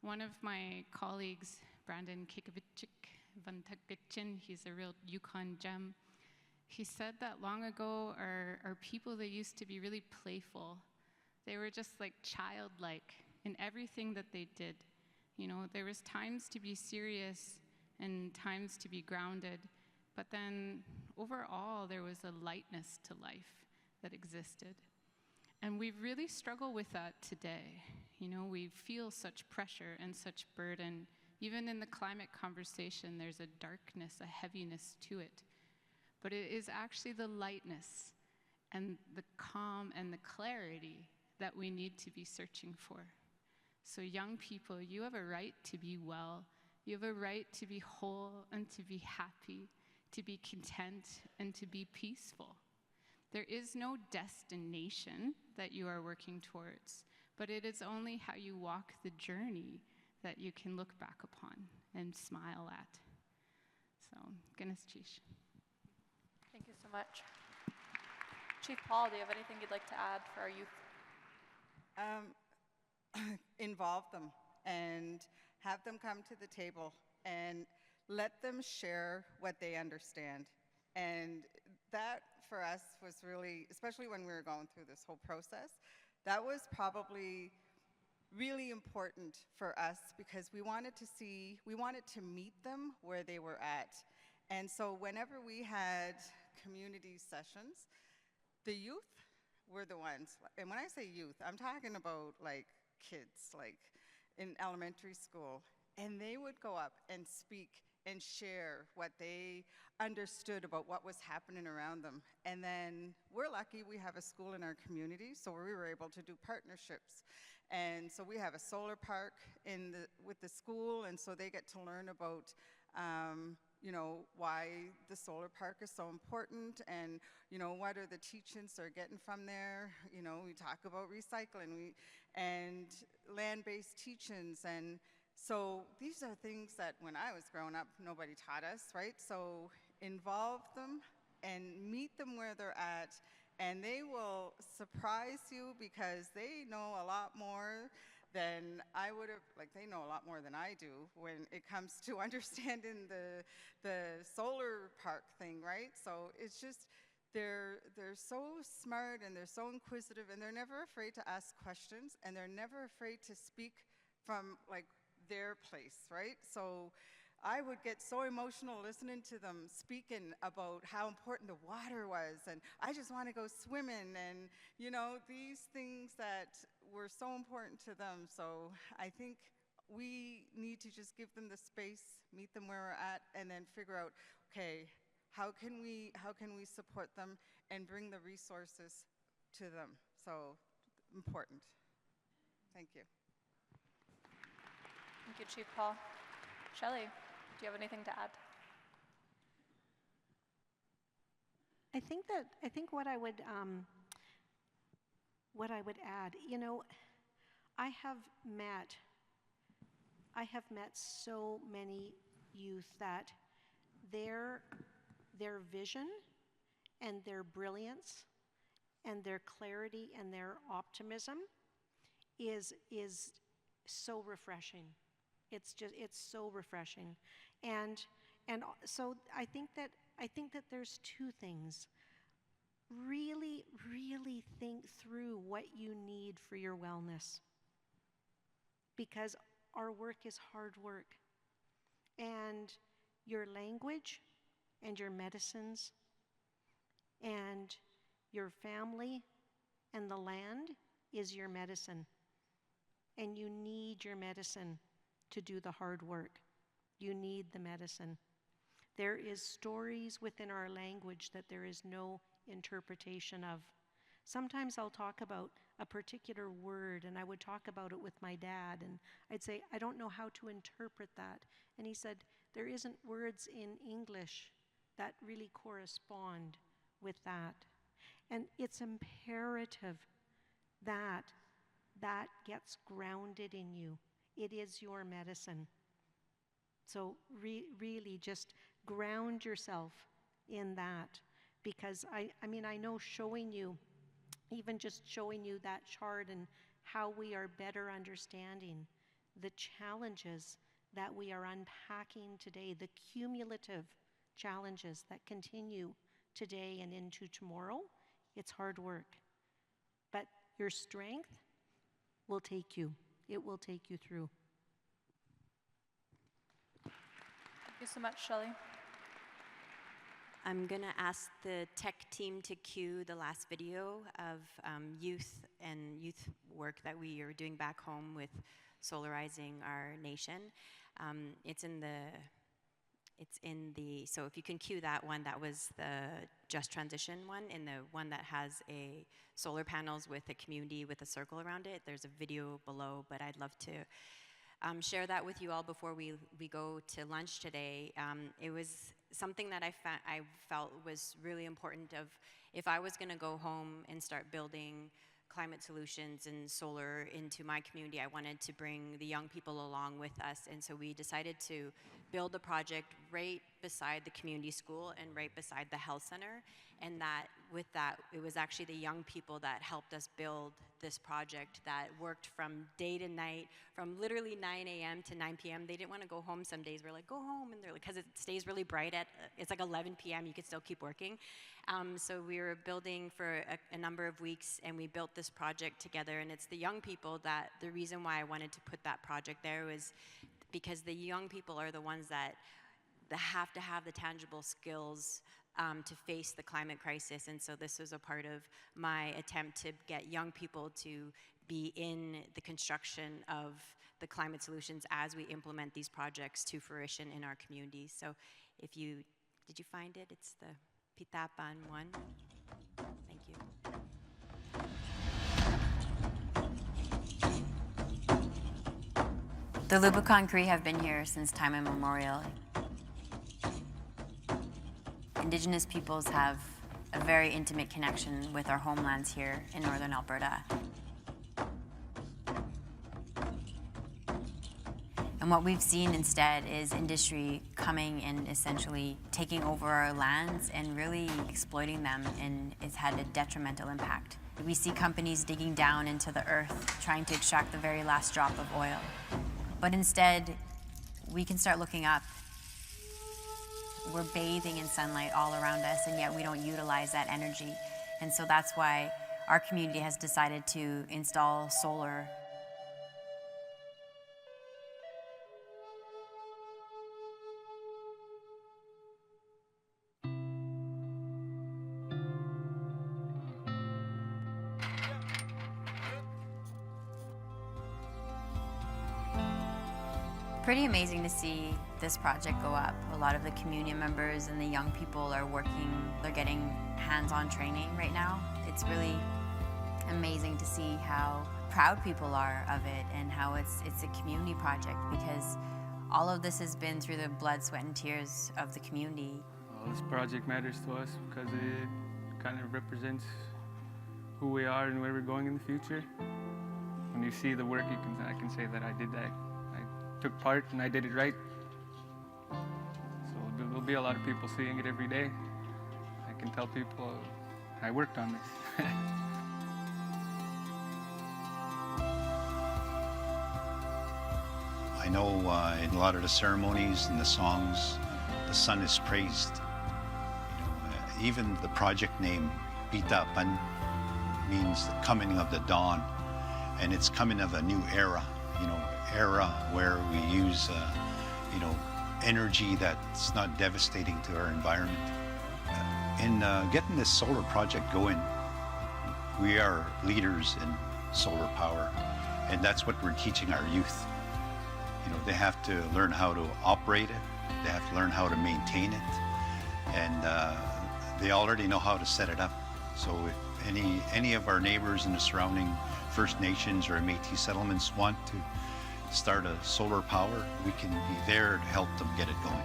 [SPEAKER 13] One of my colleagues, Brandon Kikavitchik, he's a real Yukon gem. He said that long ago, our people, they used to be really playful. They were just like childlike in everything that they did. There was times to be serious and times to be grounded, but then overall, there was a lightness to life that existed. And we really struggle with that today. We feel such pressure and such burden. Even in the climate conversation, there's a darkness, a heaviness to it. But it is actually the lightness and the calm and the clarity that we need to be searching for. So young people, you have a right to be well. You have a right to be whole and to be happy, to be content and to be peaceful. There is no destination that you are working towards, but it is only how you walk the journey that you can look back upon and smile at. So, Ganesh Chish.
[SPEAKER 9] Thank you so much. Chief Paul, do you have anything you'd like to add for our youth?
[SPEAKER 12] Involve them and have them come to the table and let them share what they understand. And that for us was really, especially when we were going through this whole process, that was probably really important for us because we wanted to meet them where they were at. And so whenever we had community sessions, the youth were the ones, and when I say youth, I'm talking about like kids, like in elementary school, and they would go up and speak and share what they understood about what was happening around them. And then we're lucky we have a school in our community, so we were able to do partnerships. And so we have a solar park with the school, and so they get to learn about why the solar park is so important, and what are the teachings they're getting from there. We talk about recycling and land-based teachings, and so these are things that when I was growing up, nobody taught us, right? So involve them and meet them where they're at, and they will surprise you because they know a lot more than I would have, they know a lot more than I do when it comes to understanding the solar park thing, right? So it's just, they're so smart and they're so inquisitive and they're never afraid to ask questions and they're never afraid to speak from like their place, right? So I would get so emotional listening to them speaking about how important the water was and I just want to go swimming and, you know, these things that were so important to them. So I think we need to just give them the space, meet them where we're at, and then figure out, okay, how can we support them and bring the resources to them? So important. Thank you.
[SPEAKER 9] Thank you, Chief Paul. Shelley, do you have anything to add?
[SPEAKER 11] I think what I would add, you know, I have met so many youth that their vision and their brilliance and their clarity and their optimism is so refreshing. It's so refreshing. And so I think that there's two things. Really, really think through what you need for your wellness. Because our work is hard work. And your language and your medicines and your family and the land is your medicine. And you need your medicine to do the hard work. You need the medicine. There is stories within our language that there is no interpretation of. Sometimes I'll talk about a particular word and I would talk about it with my dad and I'd say, I don't know how to interpret that. And he said, there isn't words in English that really correspond with that. And it's imperative that that gets grounded in you. It is your medicine. So really just ground yourself in that, because I mean, I know showing you, even just showing you that chart and how we are better understanding the challenges that we are unpacking today, the cumulative challenges that continue today and into tomorrow, it's hard work. But your strength will take you. It will take you through.
[SPEAKER 9] Thank you so much, Shelley.
[SPEAKER 10] I'm going to ask the tech team to cue the last video of youth work that we are doing back home with solarizing our nation. So if you can cue that one, that was the Just Transition one, and the one that has a solar panels with a community with a circle around it. There's a video below, but I'd love to share that with you all before we go to lunch today. It was something that I felt was really important. Of if I was going to go home and start building climate solutions and solar into my community, I wanted to bring the young people along with us. And so we decided to build a project right beside the community school and right beside the health center. And that with that, it was actually the young people that helped us build this project that worked from day to night, from literally 9 a.m. to 9 p.m. They didn't want to go home some days. We're like, go home. And they're like, because it stays really bright it's like 11 p.m. You could still keep working. So we were building for a number of weeks, and we built this project together. And it's the young people that, the reason why I wanted to put that project there was because the young people are the ones that have to have the tangible skills to face the climate crisis. And so this was a part of my attempt to get young people to be in the construction of the climate solutions as we implement these projects to fruition in our communities. So did you find it? It's the Pitapan one. Thank you.
[SPEAKER 14] The Lubicon Cree have been here since time immemorial. Indigenous peoples have a very intimate connection with our homelands here in northern Alberta. And what we've seen instead is industry coming and essentially taking over our lands and really exploiting them, and it's had a detrimental impact. We see companies digging down into the earth, trying to extract the very last drop of oil. But instead, we can start looking up We're bathing in sunlight all around us, and yet we don't utilize that energy. And so that's why our community has decided to install solar. Pretty amazing to see this project go up. A lot of the community members and the young people are working, they're getting hands-on training right now. It's really amazing to see how proud people are of it and how it's a community project, because all of this has been through the blood, sweat, and tears of the community.
[SPEAKER 16] Well, this project matters to us because it kind of represents who we are and where we're going in the future. When you see the work, I can say that I did that. Took part and I did it right. So there'll be a lot of people seeing it every day. I can tell people I worked on this.
[SPEAKER 17] I know in a lot of the ceremonies and the songs, the sun is praised. Even the project name, Bita Pan, means the coming of the dawn, and it's coming of a new era. Era where we use, energy that's not devastating to our environment. In getting this solar project going, we are leaders in solar power, and that's what we're teaching our youth. They have to learn how to operate it, they have to learn how to maintain it, and they already know how to set it up. So if any of our neighbors in the surrounding First Nations or Métis settlements want to start a solar power, we can be there to help them get it going.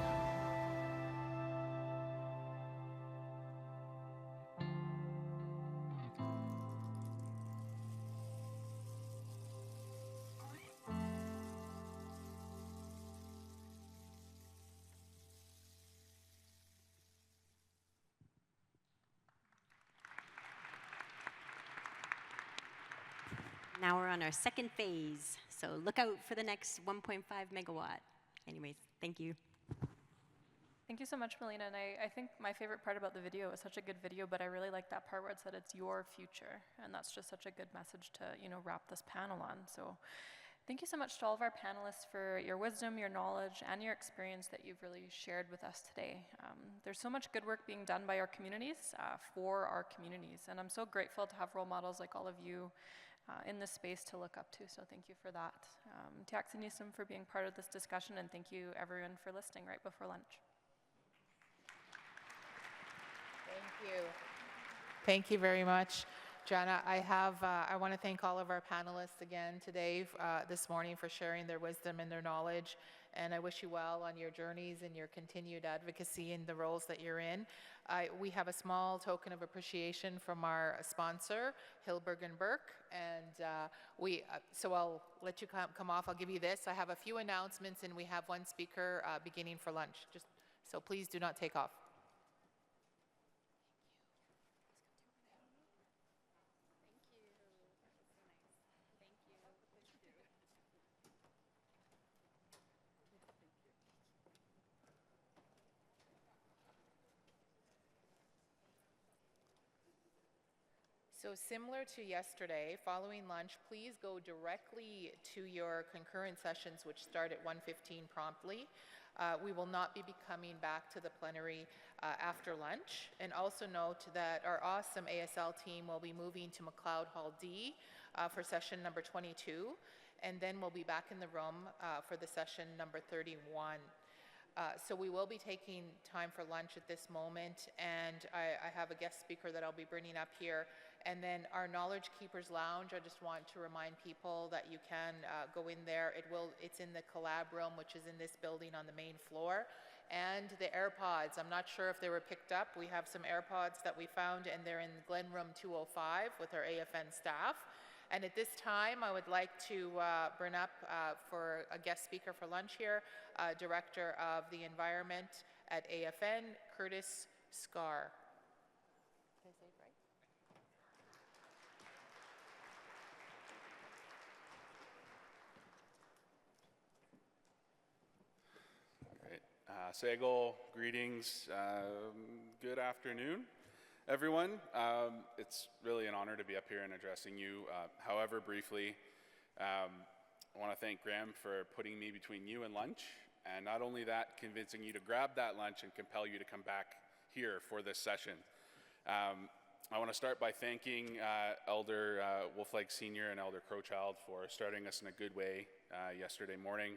[SPEAKER 10] Now we're on our second phase, so look out for the next 1.5 megawatt. Anyways, thank you.
[SPEAKER 9] Thank you so much, Melina. And I think my favorite part about the video, it was such a good video, but I really like that part where it said it's your future. And that's just such a good message to, wrap this panel on. So thank you so much to all of our panelists for your wisdom, your knowledge, and your experience that you've really shared with us today. There's so much good work being done by our communities for our communities. And I'm so grateful to have role models like all of you in this space to look up to, so thank you for that. Tiak Sinisum for being part of this discussion, and thank you everyone for listening right before lunch.
[SPEAKER 1] Thank you. Thank you very much, Jana. I want to thank all of our panelists again today, this morning, for sharing their wisdom and their knowledge, and I wish you well on your journeys and your continued advocacy in the roles that you're in. We have a small token of appreciation from our sponsor, Hilberg & Burke, and so I'll let you come off. I'll give you this. I have a few announcements, and we have one speaker beginning for lunch. So please do not take off. So similar to yesterday, following lunch, please go directly to your concurrent sessions, which start at 1:15 promptly. We will not be coming back to the plenary after lunch. And also note that our awesome ASL team will be moving to McLeod Hall D for session number 22, and then we'll be back in the room for the session number 31. So we will be taking time for lunch at this moment, and I have a guest speaker that I'll be bringing up here. And then our Knowledge Keepers Lounge, I just want to remind people that you can go in there. It's in the collab room, which is in this building on the main floor. And the AirPods, I'm not sure if they were picked up. We have some AirPods that we found, and they're in Glen Room 205 with our AFN staff. And at this time, I would like to bring up for a guest speaker for lunch here, Director of the Environment at AFN, Curtis Scar. Did I say it right?
[SPEAKER 18] Sego, greetings, good afternoon, everyone. It's really an honor to be up here and addressing you, however briefly. I want to thank Graham for putting me between you and lunch, and not only that, convincing you to grab that lunch and compel you to come back here for this session. I want to start by thanking Elder Wolflag Sr. and Elder Crowchild for starting us in a good way yesterday morning.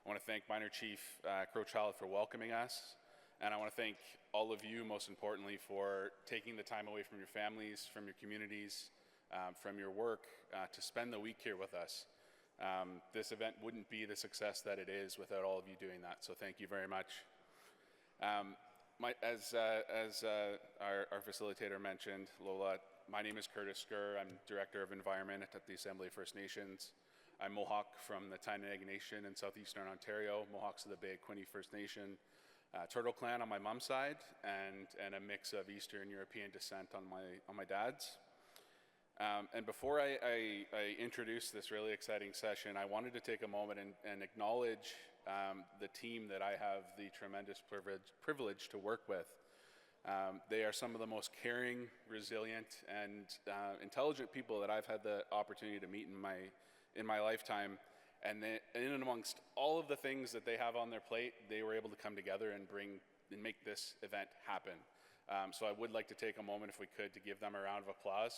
[SPEAKER 18] I want to thank Minor Chief Crowchild for welcoming us, and I want to thank all of you, most importantly, for taking the time away from your families, from your communities, from your work to spend the week here with us. This event wouldn't be the success that it is without all of you doing that, so thank you very much. As our facilitator mentioned, Lola, my name is Curtis Skur. I'm Director of Environment at the Assembly of First Nations. I'm Mohawk from the Tyineg Nation in southeastern Ontario, Mohawks of the Bay of Quinte First Nation, Turtle Clan on my mom's side, and a mix of Eastern European descent on my dad's. And before I introduce this really exciting session, I wanted to take a moment and acknowledge the team that I have the tremendous privilege to work with. They are some of the most caring, resilient, and intelligent people that I've had the opportunity to meet in my lifetime. And in and amongst all of the things that they have on their plate, they were able to come together and make this event happen. So I would like to take a moment, if we could, to give them a round of applause.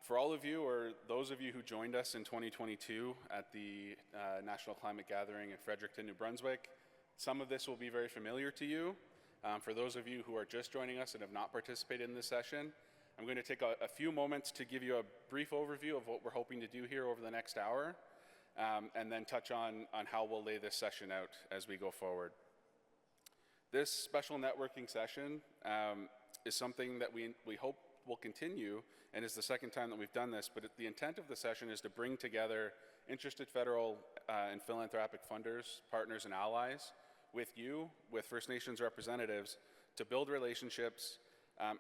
[SPEAKER 18] For all of you, or those of you who joined us in 2022 at the National Climate Gathering in Fredericton, New Brunswick, some of this will be very familiar to you. For those of you who are just joining us and have not participated in this session, I'm going to take a few moments to give you a brief overview of what we're hoping to do here over the next hour, and then touch on how we'll lay this session out as we go forward. This special networking session is something that we hope will continue, and is the second time that we've done this, but the intent of the session is to bring together interested federal and philanthropic funders, partners, and allies with you, with First Nations representatives, to build relationships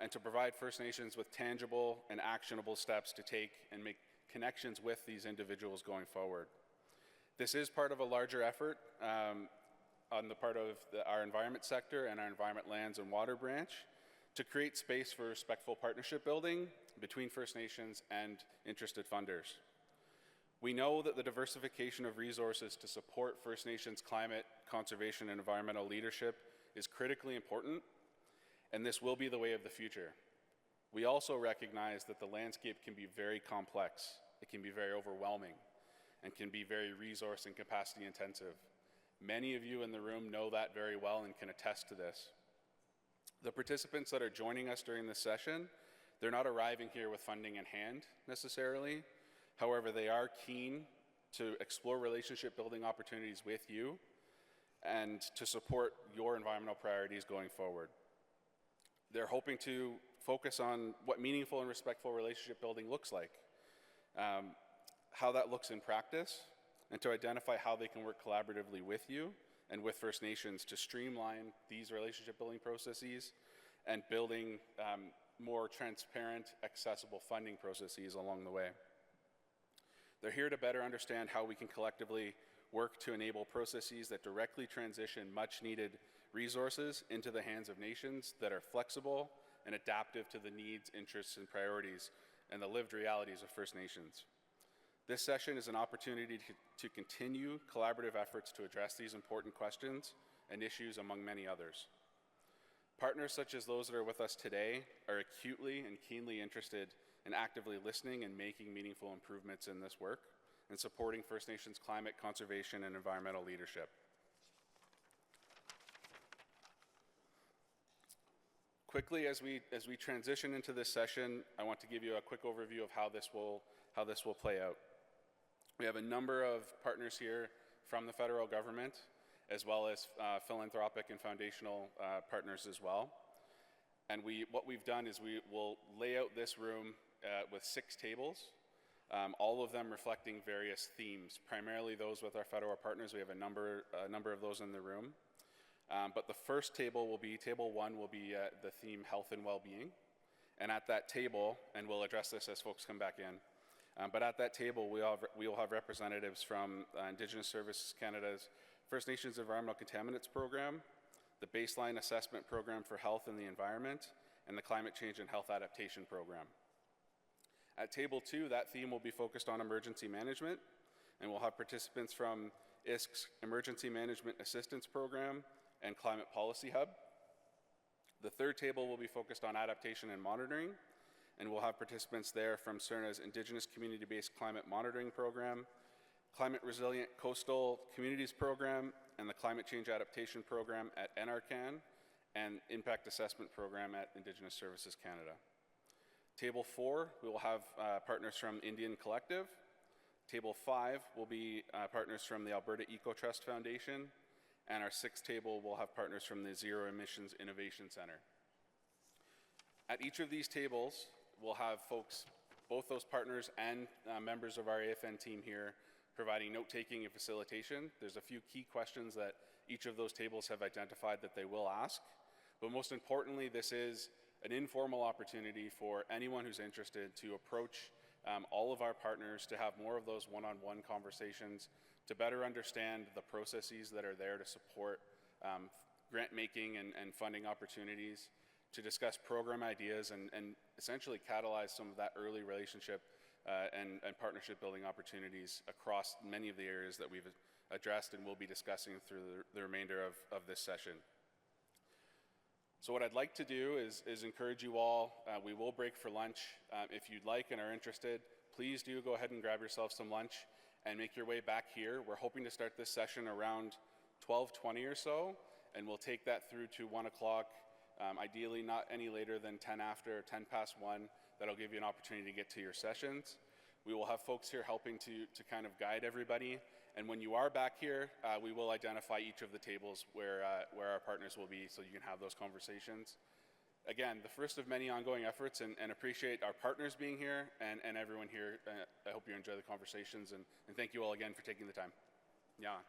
[SPEAKER 18] and to provide First Nations with tangible and actionable steps to take and make connections with these individuals going forward. This is part of a larger effort on the part of our environment sector and our environment lands and water branch to create space for respectful partnership building between First Nations and interested funders. We know that the diversification of resources to support First Nations climate, conservation, and environmental leadership is critically important, and this will be the way of the future. We also recognize that the landscape can be very complex, it can be very overwhelming, and can be very resource and capacity intensive. Many of you in the room know that very well and can attest to this. The participants that are joining us during this session, they're not arriving here with funding in hand necessarily. However, they are keen to explore relationship building opportunities with you and to support your environmental priorities going forward. They're hoping to focus on what meaningful and respectful relationship building looks like, how that looks in practice, and to identify how they can work collaboratively with you and with First Nations to streamline these relationship building processes and building more transparent, accessible funding processes along the way. They're here to better understand how we can collectively work to enable processes that directly transition much needed resources into the hands of nations that are flexible and adaptive to the needs, interests, and priorities and the lived realities of First Nations. This session is an opportunity to continue collaborative efforts to address these important questions and issues among many others. Partners such as those that are with us today are acutely and keenly interested in actively listening and making meaningful improvements in this work and supporting First Nations climate, conservation, and environmental leadership. Quickly, as we transition into this session, I want to give you a quick overview of how this will play out. We have a number of partners here from the federal government, as well as philanthropic and foundational partners as well. And what we've done is we will lay out this room with 6 tables, all of them reflecting various themes, primarily those with our federal partners. We have a number of those in the room. But the first table will be, table 1 will be the theme health and well-being. And at that table, and we'll address this as folks come back in, But at that table, we will have representatives from Indigenous Services Canada's First Nations Environmental Contaminants Program, the Baseline Assessment Program for Health and the Environment, and the Climate Change and Health Adaptation Program. At table 2, that theme will be focused on emergency management, and we'll have participants from ISK's Emergency Management Assistance Program and Climate Policy Hub. The third table will be focused on adaptation and monitoring, and we'll have participants there from CERNA's Indigenous Community-Based Climate Monitoring Program, Climate Resilient Coastal Communities Program, and the Climate Change Adaptation Program at NRCan, and Impact Assessment Program at Indigenous Services Canada. Table 4, we will have partners from Indian Collective. Table 5 will be partners from the Alberta Eco Trust Foundation, and our 6th table will have partners from the Zero Emissions Innovation Center. At each of these tables, we'll have folks, both those partners and members of our AFN team here, providing note-taking and facilitation. There's a few key questions that each of those tables have identified that they will ask, but most importantly, this is an informal opportunity for anyone who's interested to approach all of our partners to have more of those one-on-one conversations, to better understand the processes that are there to support grant making and funding opportunities, to discuss program ideas and essentially catalyze some of that early relationship and partnership building opportunities across many of the areas that we've addressed and will be discussing through the remainder of this session. So what I'd like to do is encourage you all, we will break for lunch. If you'd like and are interested, please do go ahead and grab yourself some lunch and make your way back here. We're hoping to start this session around 12:20 or so, and we'll take that through to 1 o'clock, ideally not any later than 10 after or 10 past 1. That'll give you an opportunity to get to your sessions. We will have folks here helping to kind of guide everybody. And when you are back here, we will identify each of the tables where our partners will be so you can have those conversations. Again, the first of many ongoing efforts, and appreciate our partners being here and everyone here. I hope you enjoy the conversations, and thank you all again for taking the time. Yeah.